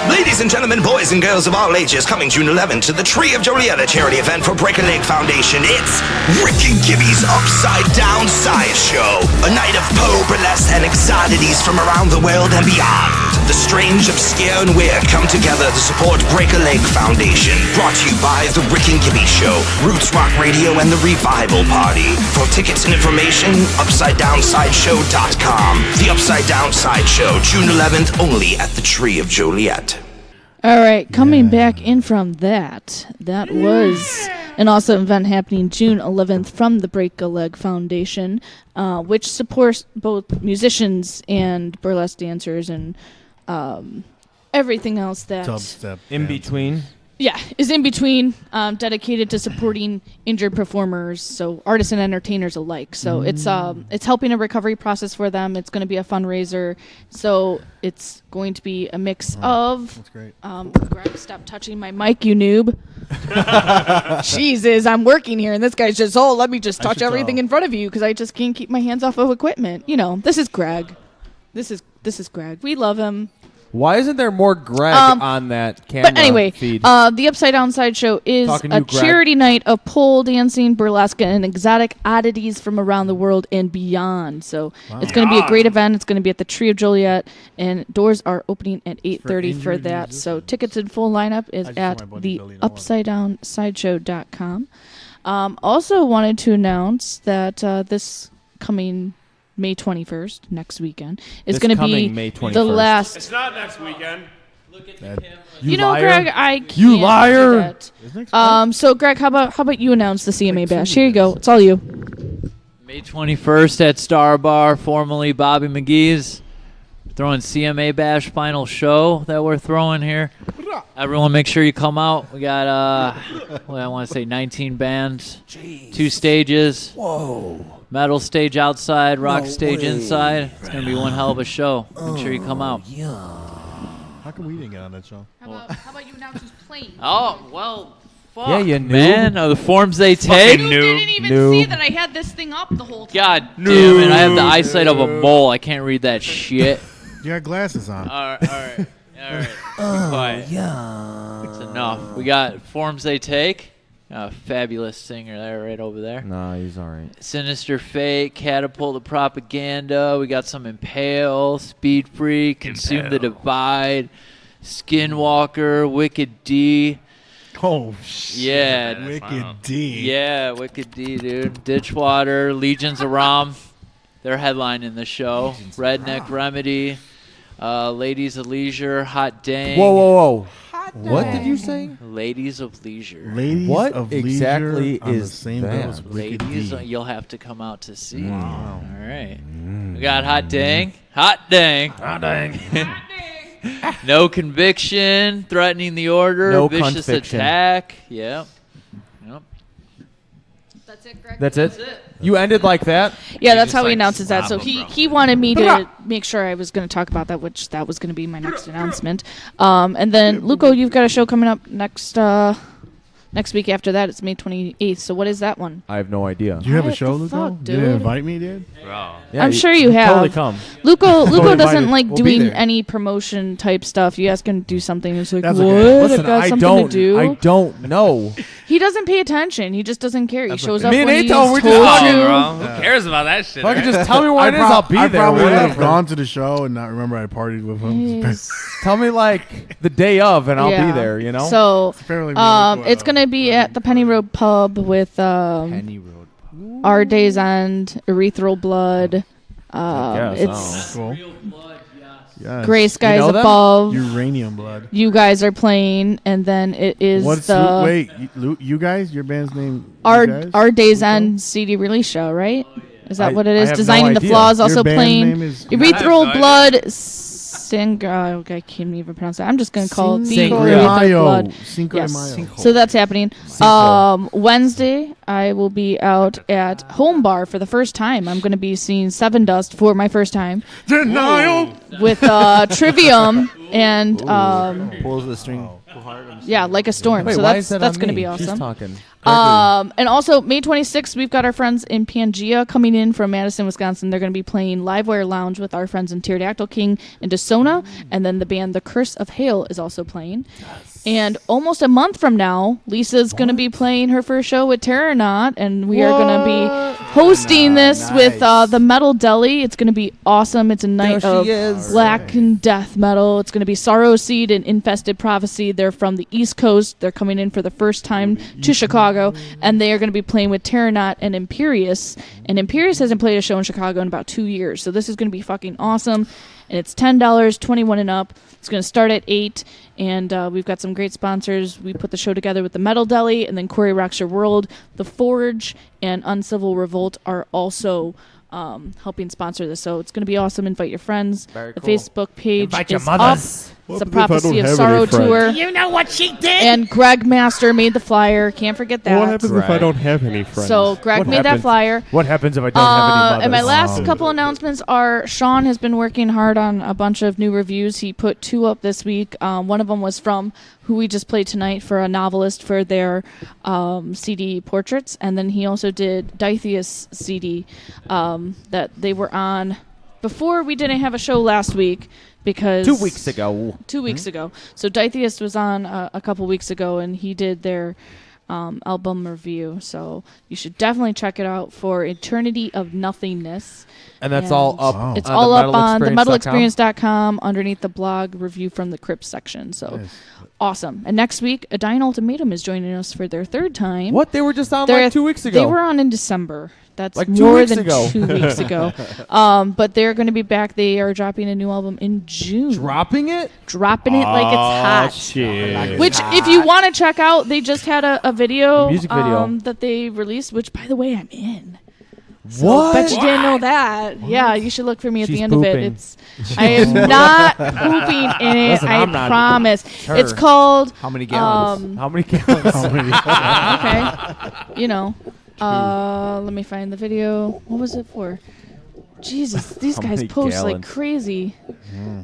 Speaker 18: Ladies and gentlemen, boys and girls of all ages, coming June 11th to the Tree of Joliet, a charity event for Break a Leg Foundation. It's Rick and Gibby's Upside Down Side Show. A night of Poe, burlesque, and exotities from around the world and beyond. The strange, obscure, and weird come together to support Break a Leg Foundation. Brought to you by The Rick and Gibby Show, Roots Rock Radio, and The Revival Party. For tickets and information, UpsideDownSideshow.com. The Upside Down Side Show, June 11th, only at the Tree of Joliet.
Speaker 8: All right, coming back in from that was an awesome event happening June 11th from the Break a Leg Foundation, which supports both musicians and burlesque dancers and everything else that
Speaker 5: Dubstep.
Speaker 4: In between.
Speaker 8: Yeah, is in between, dedicated to supporting injured performers, so artists and entertainers alike. So it's helping a recovery process for them. It's going to be a fundraiser, so it's going to be a mix of.
Speaker 5: That's great.
Speaker 8: Greg, stop touching my mic, you noob. Jesus, I'm working here, and this guy's just let me just touch everything in front of you because I just can't keep my hands off of equipment. You know, this is Greg. This is Greg. We love him.
Speaker 4: Why isn't there more Greg on that camera
Speaker 8: But anyway,
Speaker 4: feed?
Speaker 8: the Upside Down Sideshow is
Speaker 4: Talking to
Speaker 8: a
Speaker 4: you, Greg.
Speaker 8: charity night of pole dancing, burlesque, and exotic oddities from around the world and beyond. So it's going to be a great event. It's going to be at the Tree of Joliet, and doors are opening at 8:30 for that. So tickets and full lineup is at the UpsideDownSideshow.com. Also wanted to announce that this coming May 21st, next weekend, is going to be
Speaker 4: May 21st.
Speaker 8: the last.
Speaker 2: It's not next weekend.
Speaker 12: Look at the camera.
Speaker 8: You know,
Speaker 4: liar.
Speaker 8: Greg, I can't
Speaker 4: You
Speaker 8: do
Speaker 4: liar.
Speaker 8: that. So, Greg, how about you announce the CMA Bash? Here you go. It's all you.
Speaker 12: May 21st at Star Bar, formerly Bobby McGee's. Throwing CMA Bash final show that we're throwing here. Everyone make sure you come out. We got, I want to say 19 bands, 2 stages.
Speaker 13: Whoa.
Speaker 12: Metal stage outside, rock stage inside. It's going to be one hell of a show. Make sure you come out.
Speaker 5: How come we didn't get on that show?
Speaker 8: How about you announce who's playing?
Speaker 12: Oh, well, fuck,
Speaker 4: Yeah, you noob.
Speaker 12: man. The forms they take.
Speaker 8: You didn't even see that I had this thing up the whole time.
Speaker 12: God damn it. I have the eyesight of a mole. I can't read that shit.
Speaker 5: You got glasses on.
Speaker 12: All right. Be quiet.
Speaker 13: Yeah.
Speaker 12: It's enough. We got Forms They Take. A fabulous singer there, right over there.
Speaker 4: No, he's all right.
Speaker 12: Sinister Fate, Catapult the Propaganda. We got some Impale, Speed Freak, Consume the Divide, Skinwalker, Wicked D.
Speaker 5: Oh, shit.
Speaker 12: Yeah.
Speaker 5: Wicked D.
Speaker 12: Yeah, Wicked D, dude. Ditchwater, Legions of Rom. They're headlining the show. Redneck Remedy, Ladies of Leisure, Hot Dang.
Speaker 4: Whoa. What did you say?
Speaker 12: Ladies of Leisure.
Speaker 5: Ladies
Speaker 4: What
Speaker 5: of
Speaker 4: exactly
Speaker 5: Leisure on
Speaker 4: is
Speaker 5: the same
Speaker 4: that?
Speaker 5: bill as Wicked
Speaker 12: Ladies,
Speaker 5: D.
Speaker 12: you'll have to come out to see.
Speaker 5: Wow.
Speaker 12: All right. We got Hot Dang. Hot Dang.
Speaker 4: Hot dang.
Speaker 12: No Conviction. Threatening the Order.
Speaker 4: No
Speaker 12: Vicious
Speaker 4: Conviction.
Speaker 12: Attack. Yep.
Speaker 8: That's it, Greg?
Speaker 4: That's it? You ended like that?
Speaker 8: Yeah, that's how he announces that. So he wanted me to make sure I was going to talk about that, which that was going to be my next announcement. And then, Luco, you've got a show coming up next week after that. It's May 28th. So what is that one?
Speaker 4: I have no idea.
Speaker 5: Do you have a
Speaker 8: What
Speaker 5: show,
Speaker 8: the
Speaker 5: Luco?
Speaker 8: fuck,
Speaker 5: You didn't
Speaker 8: dude?
Speaker 5: invite me, dude?
Speaker 7: Bro.
Speaker 4: Yeah,
Speaker 8: I'm sure you have.
Speaker 4: Totally come.
Speaker 8: Luco
Speaker 5: Totally
Speaker 8: doesn't
Speaker 5: invited.
Speaker 8: like
Speaker 5: We'll be
Speaker 8: doing
Speaker 5: there.
Speaker 8: any promotion type stuff. You ask him to do something, he's like,
Speaker 5: That's
Speaker 8: what?
Speaker 5: okay.
Speaker 4: Listen,
Speaker 8: I've got
Speaker 4: I
Speaker 8: something to do.
Speaker 4: don't know.
Speaker 8: He doesn't pay attention. He just doesn't care. He shows up
Speaker 4: Me and
Speaker 8: when he's
Speaker 4: Ato,
Speaker 8: told
Speaker 4: we're
Speaker 8: to.
Speaker 4: just
Speaker 7: Oh, bro. Who cares about that shit?
Speaker 4: Fucking
Speaker 7: right?
Speaker 4: just tell me what it is. I'll be
Speaker 5: I
Speaker 4: there.
Speaker 5: probably would have
Speaker 4: whatever.
Speaker 5: gone to the show and not remember I partied with him.
Speaker 8: Yes.
Speaker 4: Tell me like the day of, and I'll
Speaker 8: Yeah.
Speaker 4: be there. You know.
Speaker 8: So,
Speaker 5: Apparently me and Luco
Speaker 8: it's gonna be at the Penny Road Pub with
Speaker 6: Penny Road.
Speaker 8: Our Day's End, Erythral Blood.
Speaker 4: guess,
Speaker 8: It's
Speaker 5: Cool. Yes.
Speaker 8: Gray Skies
Speaker 4: know them?
Speaker 8: Above.
Speaker 5: Uranium blood.
Speaker 8: You guys are playing, and then it is
Speaker 5: What's
Speaker 8: the
Speaker 5: wait? You guys? Your band's name?
Speaker 8: Our
Speaker 5: you guys?
Speaker 8: Our Day's End CD release show, right? Is that what it
Speaker 4: I
Speaker 8: is?
Speaker 4: have no
Speaker 8: Designing the
Speaker 4: idea.
Speaker 8: Flaws,
Speaker 5: Your
Speaker 8: also
Speaker 5: band
Speaker 8: playing
Speaker 5: name is-
Speaker 8: Erythral
Speaker 7: I have no
Speaker 8: Blood. I can't even pronounce that. I'm just gonna call it the
Speaker 5: Cinco de
Speaker 8: Erythral
Speaker 5: Mayo.
Speaker 8: Blood.
Speaker 5: Cinco de
Speaker 8: Yes.
Speaker 5: Mayo.
Speaker 8: So that's happening. Wednesday, I will be out at Home Bar for the first time. I'm going to be seeing Seven Dust for my first time
Speaker 5: Denial.
Speaker 8: with Trivium and
Speaker 6: Pulls the string.
Speaker 8: yeah, Like a Storm.
Speaker 4: Wait,
Speaker 8: so
Speaker 4: why
Speaker 8: that's
Speaker 4: is that
Speaker 8: that's
Speaker 4: on
Speaker 8: going to
Speaker 4: me?
Speaker 8: be
Speaker 4: She's
Speaker 8: awesome.
Speaker 4: talking.
Speaker 8: And also May 26th, we've got our friends in Pangea coming in from Madison, Wisconsin. They're going to be playing Livewire Lounge with our friends in Pterodactyl King and Desona, and then the band The Curse of Hail is also playing. And almost a month from now, Lisa's going to be playing her first show with Terranaut, and we are going to be hosting this with the Metal Deli. It's going to be awesome. It's a night of black and death metal. It's going to be Sorrow Seed and Infested Prophecy. They're from the East Coast. They're coming in for the first time to Chicago, and they are going to be playing with Terranaut and Imperius. And Imperius hasn't played a show in Chicago in about 2 years, so this is going to be fucking awesome. And it's $10, 21 and up. It's going to start at 8, and we've got some great sponsors. We put the show together with the Metal Deli, and then Corey Rocks Your World, The Forge, and Uncivil Revolt are also helping sponsor this. So it's going to be awesome. Invite your friends.
Speaker 4: Very
Speaker 8: The
Speaker 4: cool.
Speaker 8: Facebook page
Speaker 4: Invite your
Speaker 8: is
Speaker 4: mothers.
Speaker 8: up. It's a Prophecy of Sorrow tour.
Speaker 16: You know what she did?
Speaker 8: And Greg Master made the flyer. Can't forget that.
Speaker 2: What happens if I don't have any friends?
Speaker 8: So Greg
Speaker 4: What
Speaker 8: made that
Speaker 4: happens-
Speaker 8: flyer.
Speaker 4: What happens if I don't have any mothers?
Speaker 8: And my last couple announcements are Sean has been working hard on a bunch of new reviews. He put 2 up this week. One of them was from who we just played tonight for a novelist for their CD portraits. And then he also did Dithyeus CD that they were on before we didn't have a show last week. Because
Speaker 4: 2 weeks ago.
Speaker 8: 2 weeks ago. So Dithyeus was on a couple weeks ago, and he did their album review. So you should definitely check it out for Eternity of Nothingness.
Speaker 4: And that's all up.
Speaker 8: It's
Speaker 4: on
Speaker 8: all up on
Speaker 4: themetalexperience.com?
Speaker 8: themetalexperience.com underneath the blog review from the Crypt section. So awesome. And next week, A Dying Ultimatum is joining us for their 3rd time.
Speaker 4: What? They were just on
Speaker 8: They're
Speaker 4: like 2 weeks ago.
Speaker 8: They were on in December. That's
Speaker 4: Like 2
Speaker 8: more
Speaker 4: weeks
Speaker 8: than
Speaker 4: ago.
Speaker 8: 2 weeks ago. But they're going to be back. They are dropping a new album in June.
Speaker 4: Dropping it?
Speaker 8: Dropping it like it's hot.
Speaker 2: Shit.
Speaker 8: Which, if you want to check out, they just had a video,
Speaker 4: music video.
Speaker 8: that they released, which, by the way, I'm in. So
Speaker 4: What?
Speaker 8: Bet you didn't know that. Yeah, you should look for me at
Speaker 4: She's
Speaker 8: the end of
Speaker 4: pooping.
Speaker 8: it. I am not pooping in it.
Speaker 4: Listen, I'm
Speaker 8: I
Speaker 4: not.
Speaker 8: promise.
Speaker 4: Her.
Speaker 8: It's called.
Speaker 6: How many gallons?
Speaker 4: How many gallons?
Speaker 8: Okay. You know. Let me find the video. What was it for? Jesus, these
Speaker 4: How
Speaker 8: guys
Speaker 4: many
Speaker 8: post like
Speaker 4: gallons?
Speaker 8: crazy.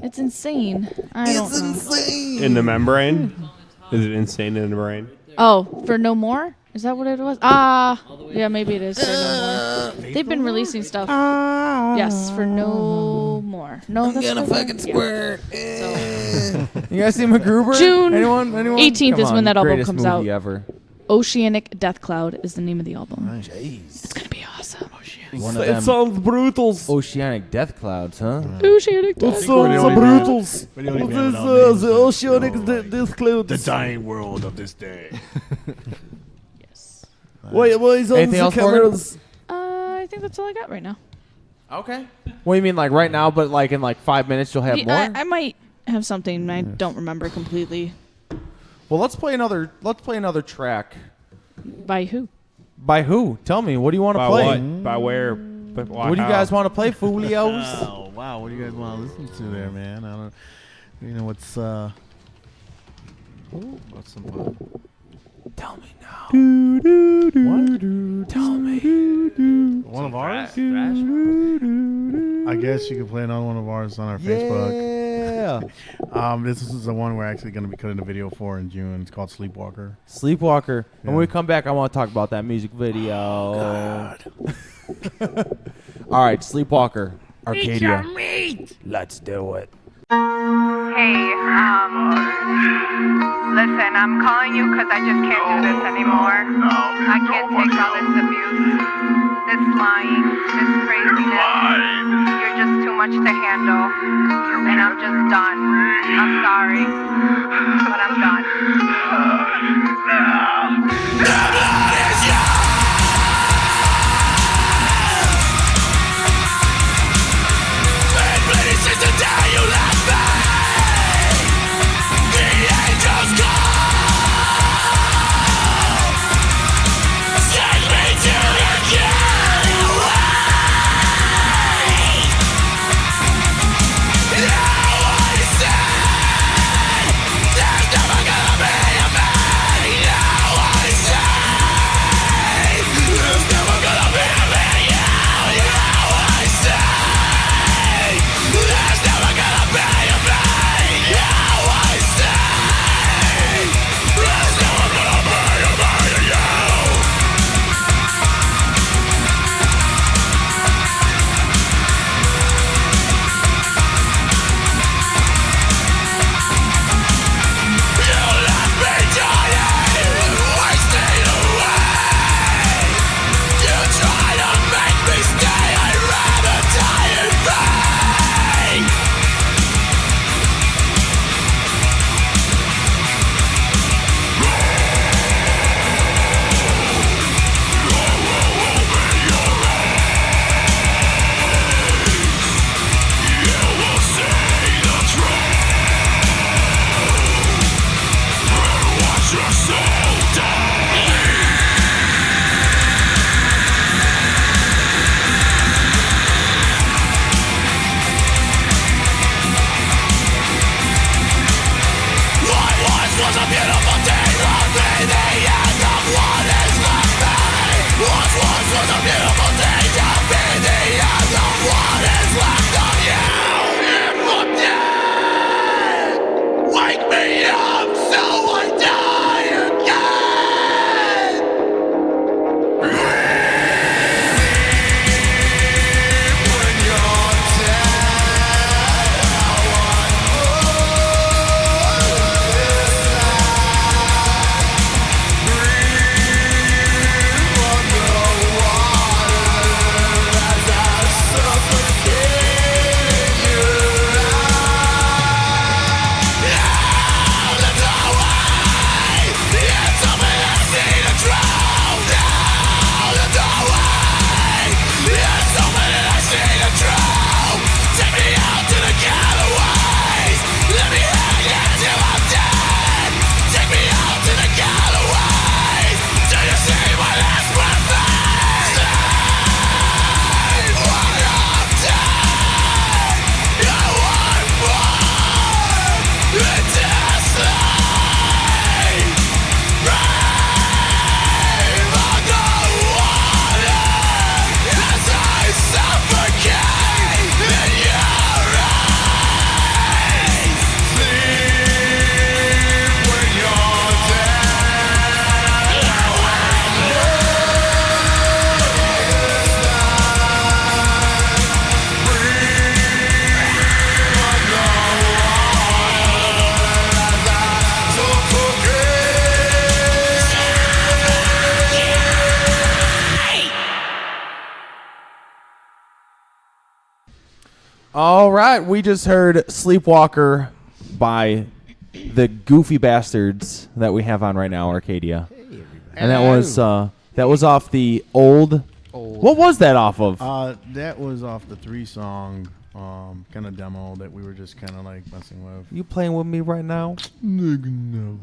Speaker 8: It's insane. I don't know.
Speaker 2: In the membrane? Is it insane in the brain?
Speaker 8: Oh, for No More? Is that what it was? Yeah, maybe it is for No More. They've been releasing stuff. Yes, for No More. No, that's
Speaker 18: gonna
Speaker 8: for
Speaker 18: fucking squirt.
Speaker 4: You guys see MacGruber?
Speaker 8: June
Speaker 4: Anyone?
Speaker 8: 18th
Speaker 4: Come
Speaker 8: is when
Speaker 4: on,
Speaker 8: that album
Speaker 4: greatest
Speaker 8: comes
Speaker 4: movie
Speaker 8: out.
Speaker 4: Ever.
Speaker 8: Oceanic Death Cloud is the name of the album. It's gonna be awesome.
Speaker 6: One of
Speaker 2: It
Speaker 6: them.
Speaker 2: sounds brutal.
Speaker 4: Oceanic death clouds, huh?
Speaker 8: Oceanic Death
Speaker 5: We
Speaker 8: Cloud.
Speaker 5: don't even have- we don't even have it on names,
Speaker 2: the
Speaker 5: so,
Speaker 2: oceanic
Speaker 5: like,
Speaker 2: this cloud.
Speaker 5: The dying world of this day.
Speaker 8: Yes.
Speaker 2: Why is all
Speaker 4: Anything
Speaker 2: the
Speaker 4: else, Morgan?
Speaker 2: cameras?
Speaker 8: I think that's all I got right now.
Speaker 4: Okay. What do you mean, like right now, but like in like 5 minutes you'll have more?
Speaker 8: I might have something I don't remember completely.
Speaker 4: Well, let's play another track.
Speaker 8: By who?
Speaker 4: By who? Tell me. What do you want to
Speaker 2: By
Speaker 4: play?
Speaker 2: what? By where? But why,
Speaker 4: What do you
Speaker 2: how?
Speaker 4: guys want to play, Foolios?
Speaker 5: Wow. What do you guys want to listen to there, man? I don't. You know what's
Speaker 6: What's some fun?
Speaker 4: Tell me now.
Speaker 5: What?
Speaker 4: Tell me
Speaker 5: One of ours?
Speaker 7: Thrash?
Speaker 5: I guess you could play another one of ours on our Facebook.
Speaker 4: Yeah.
Speaker 5: This is the one we're actually going to be cutting a video for in June. It's called Sleepwalker.
Speaker 4: Sleepwalker.
Speaker 5: Yeah.
Speaker 4: When we come back, I want to talk about that music video.
Speaker 5: God.
Speaker 4: All right, Sleepwalker.
Speaker 16: Eat
Speaker 4: Arcadia.
Speaker 16: your meat!
Speaker 4: Let's do it.
Speaker 19: Hey, listen, I'm calling you because I just can't do this anymore. I can't take all this abuse, this lying, this craziness. You're just too much to handle, and I'm just done. I'm sorry, but I'm done.
Speaker 4: All right, we just heard Sleepwalker by the goofy bastards that we have on right now, Arcadia. And that was off the old. What was that off of?
Speaker 5: That was off the 3-song kind of demo that we were just kind of like messing with.
Speaker 4: You playing with me right now?
Speaker 5: No.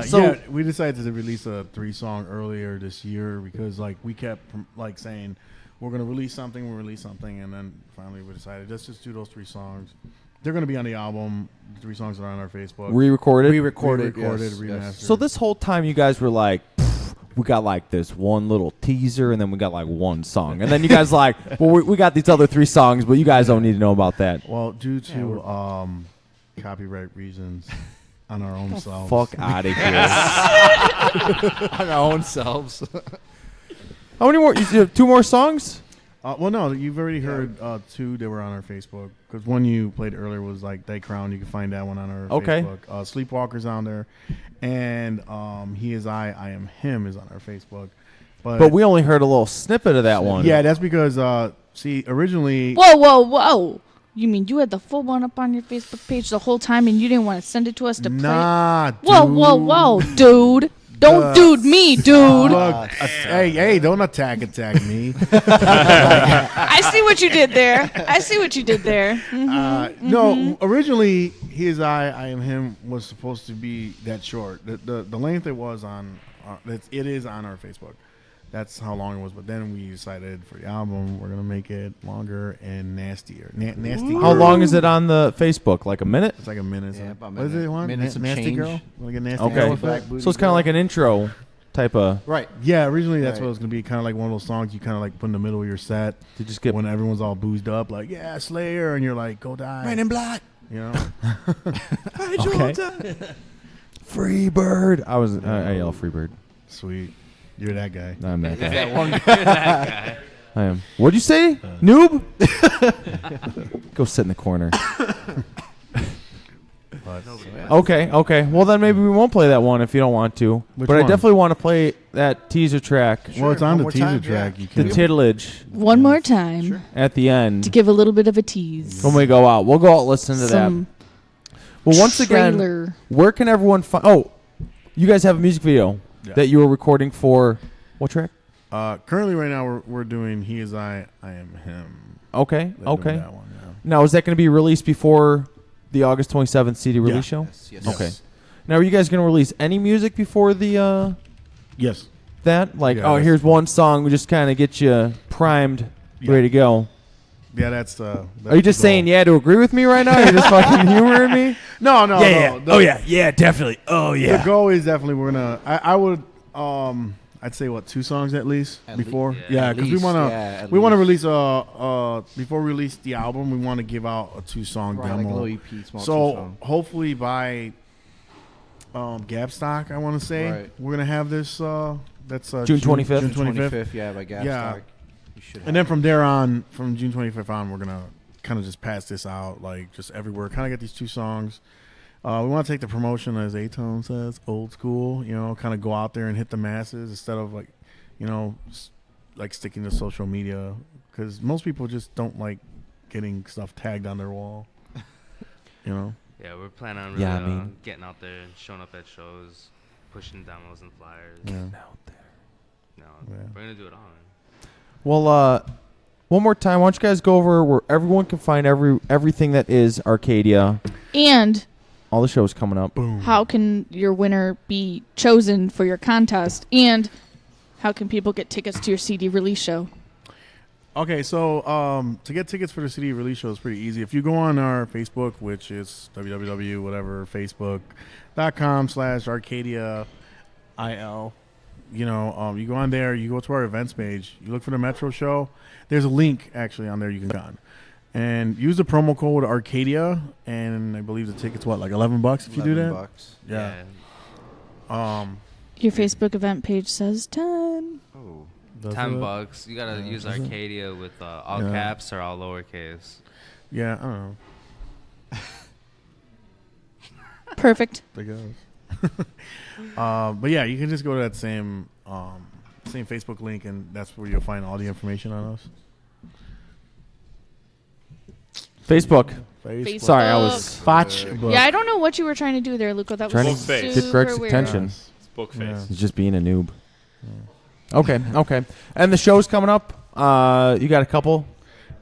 Speaker 4: So-
Speaker 5: yeah, we decided to release a 3-song earlier this year because like we kept like saying we're gonna release something, and then finally we decided let's just do those 3 songs. They're gonna be on the album. The 3 songs are on our Facebook.
Speaker 4: Re-recorded?
Speaker 5: Re-recorded,
Speaker 6: Yes.
Speaker 5: remastered.
Speaker 4: So this whole time you guys were like, we got like this one little teaser, and then we got like one song, and then you guys like, well, we got these other 3 songs, but you guys don't need to know about that.
Speaker 5: Well, due to copyright reasons, on our own selves.
Speaker 4: Fuck out of here.
Speaker 6: On our own selves.
Speaker 4: How many more? You have 2 more songs?
Speaker 5: Well, no, you've already heard 2 that were on our Facebook. Because one you played earlier was like Thy Crown. You can find that one on our Facebook. Sleepwalker's on there. And He Is I Am Him is on our Facebook.
Speaker 4: But we only heard a little snippet of that one.
Speaker 5: Yeah, that's because, originally...
Speaker 8: Whoa. You mean you had the full one up on your Facebook page the whole time and you didn't want to send it to us to play?
Speaker 5: Nah, dude.
Speaker 8: Whoa, dude. Don't dude me, dude.
Speaker 5: Hey, don't attack me.
Speaker 8: I see what you did there. Mm-hmm.
Speaker 5: No, originally, He Is I Am Him was supposed to be that short. The length it was on, it is on our Facebook. That's how long it was. But then we decided for the album, we're going to make it longer and nastier. Nasty.
Speaker 4: How long is it on the Facebook? Like a minute?
Speaker 5: It's like a minute.
Speaker 6: Yeah, about a
Speaker 5: what is
Speaker 6: minute.
Speaker 5: it? One?
Speaker 6: Minutes of
Speaker 5: Nasty
Speaker 6: change.
Speaker 5: Girl? Like a Nasty
Speaker 4: Okay.
Speaker 5: Girl?
Speaker 4: So it's kind of like an intro type of...
Speaker 6: Right.
Speaker 5: Yeah, originally that's what it was going to be. Kind of like one of those songs you kind of like put in the middle of your set.
Speaker 4: To just get...
Speaker 5: When everyone's all boozed up, like, yeah, Slayer. And you're like, go die.
Speaker 6: Men in Black.
Speaker 5: You know?
Speaker 4: Okay. Free Bird. I yell Free Bird.
Speaker 5: Sweet. You're that guy.
Speaker 4: I'm that guy.
Speaker 7: That one guy.
Speaker 4: I am. What'd you say? Noob? Go sit in the corner. Okay. Well, then maybe we won't play that one if you don't want to.
Speaker 5: Which
Speaker 4: but I
Speaker 5: one?
Speaker 4: definitely want to play that teaser track.
Speaker 5: Well, it's on the
Speaker 6: more
Speaker 5: teaser
Speaker 6: time,
Speaker 5: track.
Speaker 6: yeah.
Speaker 5: You
Speaker 4: The
Speaker 5: can
Speaker 4: titillage
Speaker 8: One more time
Speaker 4: at the end.
Speaker 8: to give a little bit of a tease.
Speaker 4: When we go out, we'll go out and listen to
Speaker 8: Some
Speaker 4: that. Well, once again,
Speaker 8: trailer.
Speaker 4: where can everyone find... Oh, you guys have a music video that you were recording for... What track?
Speaker 5: currently, right now, we're doing He Is I Am Him.
Speaker 4: Okay.
Speaker 5: They're doing that one, yeah.
Speaker 4: Now, is that going to be released before the August 27th CD release show?
Speaker 6: Yes.
Speaker 4: Okay. Now, are you guys going to release any music before the...
Speaker 5: Yes.
Speaker 4: That? Like,
Speaker 5: Yeah,
Speaker 4: here's one song. We just kind of get you primed, ready to go.
Speaker 5: Yeah, that's
Speaker 4: Are you just saying yeah to agree with me right now? You're just fucking humoring me?
Speaker 5: No.
Speaker 4: Yeah, definitely. Oh, yeah.
Speaker 5: The goal is definitely we're gonna. I would. I'd say 2 songs at least before. Yeah, because we want to release before we release the album, we want to give out a 2-song
Speaker 6: Right,
Speaker 5: demo.
Speaker 6: like a little EP, small
Speaker 5: so
Speaker 6: 2-song.
Speaker 5: hopefully by Gapstock, I want to say we're gonna have this. That's
Speaker 4: June 25th.
Speaker 5: June 25th.
Speaker 6: Yeah, by Gapstock.
Speaker 5: Yeah.
Speaker 6: You should
Speaker 5: And then from there on, from June 25th on, we're gonna kind of just pass this out, like just everywhere. Kind of get these 2 songs. We want to take the promotion, as A-Tone says, old school. You know, kind of go out there and hit the masses instead of like, like sticking to social media, because most people just don't like getting stuff tagged on their wall. You know.
Speaker 7: Yeah, we're planning on really getting out there, showing up at shows, pushing demos and flyers.
Speaker 4: Getting out there.
Speaker 7: No, we're gonna do it all. Man.
Speaker 4: Well, one more time, why don't you guys go over where everyone can find everything that is Arcadia.
Speaker 8: And
Speaker 4: all the shows coming up.
Speaker 8: how can your winner be chosen for your contest? And how can people get tickets to your CD release show?
Speaker 5: Okay, so to get tickets for the CD release show is pretty easy. If you go on our Facebook, which is facebook.com/ArcadiaIL, you go on there, you go to our events page, you look for the Metro show. There's a link actually on there you can go on. And use the promo code Arcadia, and I believe the ticket's like $11 if you do that.
Speaker 6: $11.
Speaker 5: Yeah.
Speaker 8: Your Facebook event page says 10.
Speaker 6: Oh.
Speaker 7: $10. You gotta use Arcadia with all caps or all lowercase.
Speaker 5: Yeah, I don't know.
Speaker 8: Perfect.
Speaker 5: There goes. But yeah, you can just go to that same Facebook link, and that's where you'll find all the information on us.
Speaker 4: Facebook. Sorry, I was...
Speaker 8: Yeah, I don't know what you were trying to do there, Luco. That
Speaker 4: trying
Speaker 8: was
Speaker 4: to
Speaker 8: super
Speaker 4: get Greg's
Speaker 8: weird.
Speaker 4: attention.
Speaker 2: It's book face.
Speaker 4: He's just being a noob. Okay. And the show's coming up. You got a couple?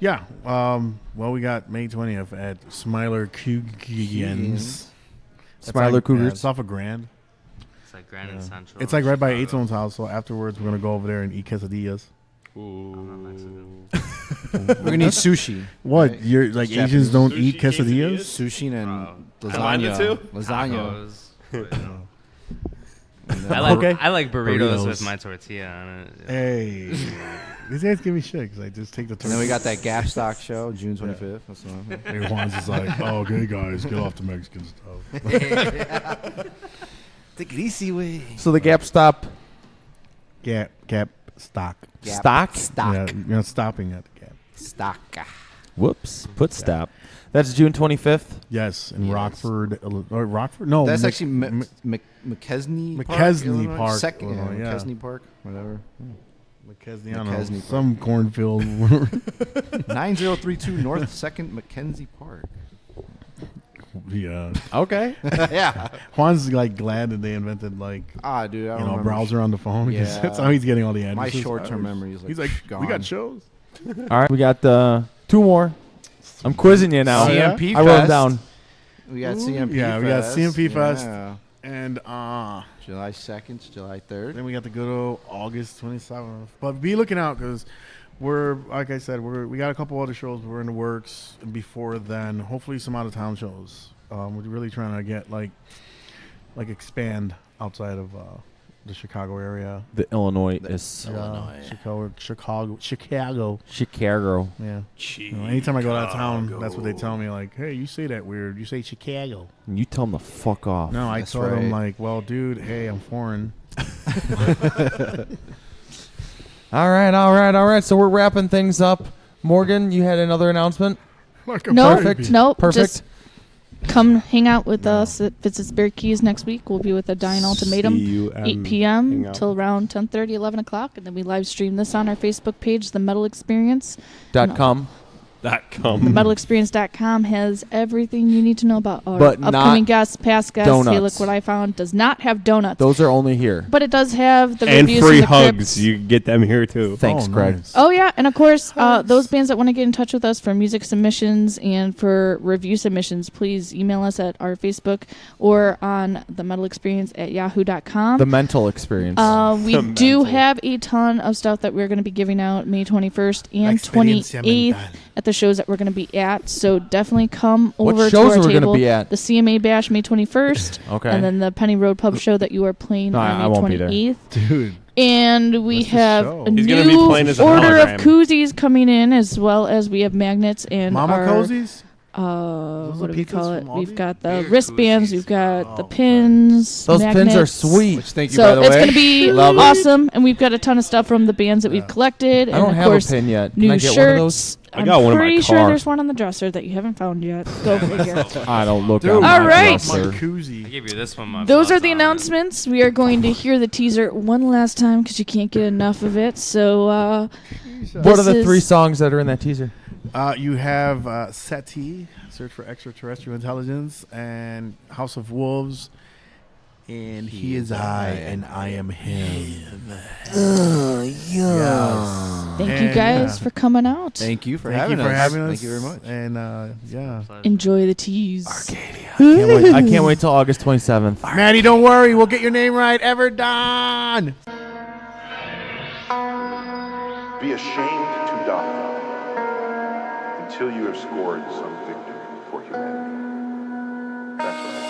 Speaker 5: Yeah. Well, we got May 20th at Smiler Cougars.
Speaker 4: Smiler Cougars.
Speaker 5: It's off of Grand.
Speaker 7: It's like Grand and Central.
Speaker 5: It's like right by A-Tone's house. So afterwards, we're gonna go over there and eat quesadillas.
Speaker 7: Ooh.
Speaker 6: We're gonna eat sushi.
Speaker 5: What?
Speaker 6: Right?
Speaker 5: You're like
Speaker 6: Japanese.
Speaker 5: Asians don't
Speaker 2: Sushi
Speaker 5: eat quesadillas?
Speaker 6: Sushi and
Speaker 2: Combine the
Speaker 6: lasagna.
Speaker 2: two?
Speaker 6: Lasagna.
Speaker 7: I like burritos with my tortilla on it.
Speaker 5: Hey, these guys give me shit because I just take the turkey.
Speaker 6: And then we got that Gap Stock show, June 25th. That's what
Speaker 5: Hey, Juan's is like, oh, okay, guys, get off the Mexican stuff.
Speaker 6: Take it easy way.
Speaker 4: So the Gap Stop.
Speaker 5: Gap stock.
Speaker 4: Stock?
Speaker 5: Yeah, you're not stopping at the Gap.
Speaker 6: Stock.
Speaker 4: Whoops. Put stop. That's June 25th.
Speaker 5: Yes, in Rockford. Or Rockford? No.
Speaker 6: That's actually McKesney Park.
Speaker 5: McKesney Park.
Speaker 6: Second,
Speaker 5: Illinois, yeah.
Speaker 6: McKesney Park, whatever.
Speaker 5: McKesney, I don't know.
Speaker 6: McKesney Park.
Speaker 5: Some cornfield.
Speaker 6: 9032 North 2nd McKenzie Park.
Speaker 5: Yeah.
Speaker 4: Okay.
Speaker 6: Yeah.
Speaker 5: Juan's like glad that they invented like
Speaker 6: dude, I don't remember.
Speaker 5: browser on the phone because
Speaker 6: Yeah.
Speaker 5: that's how he's getting all the addresses.
Speaker 6: My short-term memory is
Speaker 5: he's like,
Speaker 6: gone.
Speaker 5: we got shows.
Speaker 4: All right, we got 2 more. I'm quizzing you now.
Speaker 6: CMP
Speaker 4: I wrote them
Speaker 6: Fest.
Speaker 4: down.
Speaker 6: We got CMP
Speaker 5: Yeah,
Speaker 6: Fest.
Speaker 5: we got CMP Fest.
Speaker 6: Yeah.
Speaker 5: And
Speaker 6: July 2nd, July 3rd.
Speaker 5: then we got to go to August 27th. But be looking out because we're, like I said, we got a couple other shows we're in the works. And before then, hopefully some out of town shows. We're really trying to get like expand outside of the Chicago area.
Speaker 4: The Illinois is
Speaker 5: Chicago. Yeah. Anytime I go out of town, that's what they tell me. Like, hey, you say that weird. You say Chicago.
Speaker 4: And you tell them to fuck off.
Speaker 5: No, I
Speaker 6: That's
Speaker 5: told them
Speaker 6: right.
Speaker 5: like, well, dude, hey, I'm foreign.
Speaker 4: All right. So we're wrapping things up. Morgan, you had another announcement?
Speaker 8: No,
Speaker 4: Perfect.
Speaker 8: Nope.
Speaker 4: Perfect.
Speaker 8: Just come hang out with us at Fitz's Keys next week. We'll be with a Dying Ultimatum, 8 p.m.
Speaker 2: hang out.
Speaker 8: till around 10:30, 11 o'clock, and then we live stream this on our Facebook page, The Metal Experience.
Speaker 4: .com.
Speaker 8: TheMetalExperience.com has everything you need to know about our
Speaker 4: But not
Speaker 8: upcoming guests, past guests.
Speaker 4: donuts.
Speaker 8: Hey, look what I found. Does not have donuts.
Speaker 4: Those are only here.
Speaker 8: But it does have the
Speaker 2: And
Speaker 8: reviews
Speaker 2: free
Speaker 8: and the
Speaker 2: hugs.
Speaker 8: Crips.
Speaker 2: You can get them here too.
Speaker 4: Thanks, Greg.
Speaker 5: Nice.
Speaker 8: Oh, yeah. And, of course, those bands that want to get in touch with us for music submissions and for review submissions, please email us at our Facebook or on the Metal Experience at yahoo.com.
Speaker 4: The Mental Experience.
Speaker 8: We do have a ton of stuff that we're going to be giving out May 21st and 28th at the shows that we're going to be at. So definitely come
Speaker 4: What
Speaker 8: over to
Speaker 4: shows
Speaker 8: our
Speaker 4: are we gonna
Speaker 8: table.
Speaker 4: be at?
Speaker 8: The CMA Bash May 21st.
Speaker 4: Okay.
Speaker 8: And then the Penny Road Pub show that you are playing
Speaker 4: No, I
Speaker 8: on May
Speaker 4: won't be there.
Speaker 8: 28th.
Speaker 5: Dude.
Speaker 8: And we
Speaker 5: What's the
Speaker 8: have
Speaker 5: show?
Speaker 8: a
Speaker 2: He's gonna be
Speaker 8: new
Speaker 2: playing as a
Speaker 8: order of
Speaker 2: hologram.
Speaker 8: koozies coming in, as well as we have magnets and
Speaker 5: Mama
Speaker 8: our,
Speaker 5: cozies?
Speaker 8: what do we
Speaker 5: pizzas
Speaker 8: call it?
Speaker 5: from
Speaker 8: We've
Speaker 5: Aldi?
Speaker 8: got the
Speaker 7: Beer
Speaker 8: wristbands.
Speaker 7: koozies.
Speaker 8: We've got the
Speaker 5: Oh,
Speaker 8: pins.
Speaker 4: Those pins are
Speaker 8: magnets.
Speaker 4: sweet.
Speaker 6: Which, thank you,
Speaker 8: So
Speaker 6: by the
Speaker 8: it's
Speaker 6: way.
Speaker 8: going to be
Speaker 4: Love it.
Speaker 8: awesome, and we've got a ton of stuff from the bands that we've collected.
Speaker 4: I
Speaker 8: And
Speaker 4: don't
Speaker 8: of
Speaker 4: have
Speaker 8: course,
Speaker 4: a pin yet. Can
Speaker 8: new
Speaker 4: I get
Speaker 8: shirts.
Speaker 4: one of those?
Speaker 2: I got
Speaker 8: I'm
Speaker 2: one in my
Speaker 8: pretty sure
Speaker 2: car.
Speaker 8: there's one on the dresser that you haven't found yet. Go figure.
Speaker 4: I don't look
Speaker 5: Dude,
Speaker 4: on
Speaker 8: All
Speaker 4: my
Speaker 8: right.
Speaker 4: dresser.
Speaker 7: I
Speaker 5: Koozie.
Speaker 7: gave you this one. My
Speaker 8: Those
Speaker 7: gloves
Speaker 8: are the
Speaker 7: on it.
Speaker 8: announcements. We are going to hear the teaser one last time because you can't get enough of it. So,
Speaker 4: What are the
Speaker 8: this
Speaker 4: 3
Speaker 8: is-
Speaker 4: songs that are in that teaser?
Speaker 5: You have SETI, Search for Extraterrestrial Intelligence, and House of Wolves, and He is I, and I am Him. Yes.
Speaker 8: Thank you
Speaker 5: And,
Speaker 8: guys for coming out.
Speaker 6: Thank you for
Speaker 5: Thank
Speaker 6: having
Speaker 5: you for
Speaker 6: us.
Speaker 5: having us.
Speaker 6: Thank you very much.
Speaker 5: And yeah.
Speaker 8: Enjoy the tease.
Speaker 4: I can't wait till August 27th.
Speaker 5: Maddie, don't worry. We'll get your name right. Everdon.
Speaker 14: Be ashamed to die until you have scored some victory for humanity. That's right.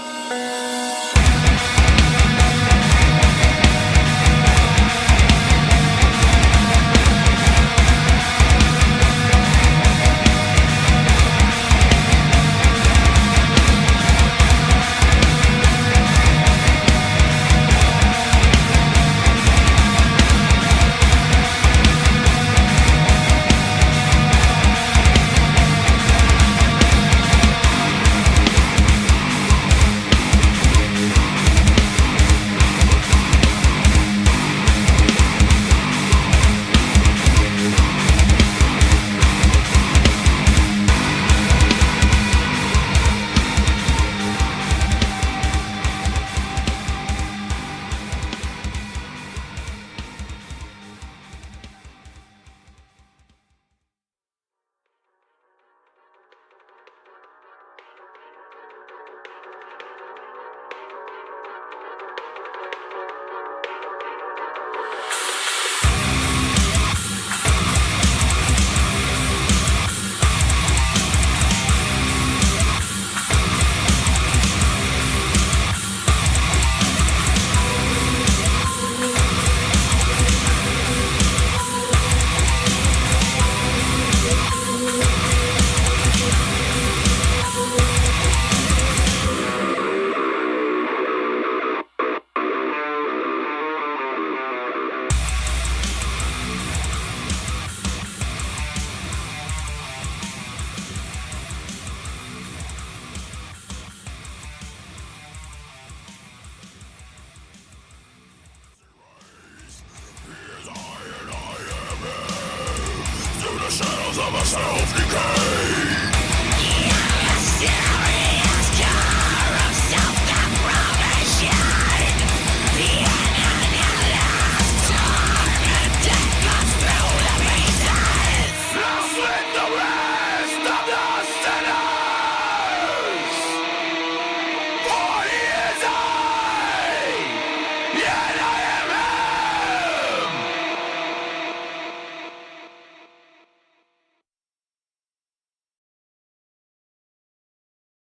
Speaker 11: of a self-decay. Yes, yes.